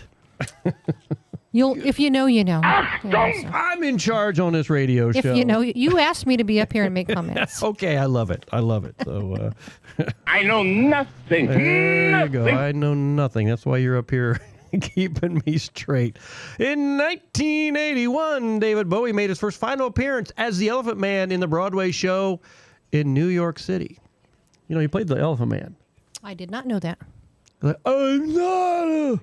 Speaker 11: If you know, you know.
Speaker 2: I'm in charge on this radio
Speaker 11: If
Speaker 2: show.
Speaker 11: you know, you asked me to be up here and make comments.
Speaker 2: Okay, I love it. So
Speaker 3: I know nothing.
Speaker 2: there you go. I know nothing. That's why you're up here keeping me straight. In 1981, David Bowie made his first final appearance as the Elephant Man in the Broadway show in New York City. You know, he played the Elephant Man.
Speaker 11: I did not know that.
Speaker 2: Like, I'm not a...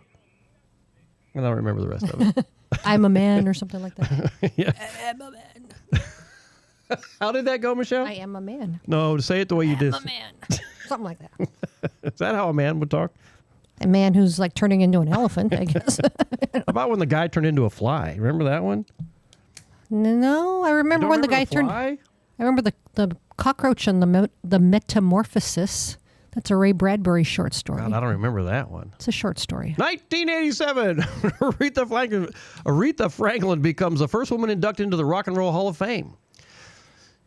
Speaker 2: I don't remember the rest of it.
Speaker 11: I'm a man or something like that.
Speaker 2: Yeah.
Speaker 11: I am a man.
Speaker 2: How did that go, Michelle?
Speaker 11: I am a man.
Speaker 2: No, say it the way you did.
Speaker 11: I'm a man. Something like that.
Speaker 2: Is that how a man would talk?
Speaker 11: A man who's like turning into an elephant, I guess.
Speaker 2: How about when the guy turned into a fly? Remember that one?
Speaker 11: No, I remember
Speaker 2: You don't
Speaker 11: when the
Speaker 2: remember
Speaker 11: guy
Speaker 2: the
Speaker 11: turned.
Speaker 2: fly?
Speaker 11: I remember the cockroach and the metamorphosis. That's a Ray Bradbury short story.
Speaker 2: God, I don't remember that one.
Speaker 11: It's a short story.
Speaker 2: 1987, Aretha Franklin becomes the first woman inducted into the Rock and Roll Hall of Fame.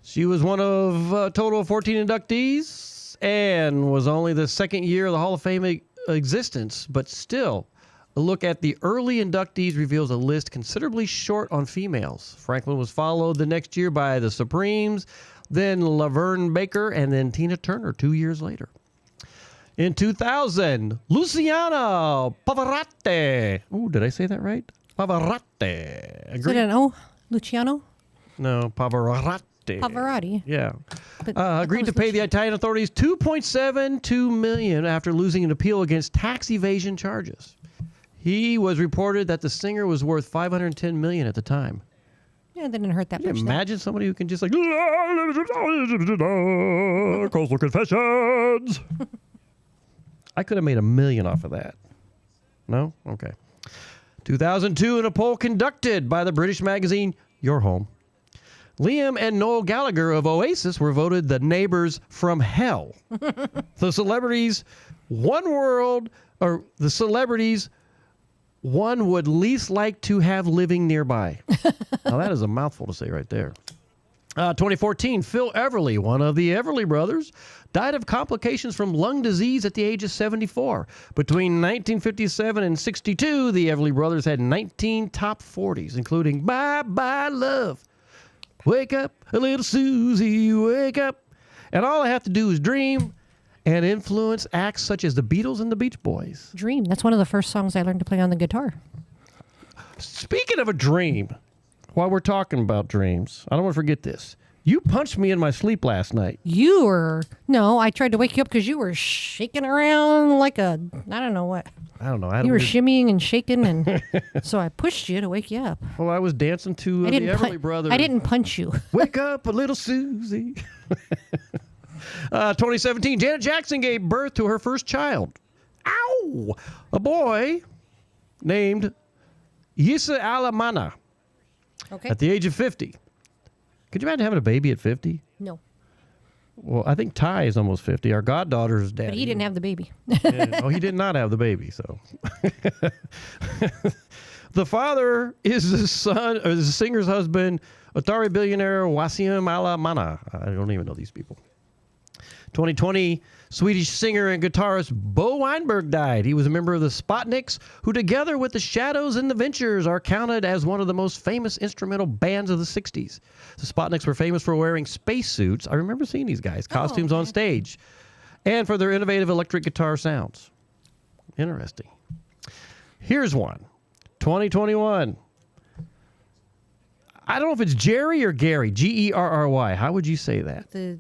Speaker 2: She was one of a total of 14 inductees and was only the second year of the Hall of Fame existence, but still, a look at the early inductees reveals a list considerably short on females. Franklin was followed the next year by the Supremes, then Laverne Baker, and then Tina Turner 2 years later. In 2000, Luciano Pavarotti. Ooh, did I say that right? Pavarotti.
Speaker 11: Is it an O? Luciano?
Speaker 2: No, Pavarotti.
Speaker 11: Pavarotti.
Speaker 2: Yeah.
Speaker 11: But I
Speaker 2: Agreed
Speaker 11: thought
Speaker 2: to
Speaker 11: it
Speaker 2: pay
Speaker 11: was
Speaker 2: the Italian authorities $2.72 million after losing an appeal against tax evasion charges. He was reported that the singer was worth $510 million at the time.
Speaker 11: Yeah, that didn't hurt that
Speaker 2: Can you
Speaker 11: much.
Speaker 2: imagine somebody who can just like Coastal Confessions? I could have made $1 million off of that. No? Okay. 2002, in a poll conducted by the British magazine Your Home, Liam and Noel Gallagher of Oasis were voted the neighbors from hell. The celebrities one would least like to have living nearby. Now that is a mouthful to say right there. 2014, Phil Everly, one of the Everly brothers, died of complications from lung disease at the age of 74. Between 1957 and 62, the Everly brothers had 19 top 40s, including Bye Bye Love, Wake Up, a Little Susie, Wake Up. And all I have to do is dream and influence acts such as the Beatles and the Beach Boys.
Speaker 11: Dream. That's one of the first songs I learned to play on the guitar.
Speaker 2: Speaking of a dream, while we're talking about dreams, I don't want to forget this. You punched me in my sleep last night.
Speaker 11: No, I tried to wake you up because you were shaking around like I don't know what.
Speaker 2: I don't know.
Speaker 11: You were shimmying and shaking, and so I pushed you to wake you up.
Speaker 2: Well, I was dancing to the Everly Brothers.
Speaker 11: I didn't punch you.
Speaker 2: Wake up, a little Susie. 2017, Janet Jackson gave birth to her first child. Ow! A boy named Yisa Alamana.
Speaker 11: Okay.
Speaker 2: At the age of 50. Could you imagine having a baby at 50?
Speaker 11: No.
Speaker 2: Well, I think Ty is almost 50. Our goddaughter's daddy.
Speaker 11: But he didn't have the baby.
Speaker 2: Oh, he did not have the baby, so. The father is the son, or the singer's husband, Atari billionaire Wasim Alamana. I don't even know these people. 2020, Swedish singer and guitarist Bo Weinberg died. He was a member of the Spotniks, who together with the Shadows and the Ventures are counted as one of the most famous instrumental bands of the 60s. The Spotniks were famous for wearing spacesuits. I remember seeing these guys, costumes on stage, and for their innovative electric guitar sounds. Interesting. Here's one. 2021. I don't know if it's Jerry or Gary. Gerry. How would you say that?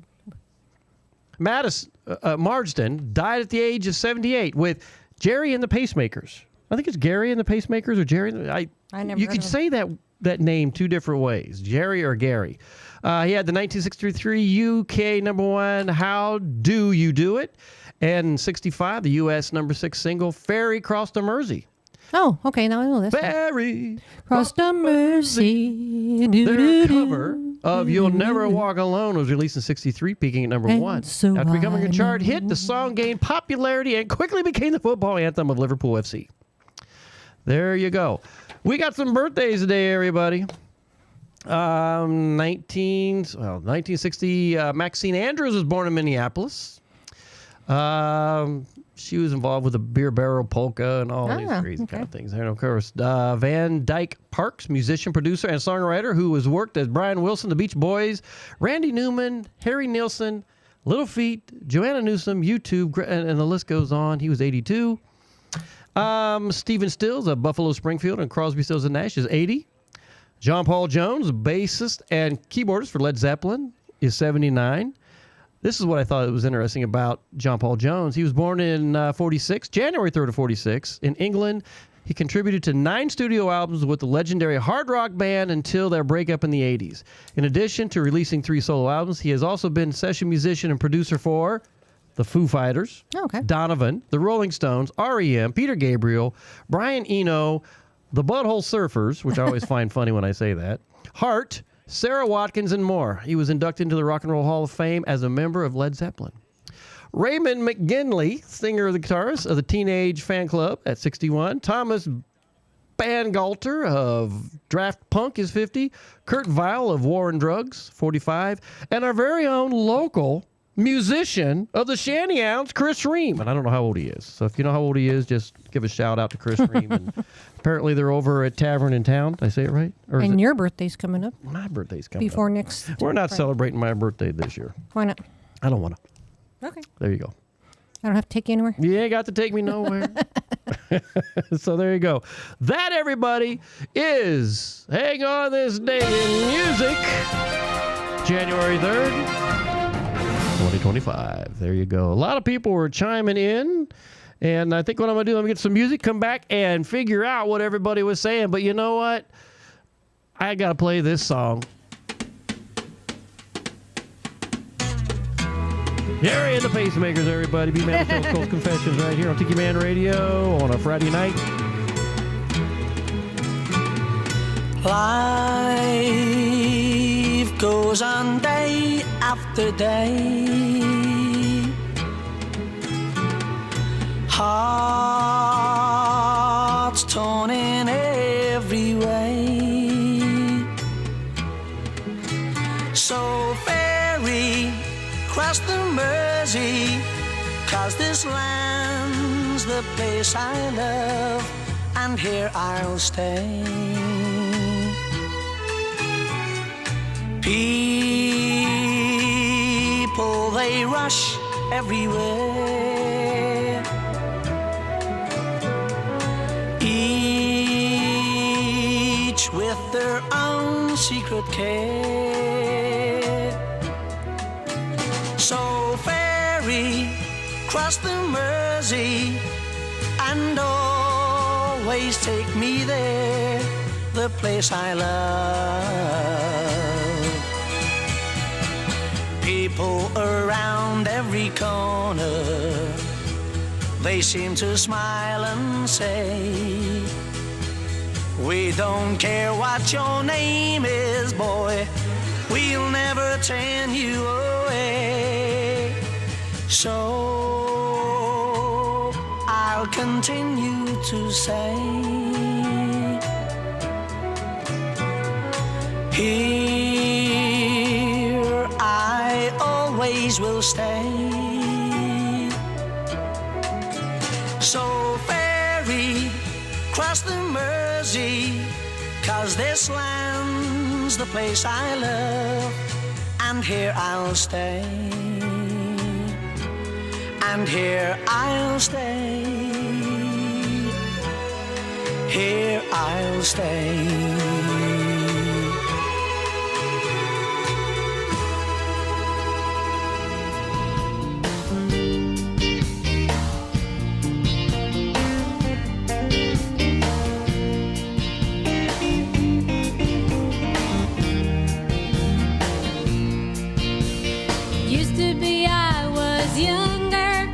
Speaker 2: Marsden died at the age of 78 with Jerry and the Pacemakers. I think it's Gary and the Pacemakers or Jerry.
Speaker 11: I never
Speaker 2: You
Speaker 11: heard
Speaker 2: could
Speaker 11: of
Speaker 2: say that name two different ways, Jerry or Gary. He had the 1963 UK #1 How Do You Do It, and 65 the US #6 single Ferry Cross the Mersey.
Speaker 11: Oh, okay. Now I know this.
Speaker 2: Ferry
Speaker 11: Cross the Mersey.
Speaker 2: Their cover of You'll Never Walk Alone was released in 63, peaking at #1.
Speaker 11: So
Speaker 2: After becoming a chart hit, the song gained popularity and quickly became the football anthem of Liverpool FC. There you go. We got some birthdays today, everybody. 1960, Maxine Andrews was born in Minneapolis. She was involved with the beer barrel polka and all these crazy kind of things. And of course, Van Dyke Parks, musician, producer, and songwriter who has worked as Brian Wilson, the Beach Boys, Randy Newman, Harry Nilsson, Little Feat, Joanna Newsom, YouTube, and the list goes on. He was 82. Stephen Stills of Buffalo Springfield and Crosby, Stills, and Nash is 80. John Paul Jones, bassist and keyboardist for Led Zeppelin, is 79. This is what I thought was interesting about John Paul Jones. He was born in 46, January 3rd of 46, in England. He contributed to 9 studio albums with the legendary hard rock band until their breakup in the 80s. In addition to releasing 3 solo albums, he has also been session musician and producer for the Foo Fighters, Donovan, the Rolling Stones, R.E.M., Peter Gabriel, Brian Eno, the Butthole Surfers, which I always find funny when I say that, Heart, Sarah Watkins, and more. He was inducted into the Rock and Roll Hall of Fame as a member of Led Zeppelin. Raymond McGinley, singer of the guitarist of the Teenage Fan Club at 61. Thomas Bangalter of Draft Punk is 50. Kurt Vile of War and Drugs, 45. And our very own local musician of the Shanty Hounds, Chris Ream. And I don't know how old he is. So if you know how old he is, just give a shout out to Chris Ream. And apparently they're over at Tavern in Town. Did I say it right? Or
Speaker 11: And your birthday's coming up.
Speaker 2: My birthday's coming
Speaker 11: Before
Speaker 2: up.
Speaker 11: next.
Speaker 2: We're not
Speaker 11: Friday.
Speaker 2: celebrating my birthday this year.
Speaker 11: Why not?
Speaker 2: I don't want to.
Speaker 11: Okay.
Speaker 2: There you go.
Speaker 11: I don't have to take you anywhere?
Speaker 2: You ain't got to take me nowhere. So there you go. That, everybody, is Hang On This Day in Music, January 3rd, 2025. There you go. A lot of people were chiming in, and I think what I'm going to do, I'm going to get some music, come back, and figure out what everybody was saying. But you know what? I got to play this song. Harry and the Pacemakers, everybody. B-Man Michelle's Cold Confessions right here on Tiki Man Radio on a Friday night.
Speaker 1: Life goes on day after day. Hearts torn in every way. So ferry cross the Mersey, 'cause this land's the place I love, and here I'll stay. People, they rush everywhere. Each with their own secret care. So ferry, cross the Mersey, and always take me there, the place I love. People around every corner, they seem to smile and say, we don't care what your name is, boy, we'll never turn you away. So I'll continue to say, here I always will stay. So ferry, cross the Mersey, 'cause this land's the place I love, and here I'll stay. And here I'll stay. Here I'll stay.
Speaker 4: Used to be I was younger.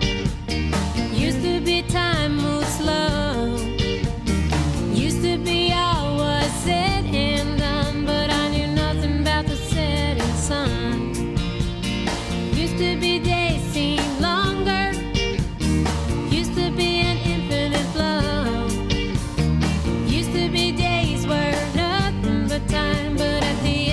Speaker 4: Used to be time moved slow. Used to be all was said and done, but I knew nothing about the setting sun. Used to be days seemed longer. Used to be an infinite flow. Used to be days were nothing but time, but at the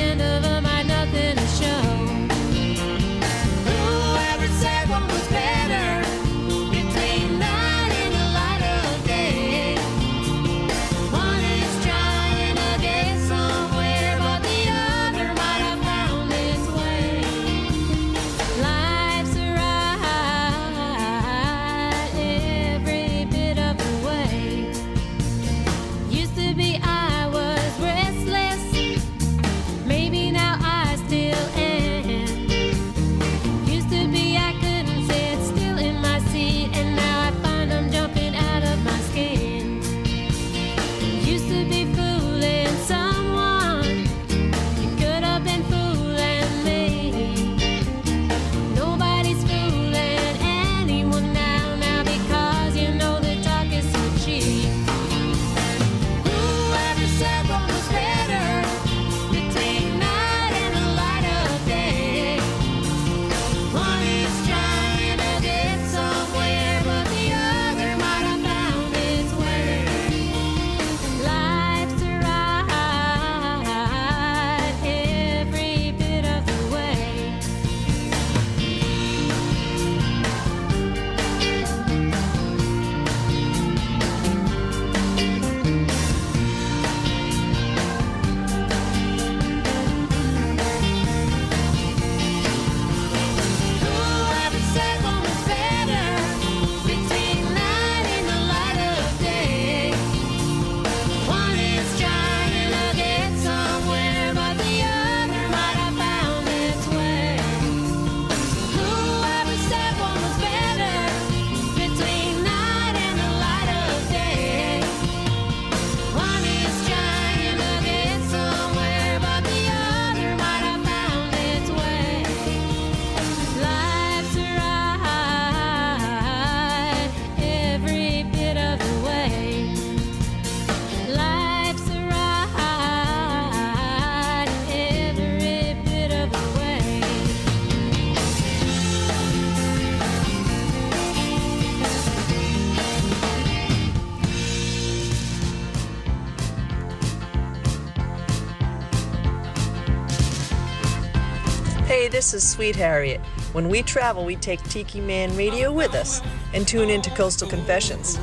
Speaker 5: Hey, this is Sweet Harriet. When we travel, we take Tiki Man Radio with us and tune into Coastal Confessions.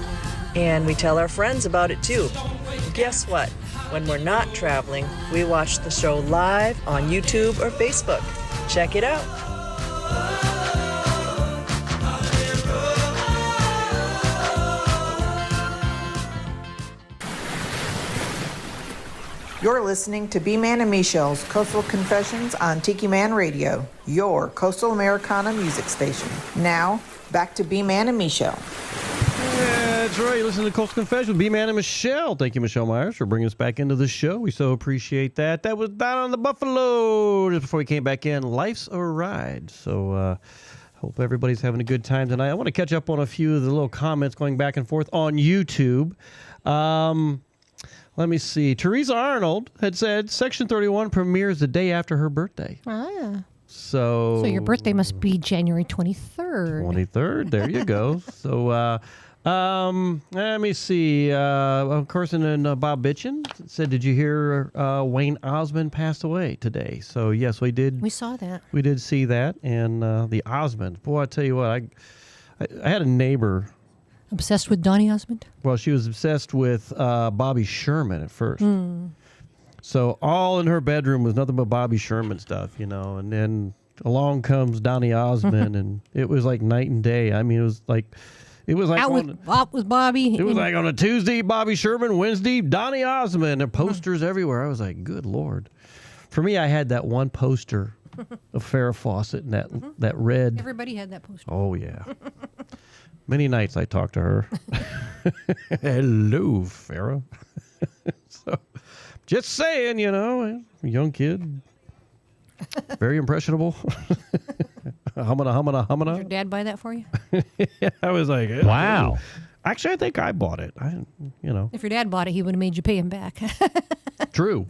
Speaker 5: And we tell our friends about it too. Guess what? When we're not traveling, we watch the show live on YouTube or Facebook. Check it out.
Speaker 6: You're listening to B-Man and Michelle's Coastal Confessions on Tiki Man Radio, your Coastal Americana music station. Now, back to B-Man and Michelle.
Speaker 2: That's right. You listen to Coastal Confessions with B-Man and Michelle. Thank you, Michelle Myers, for bringing us back into the show. We so appreciate that. That was Down on the Buffalo. Just before we came back in, Life's a Ride. So, hope everybody's having a good time tonight. I want to catch up on a few of the little comments going back and forth on YouTube. Let me see. Teresa Arnold had said Section 31 premieres the day after her birthday.
Speaker 11: Ah.
Speaker 2: So
Speaker 11: your birthday must be January 23rd.
Speaker 2: 23rd. There you go. So, let me see. Of course, and then Bob Bitchin said, did you hear Wayne Osmond passed away today? So, yes, we did.
Speaker 11: We saw that.
Speaker 2: We did see that. And the Osmond. Boy, I tell you what, I had a neighbor.
Speaker 11: Obsessed with Donny Osmond?
Speaker 2: Well, she was obsessed with Bobby Sherman at first.
Speaker 11: Mm.
Speaker 2: So all in her bedroom was nothing but Bobby Sherman stuff, you know. And then along comes Donny Osmond, and it was like night and day. I mean, it was like
Speaker 11: out with Bobby.
Speaker 2: It was like on a Tuesday, Bobby Sherman. Wednesday, Donny Osmond, and posters everywhere. I was like, good Lord. For me, I had that one poster of Farrah Fawcett and that red.
Speaker 11: Everybody had that poster.
Speaker 2: Oh yeah. Many nights I talked to her. Hello, Farrah. So, just saying, you know, young kid, very impressionable. Humana.
Speaker 11: Did your dad buy that for you?
Speaker 2: Yeah, I was like,
Speaker 23: wow.
Speaker 2: Actually, I think I bought it.
Speaker 11: If your dad bought it, he would have made you pay him back.
Speaker 2: True.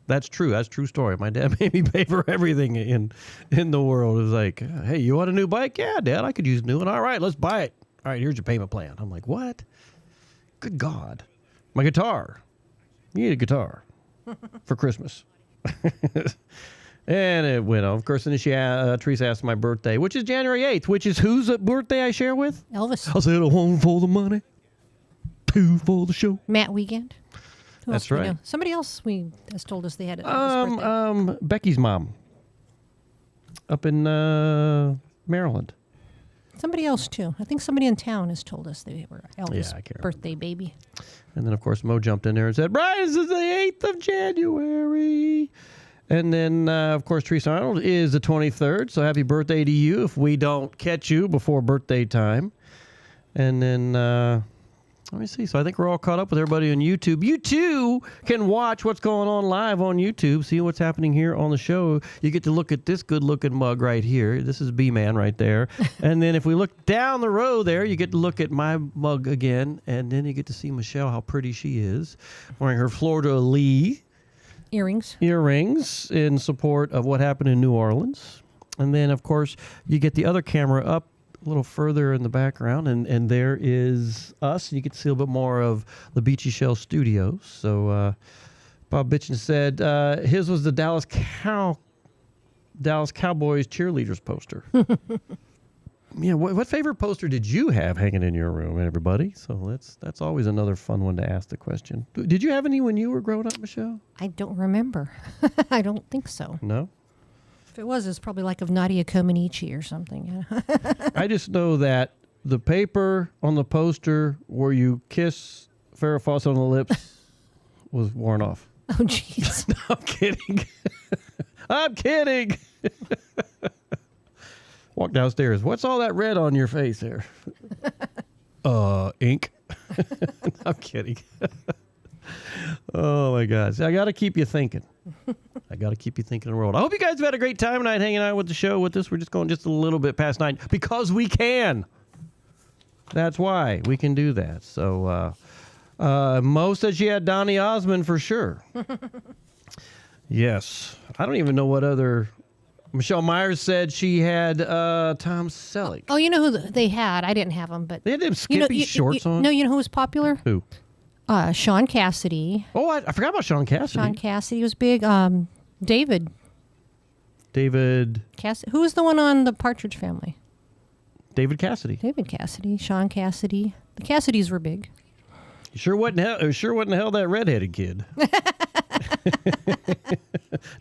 Speaker 2: That's true. That's a true story. My dad made me pay for everything in the world. It was like, hey, you want a new bike? Yeah, Dad, I could use a new one. All right, let's buy it. All right, here's your payment plan. I'm like, what? Good God. My guitar. You need a guitar for Christmas. And it went on. Of course, and then Teresa asked my birthday, which is January 8th, which is whose birthday I share with?
Speaker 11: Elvis.
Speaker 2: I said, 1 for the money, 2 for the show.
Speaker 11: Matt Wiegand. Who
Speaker 2: That's
Speaker 11: else do we
Speaker 2: right.
Speaker 11: know? Somebody else has told us they had Elvis' birthday.
Speaker 2: Becky's mom up in Maryland.
Speaker 11: Somebody else, too. I think somebody in town has told us they were Elvis'
Speaker 2: I can't
Speaker 11: birthday baby.
Speaker 2: And then, of course, Mo jumped in there and said, Brian, this is the 8th of January. And then, of course, Teresa Arnold is the 23rd. So happy birthday to you if we don't catch you before birthday time. And then, let me see. So I think we're all caught up with everybody on YouTube. You, too, can watch what's going on live on YouTube, see what's happening here on the show. You get to look at this good-looking mug right here. This is B-Man right there. And then if we look down the row there, you get to look at my mug again. And then you get to see Michelle, how pretty she is, wearing her fleur-de-lis earrings in support of what happened in New Orleans. And then, of course, you get the other camera up a little further in the background, and there is us. You get to see a little bit more of the Beachy Shell Studios. So Bob Bitchin said his was the Dallas Cowboys cheerleaders poster. Yeah, what favorite poster did you have hanging in your room, everybody? So that's always another fun one to ask the question. Did you have any when you were growing up, Michelle?
Speaker 11: I don't remember. I don't think so.
Speaker 2: No?
Speaker 11: If it was, it's probably like of Nadia Comaneci or something.
Speaker 2: I just know that the paper on the poster where you kiss Farrah Fawcett on the lips was worn off.
Speaker 11: Oh, jeez.
Speaker 2: No, I'm kidding. I'm kidding. Walk downstairs. What's all that red on your face there? Ink. I'm kidding. Oh, my God. See, I got to keep you thinking. I got to keep you thinking the world. I hope you guys have had a great time tonight hanging out with the show with us. We're just going just a little bit past 9 because we can. That's why we can do that. So Mo said she had Donny Osmond for sure. Yes. I don't even know what other... Michelle Myers said she had Tom Selleck.
Speaker 11: Oh, you know who they had? I didn't have them, but...
Speaker 2: They had them skimpy shorts on?
Speaker 11: No, you know who was popular?
Speaker 2: Who?
Speaker 11: Sean Cassidy.
Speaker 2: Oh, I forgot about Sean Cassidy.
Speaker 11: Sean Cassidy was big. David.
Speaker 2: David
Speaker 11: Who was the one on the Partridge Family?
Speaker 2: David Cassidy.
Speaker 11: David Cassidy, Sean Cassidy. The Cassidys were big.
Speaker 2: Sure wasn't hell that redheaded kid.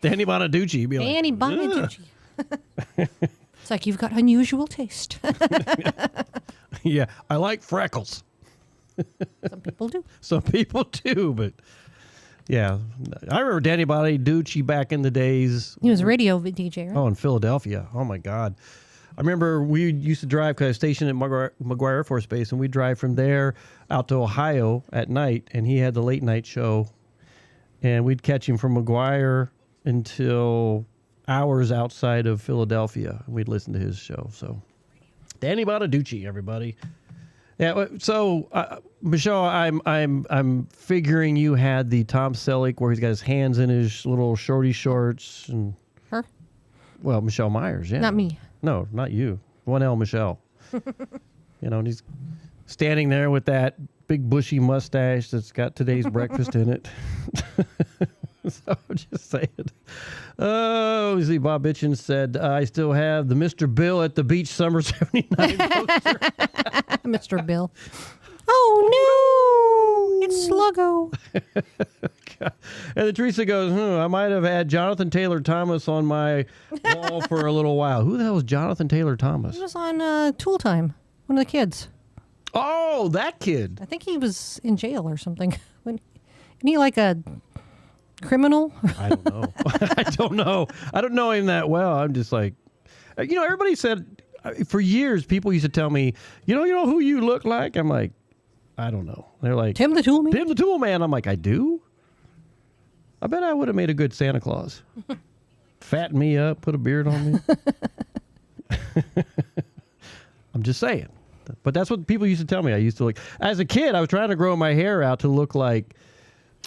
Speaker 2: Danny Bonaducci. You'd be like,
Speaker 11: Danny Bonaducci. It's like you've got unusual taste.
Speaker 2: Yeah, I like freckles.
Speaker 11: Some people do.
Speaker 2: Some people do, but yeah. I remember Danny Bonaducci back in the days.
Speaker 11: He was a radio DJ, right?
Speaker 2: Oh, in Philadelphia. Oh, my God. I remember we used to drive, because I was stationed at McGuire Air Force Base, and we'd drive from there out to Ohio at night, and he had the late night show. And we'd catch him from McGuire until hours outside of Philadelphia. We'd listen to his show. So, Danny Bonaducci, everybody. Yeah. So, Michelle, I'm figuring you had the Tom Selleck where he's got his hands in his little shorty shorts and.
Speaker 11: Her?
Speaker 2: Well, Michelle Myers. Yeah.
Speaker 11: Not me.
Speaker 2: No, not you. 1L Michelle. And he's standing there with that big bushy mustache that's got today's breakfast in it. So I'm just saying. Oh, see, Bob Bitchin said, I still have the Mr. Bill at the beach summer 79 poster.
Speaker 11: Mr. Bill. Oh, no. It's Sluggo.
Speaker 2: And then Teresa goes, I might have had Jonathan Taylor Thomas on my wall for a little while. Who the hell is Jonathan Taylor Thomas?
Speaker 11: He was on Tool Time, one of the kids.
Speaker 2: Oh, that kid.
Speaker 11: I think he was in jail or something. Isn't he like a criminal?
Speaker 2: I don't know. I don't know him that well. I'm just like, everybody said, for years, people used to tell me, you know who you look like? I'm like, I don't know. They're like,
Speaker 11: Tim the Tool Man?
Speaker 2: Tim the Tool Man. I'm like, I do? I bet I would have made a good Santa Claus. Fatten me up, put a beard on me. I'm just saying. But that's what people used to tell me. I used to look. As a kid, I was trying to grow my hair out to look like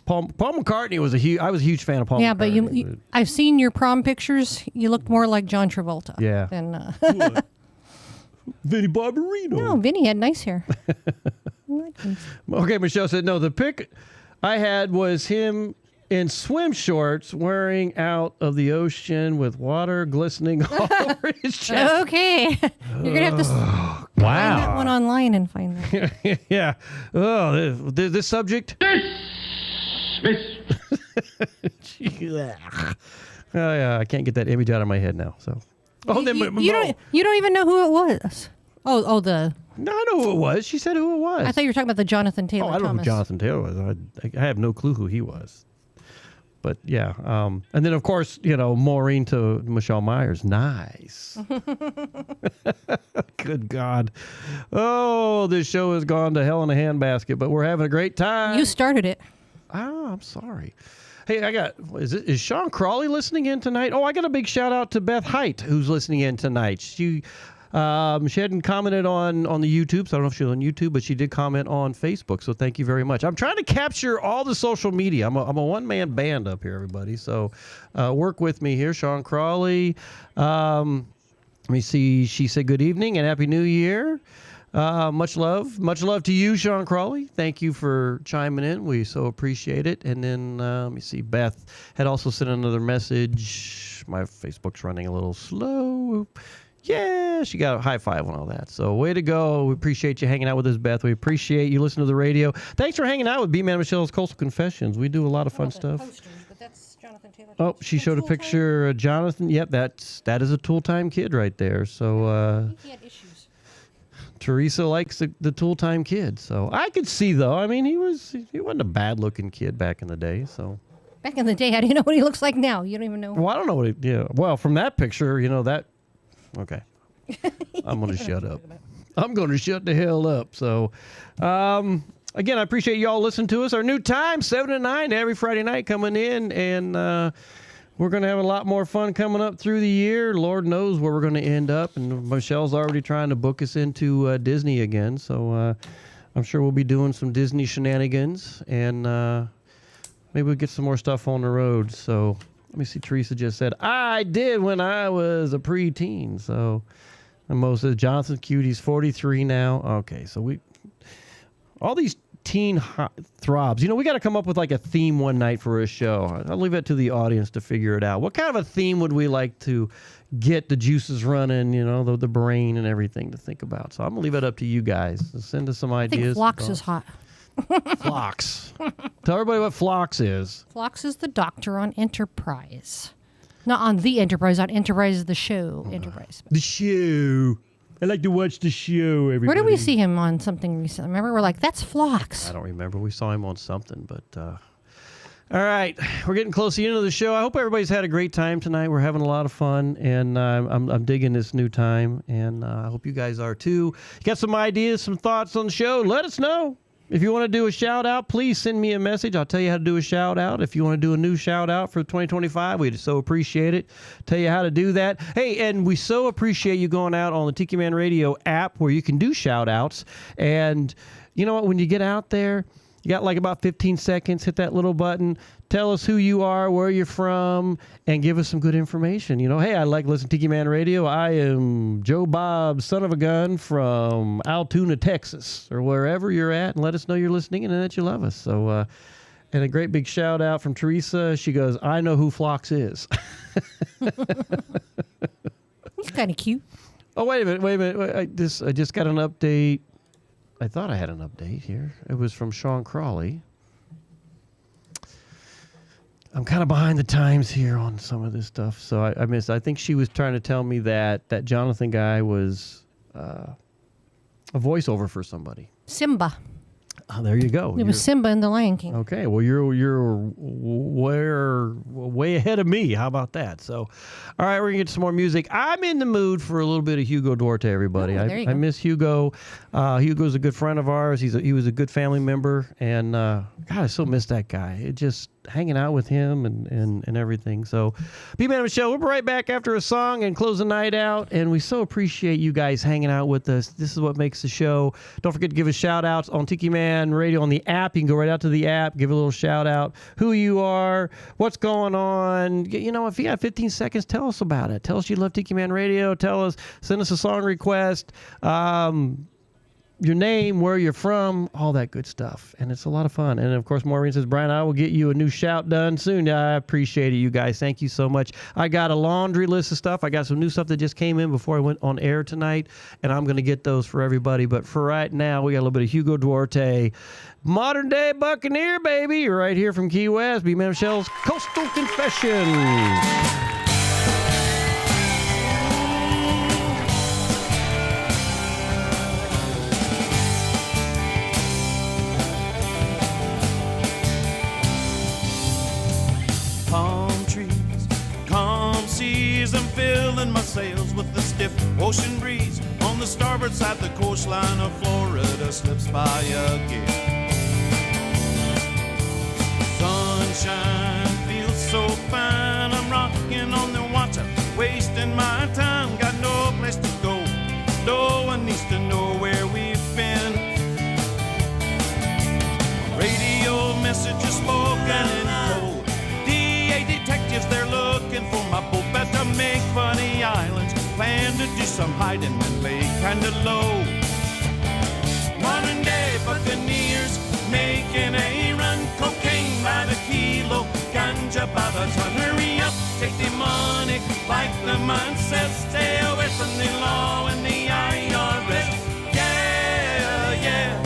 Speaker 2: Paul McCartney. I was a huge fan of Paul McCartney.
Speaker 11: Yeah, but I've seen your prom pictures. You looked more like John Travolta.
Speaker 2: Yeah.
Speaker 11: Than,
Speaker 2: Vinnie Barbarino.
Speaker 11: No, Vinny had nice hair.
Speaker 2: Okay, Michelle said, no, the pic I had was him in swim shorts wearing out of the ocean with water glistening all over his chest.
Speaker 11: Okay. You're going to have to find that one online and find that.
Speaker 2: Yeah. Oh, this subject? Oh, yeah, I can't get that image out of my head now. So,
Speaker 11: You don't even know who it was. No,
Speaker 2: I know who it was. She said who it was.
Speaker 11: I thought you were talking about the Jonathan Taylor
Speaker 2: I don't know who
Speaker 11: Thomas.
Speaker 2: Jonathan Taylor was. I have no clue who he was. But yeah, and then of course, Maureen to Michelle Myers. Nice. Good God. Oh, this show has gone to hell in a handbasket, but we're having a great time.
Speaker 11: You started it.
Speaker 2: Oh, I'm sorry. Hey, is Sean Crawley listening in tonight? Oh, I got a big shout out to Beth Height, who's listening in tonight. She hadn't commented on the YouTube, so I don't know if she's on YouTube, but she did comment on Facebook, so thank you very much. I'm trying to capture all the social media. I'm a one-man band up here, everybody, so work with me here. Sean Crawley. Let me see. She said good evening and Happy New Year. Much love to you, Sean Crawley. Thank you for chiming in. We so appreciate it. And then let me see. Beth had also sent another message. My Facebook's running a little slow. Yeah, she got a high five and all that. So way to go. We appreciate you hanging out with us, Beth. We appreciate you listening to the radio. Thanks for hanging out with B-Man Michelle's Coastal Confessions. We do a lot of fun stuff.
Speaker 11: Posters, but that's Jonathan Taylor.
Speaker 2: Oh, she showed a picture of Jonathan. Yep, that is a Tool Time kid right there. So
Speaker 11: I think he had issues.
Speaker 2: Teresa likes the Tool Time kid. So I could see though. I mean, he wasn't a bad looking kid back in the day. So
Speaker 11: Back in the day, how do you know what he looks like now? You don't even know.
Speaker 2: well, I don't know what. Well, from that picture, that. Okay, I'm gonna shut up. I'm gonna shut the hell up. So, again, I appreciate y'all listening to us. Our new time, 7 to 9 every Friday night coming in, and we're going to have a lot more fun coming up through the year. Lord knows where we're going to end up, and Michelle's already trying to book us into Disney again, so I'm sure we'll be doing some Disney shenanigans, and maybe we'll get some more stuff on the road. So let me see. Teresa just said, I did when I was a preteen. So, and Mo says, Jonathan Cutie's 43 now. Okay, so all these teen throbs. You know, we got to come up with like a theme one night for a show. I'll leave it to the audience to figure it out. What kind of a theme would we like to get the juices running, you know, the brain and everything to think about? So I'm going to leave it up to you guys. Send us some
Speaker 11: I think
Speaker 2: ideas.
Speaker 11: Phlox is hot.
Speaker 2: Phlox. Tell everybody what Phlox is.
Speaker 11: Phlox is the doctor on Enterprise. Not on the Enterprise, on Enterprise the show. Enterprise.
Speaker 2: The show. I like to watch the show, everybody.
Speaker 11: Where did we see him on something recently? Remember, we're like, that's Phlox.
Speaker 2: I don't remember. We saw him on something, but all right, we're getting close to the end of the show. I hope everybody's had a great time tonight. We're having a lot of fun, and I'm digging this new time, and I hope you guys are too. You got some ideas, some thoughts on the show? Let us know. If you want to do a shout out, please send me a message. I'll tell you how to do a shout out. If you want to do a new shout out for 2025, we'd so appreciate it. Tell you how to do that. Hey, and we so appreciate you going out on the Tiki Man Radio app where you can do shout outs. And you know what? When you get out there, you got like about 15 seconds. Hit that little button. Tell us who you are, where you're from, and give us some good information. You know, hey, I like listening to Tiki Man Radio. I am Joe Bob, son of a gun from Altoona, Texas, or wherever you're at, and let us know you're listening and that you love us. So, and a great big shout out from Teresa. She goes, I know who Phlox is.
Speaker 11: He's kind of cute.
Speaker 2: Oh, wait a minute. I just got an update. I thought I had an update here. It was from Sean Crawley. I'm kind of behind the times here on some of this stuff, so I missed. I think she was trying to tell me that Jonathan guy was a voiceover for somebody.
Speaker 11: Simba.
Speaker 2: Oh, there you go.
Speaker 11: It was Simba in The Lion King.
Speaker 2: Okay, well, you're way ahead of me. How about that? So, all right, we're going to get some more music. I'm in the mood for a little bit of Hugo Duarte, everybody.
Speaker 11: Oh, there you go.
Speaker 2: I miss Hugo. Hugo's a good friend of ours. He was a good family member, and God, I so miss that guy. It just hanging out with him and everything. So, B-Man and Michelle, we'll be right back after a song and close the night out, and we so appreciate you guys hanging out with us. This is what makes the show. Don't forget to give us shout-outs on Tiki Man Radio on the app. You can go right out to the app, give a little shout-out, who you are, what's going on. You know, if you got 15 seconds, tell us about it. Tell us you love Tiki Man Radio. Send us a song request. Your name, where you're from, all that good stuff. And it's a lot of fun. And, of course, Maureen says, Brian, I will get you a new shout done soon. I appreciate it, you guys. Thank you so much. I got a laundry list of stuff. I got some new stuff that just came in before I went on air tonight, and I'm going to get those for everybody. But for right now, we got a little bit of Hugo Duarte. Modern-day Buccaneer, baby. Right here from Key West. B-Man Michelle's Coastal Confessions.
Speaker 7: I'm filling my sails with the stiff ocean breeze. On the starboard side, the coastline of Florida slips by again. Sunshine feels so fine. I'm rocking on the water, wasting my time. Got no place to go. No one needs to know where we've been. Radio messages spoken in code. DA detectives, they're looking for my boat. Better make funny islands. Plan to do some hiding and lay kinda low. Modern day buccaneers making a run. Cocaine by the kilo, ganja by the ton. Hurry up, take the money like the man says. Stay away from the law and the IRS. Yeah, yeah.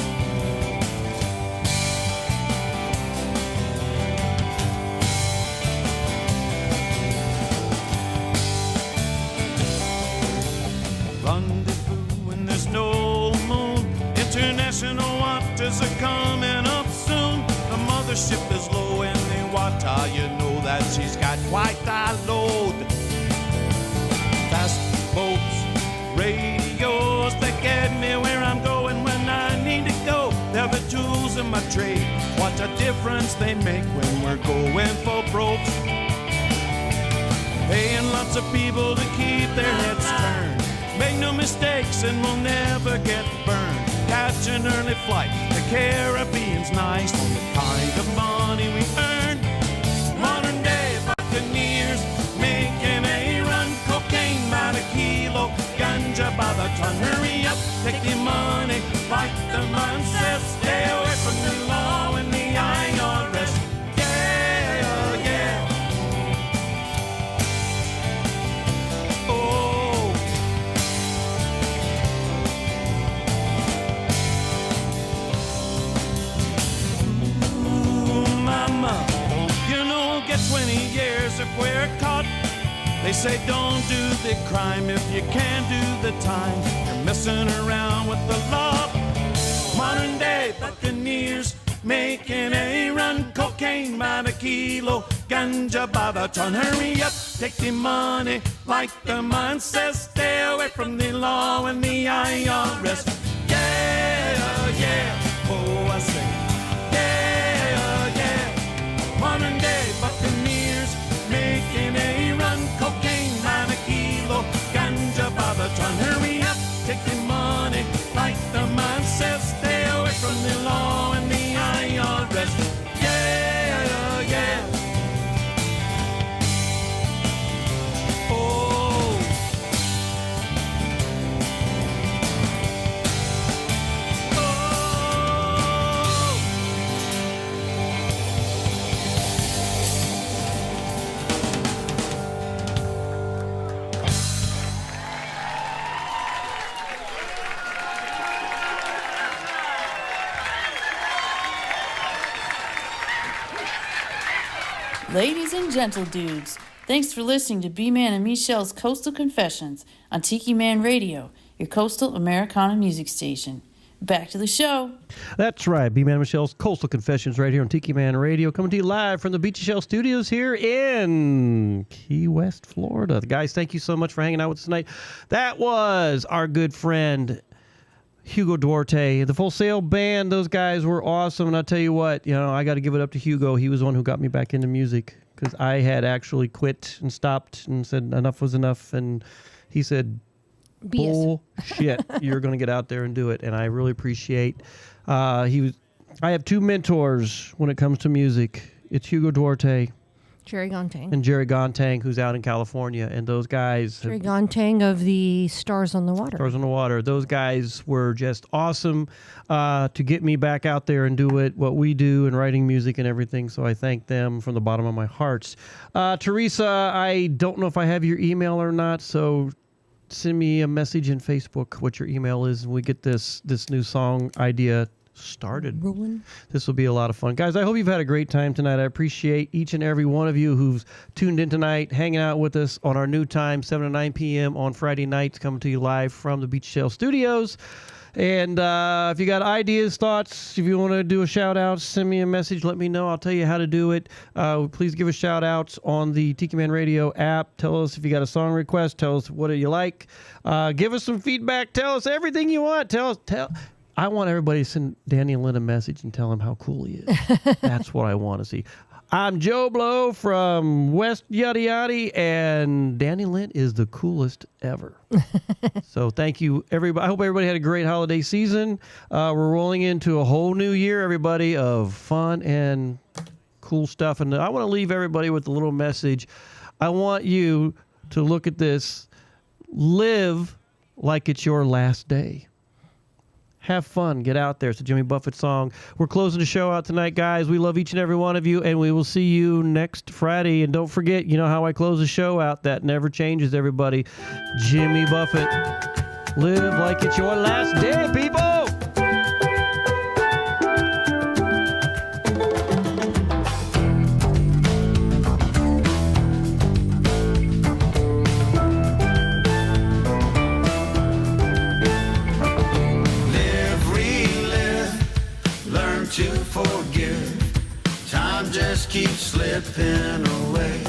Speaker 7: Rendezvous when there's no moon. International waters are coming up soon. The mothership is low in the water. You know that she's got quite a load. Fast boats, radios that get me where I'm going when I need to go. They're the tools in my trade. What a difference they make when we're going for broke. Paying lots of people to keep their heads turned. Make no mistakes and we'll never get burned. Catch an early flight, the Caribbean's nice on the kind of money we earn. Modern day buccaneers making a run. Cocaine by the kilo, ganja by the ton. Hurry up, take the money like the man says. Stay away from the They say don't do the crime if you can't do the time. You're messing around with the law. Modern day buccaneers making a run. Cocaine by the kilo, ganja by the ton. Hurry up, take the money like the man says. Stay away from the law and the IRS. Yeah, yeah, oh I say. Yeah, yeah. Modern day buccaneers making a run. Cocaine by the kilo, ganja by the ton. Hurry up, take the money like the man says. Stay away from the law and the IRS. Yeah, yeah. Oh.
Speaker 8: Ladies and gentle dudes, thanks for listening to B-Man and Michelle's Coastal Confessions on Tiki Man Radio, your coastal Americana music station. Back to the show.
Speaker 2: That's right. B-Man and Michelle's Coastal Confessions right here on Tiki Man Radio, coming to you live from the Beachy Shell Studios here in Key West, Florida. Guys, thank you so much for hanging out with us tonight. That was our good friend Hugo Duarte, the Full Sail Band. Those guys were awesome, and I'll tell you what, I got to give it up to Hugo. He was the one who got me back into music, because I had actually quit and stopped and said enough was enough, and he said, bullshit, you're going to get out there and do it. And I really appreciate I have two mentors when it comes to music. It's Hugo Duarte
Speaker 11: Jerry Gontang.
Speaker 2: and Jerry Gontang, who's out in California, and those guys
Speaker 11: Jerry Gontang of the Stars on the Water.
Speaker 2: Stars on the Water. Those guys were just awesome to get me back out there and do what we do and writing music and everything. So I thank them from the bottom of my heart. Teresa, I don't know if I have your email or not, so send me a message in Facebook what your email is, and we get this new song idea started.
Speaker 11: Rolling.
Speaker 2: This will be a lot of fun. Guys, I hope you've had a great time tonight. I appreciate each and every one of you who's tuned in tonight, hanging out with us on our new time, 7 to 9 p.m. on Friday nights, coming to you live from the Beach Shell Studios. And if you got ideas, thoughts, if you want to do a shout out, send me a message, let me know. I'll tell you how to do it. Please give us shout outs on the Tiki Man Radio app. Tell us if you got a song request. Tell us what do you like. Give us some feedback. Tell us everything you want. I want everybody to send Danny Lynn a message and tell him how cool he is. That's what I want to see. I'm Joe Blow from West Yaddy Yaddy, and Danny Lynn is the coolest ever. So thank you, everybody. I hope everybody had a great holiday season. We're rolling into a whole new year, everybody, of fun and cool stuff. And I want to leave everybody with a little message. I want you to look at this. Live like it's your last day. Have fun. Get out there. It's a Jimmy Buffett song. We're closing the show out tonight, guys. We love each and every one of you, and we will see you next Friday. And don't forget, you know how I close the show out? That never changes, everybody. Jimmy Buffett. Live like it's your last day, people.
Speaker 12: To forgive, time just keeps slipping away.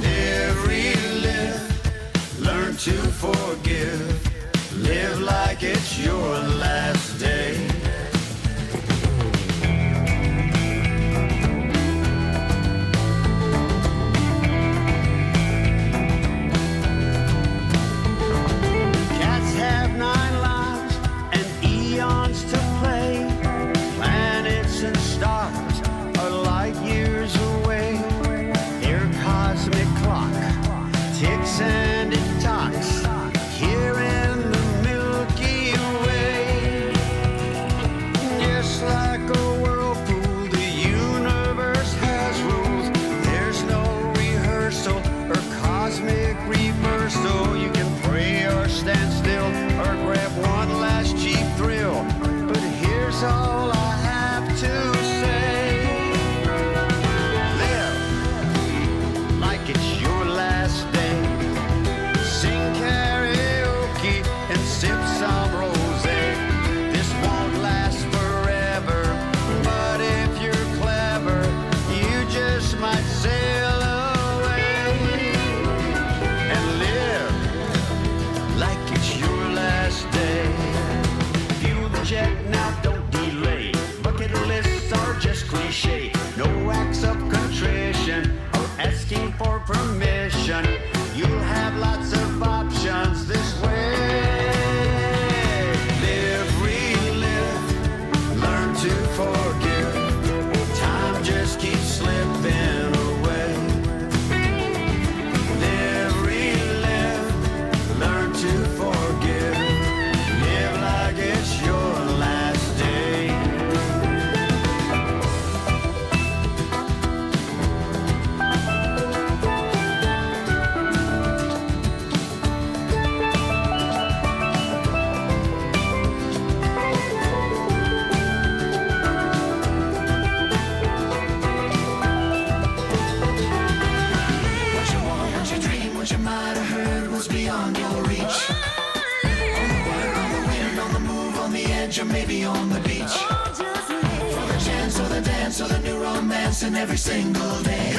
Speaker 12: Live, relive, learn to forgive, live like it's your last day. Cats have 9 lives and eons to play. Planets and stars are light years away. Their cosmic clock ticks and it talks here in the Milky Way. Just like a whirlpool, the universe has rules. There's no rehearsal or cosmic reversal. You can pray or stand still or grab one last cheap thrill. But here's all I have to say. Live like it's your beach. On the water, on the wind, on the move, on the edge, or maybe on the beach. For the chance or the dance or the new romance in every single day.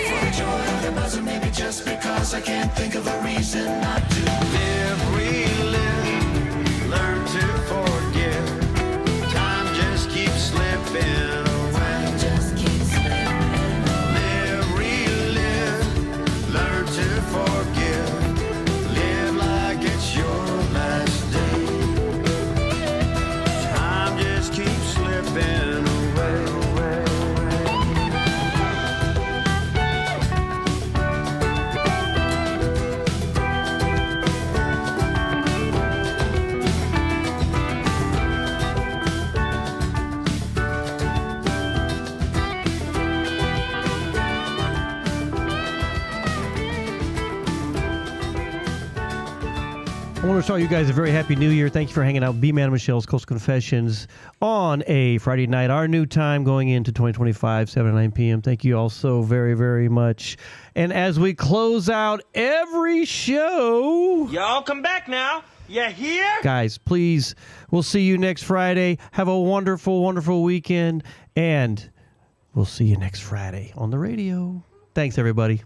Speaker 12: For the joy or the buzz or maybe just because I can't think of a reason not to. Live, relive, learn to forget. Time just keeps slipping away. Just keeps slipping. Live, relive, learn to forgive. Live like it's your last day. Time just keeps slipping away.
Speaker 2: I want to wish you guys a very happy new year. Thank you for hanging out. B-Man and Michelle's Coastal Confessions on a Friday night. Our new time going into 2025, 7 to 9 p.m. Thank you all so very, very much. And as we close out every show...
Speaker 10: Y'all come back now. You hear?
Speaker 2: Guys, please, we'll see you next Friday. Have a wonderful, wonderful weekend. And we'll see you next Friday on the radio. Thanks, everybody.